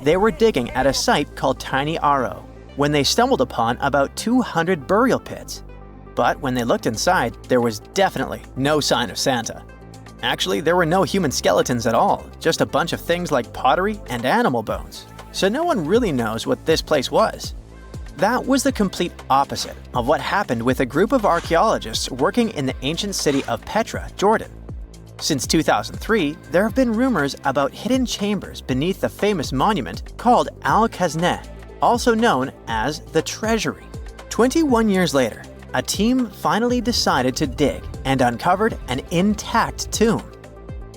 They were digging at a site called Tiny Aro when they stumbled upon about 200 burial pits. But when they looked inside, there was definitely no sign of Santa. Actually, there were no human skeletons at all, just a bunch of things like pottery and animal bones. So no one really knows what this place was. That was the complete opposite of what happened with a group of archaeologists working in the ancient city of Petra, Jordan. Since 2003, there have been rumors about hidden chambers beneath the famous monument called Al-Khazneh, also known as the Treasury. 21 years later, a team finally decided to dig and uncovered an intact tomb.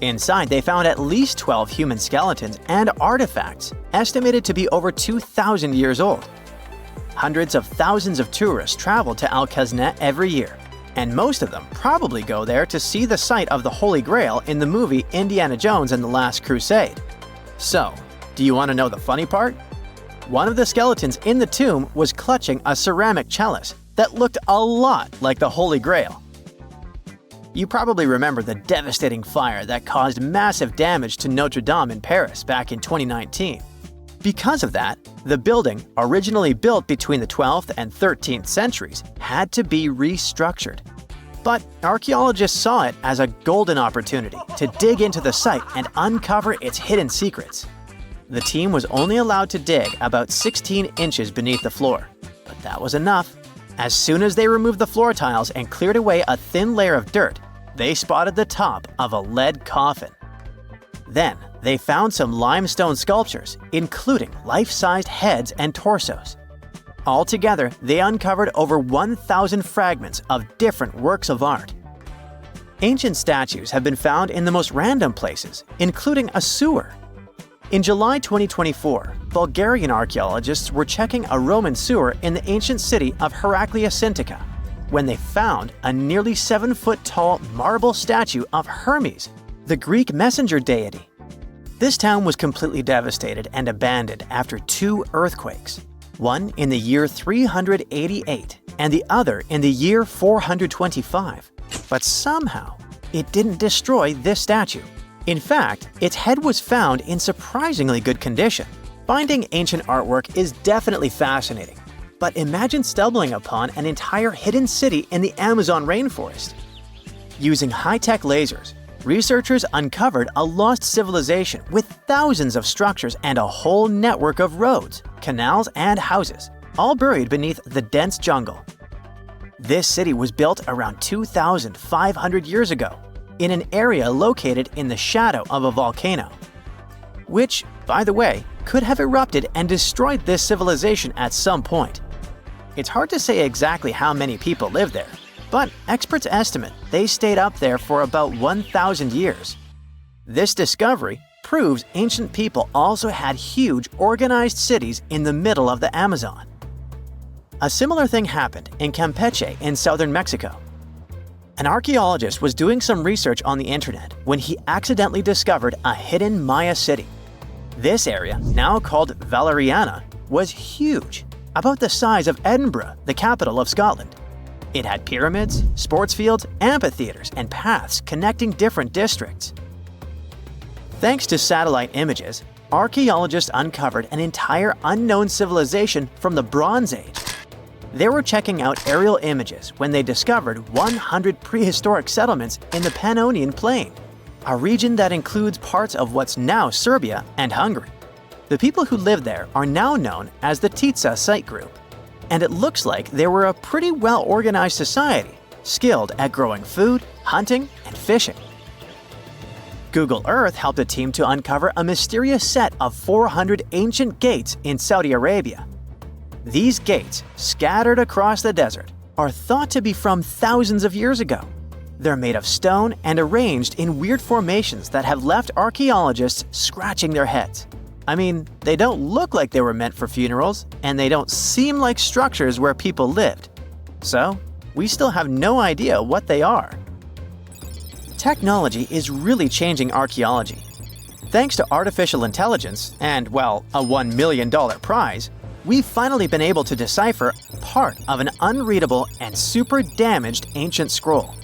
Inside, they found at least 12 human skeletons and artifacts estimated to be over 2,000 years old. Hundreds of thousands of tourists travel to Al-Khazneh every year, and most of them probably go there to see the site of the Holy Grail in the movie Indiana Jones and the Last Crusade. So, do you want to know the funny part? One of the skeletons in the tomb was clutching a ceramic chalice that looked a lot like the Holy Grail. You probably remember the devastating fire that caused massive damage to Notre Dame in Paris back in 2019. Because of that, the building, originally built between the 12th and 13th centuries, had to be restructured. But archaeologists saw it as a golden opportunity to dig into the site and uncover its hidden secrets. The team was only allowed to dig about 16 inches beneath the floor, but that was enough. As soon as they removed the floor tiles and cleared away a thin layer of dirt, they spotted the top of a lead coffin. Then, they found some limestone sculptures, including life-sized heads and torsos. Altogether, they uncovered over 1,000 fragments of different works of art. Ancient statues have been found in the most random places, including a sewer. In July 2024, Bulgarian archaeologists were checking a Roman sewer in the ancient city of Heraclea Sintica when they found a nearly 7-foot-tall marble statue of Hermes, the Greek messenger deity. This town was completely devastated and abandoned after 2 earthquakes, one in the year 388 and the other in the year 425. But somehow, it didn't destroy this statue. In fact, its head was found in surprisingly good condition. Finding ancient artwork is definitely fascinating, but imagine stumbling upon an entire hidden city in the Amazon rainforest. Using high-tech lasers, researchers uncovered a lost civilization with thousands of structures and a whole network of roads, canals, and houses, all buried beneath the dense jungle. This city was built around 2,500 years ago, in an area located in the shadow of a volcano, which, by the way, could have erupted and destroyed this civilization at some point. It's hard to say exactly how many people lived there, but experts estimate they stayed up there for about 1,000 years. This discovery proves ancient people also had huge, organized cities in the middle of the Amazon. A similar thing happened in Campeche in southern Mexico. An archaeologist was doing some research on the internet when he accidentally discovered a hidden Maya city. This area, now called Valeriana, was huge, about the size of Edinburgh, the capital of Scotland. It had pyramids, sports fields, amphitheaters, and paths connecting different districts. Thanks to satellite images, archaeologists uncovered an entire unknown civilization from the Bronze Age. They were checking out aerial images when they discovered 100 prehistoric settlements in the Pannonian Plain, a region that includes parts of what's now Serbia and Hungary. The people who lived there are now known as the Titsa site group, and it looks like they were a pretty well-organized society, skilled at growing food, hunting, and fishing. Google Earth helped a team to uncover a mysterious set of 400 ancient gates in Saudi Arabia. These gates, scattered across the desert, are thought to be from thousands of years ago. They're made of stone and arranged in weird formations that have left archaeologists scratching their heads. I mean, they don't look like they were meant for funerals, and they don't seem like structures where people lived. So, we still have no idea what they are. Technology is really changing archaeology. Thanks to artificial intelligence and, well, a $1 million prize, we've finally been able to decipher part of an unreadable and super damaged ancient scroll.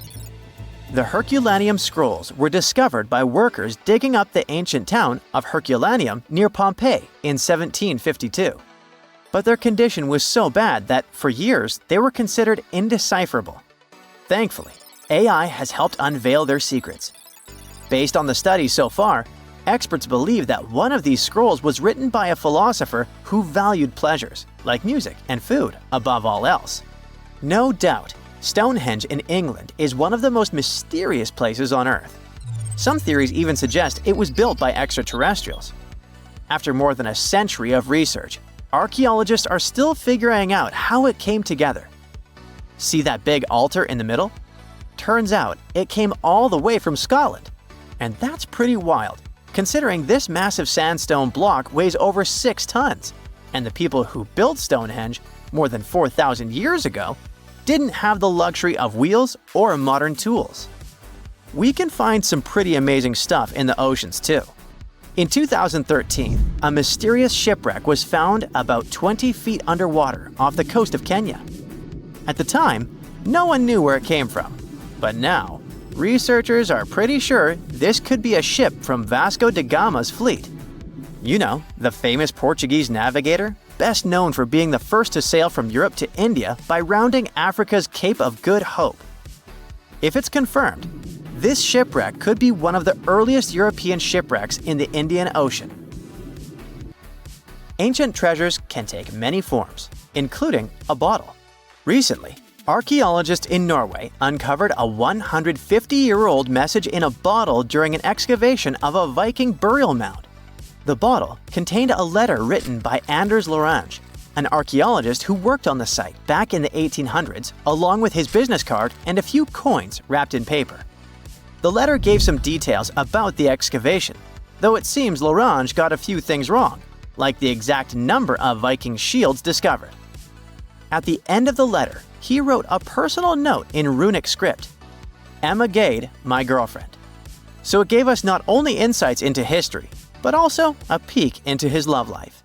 The Herculaneum scrolls were discovered by workers digging up the ancient town of Herculaneum near Pompeii in 1752. But their condition was so bad that, for years, they were considered indecipherable. Thankfully, AI has helped unveil their secrets. Based on the studies so far, experts believe that one of these scrolls was written by a philosopher who valued pleasures, like music and food, above all else. No doubt, Stonehenge in England is one of the most mysterious places on Earth. Some theories even suggest it was built by extraterrestrials. After more than a century of research, archaeologists are still figuring out how it came together. See that big altar in the middle? Turns out it came all the way from Scotland. And that's pretty wild, considering this massive sandstone block weighs over 6 tons, and the people who built Stonehenge more than 4,000 years ago didn't have the luxury of wheels or modern tools. We can find some pretty amazing stuff in the oceans too. In 2013, a mysterious shipwreck was found about 20 feet underwater off the coast of Kenya. At the time, no one knew where it came from. But now, researchers are pretty sure this could be a ship from Vasco da Gama's fleet. You know, the famous Portuguese navigator, best known for being the first to sail from Europe to India by rounding Africa's Cape of Good Hope. If it's confirmed, this shipwreck could be one of the earliest European shipwrecks in the Indian Ocean. Ancient treasures can take many forms, including a bottle. Recently, archaeologists in Norway uncovered a 150-year-old message in a bottle during an excavation of a Viking burial mound. The bottle contained a letter written by Anders Lorange, an archaeologist who worked on the site back in the 1800s, along with his business card and a few coins wrapped in paper. The letter gave some details about the excavation, though it seems Lorange got a few things wrong, like the exact number of Viking shields discovered. At the end of the letter, he wrote a personal note in runic script, "Emma Gade, my girlfriend." So it gave us not only insights into history, but also a peek into his love life.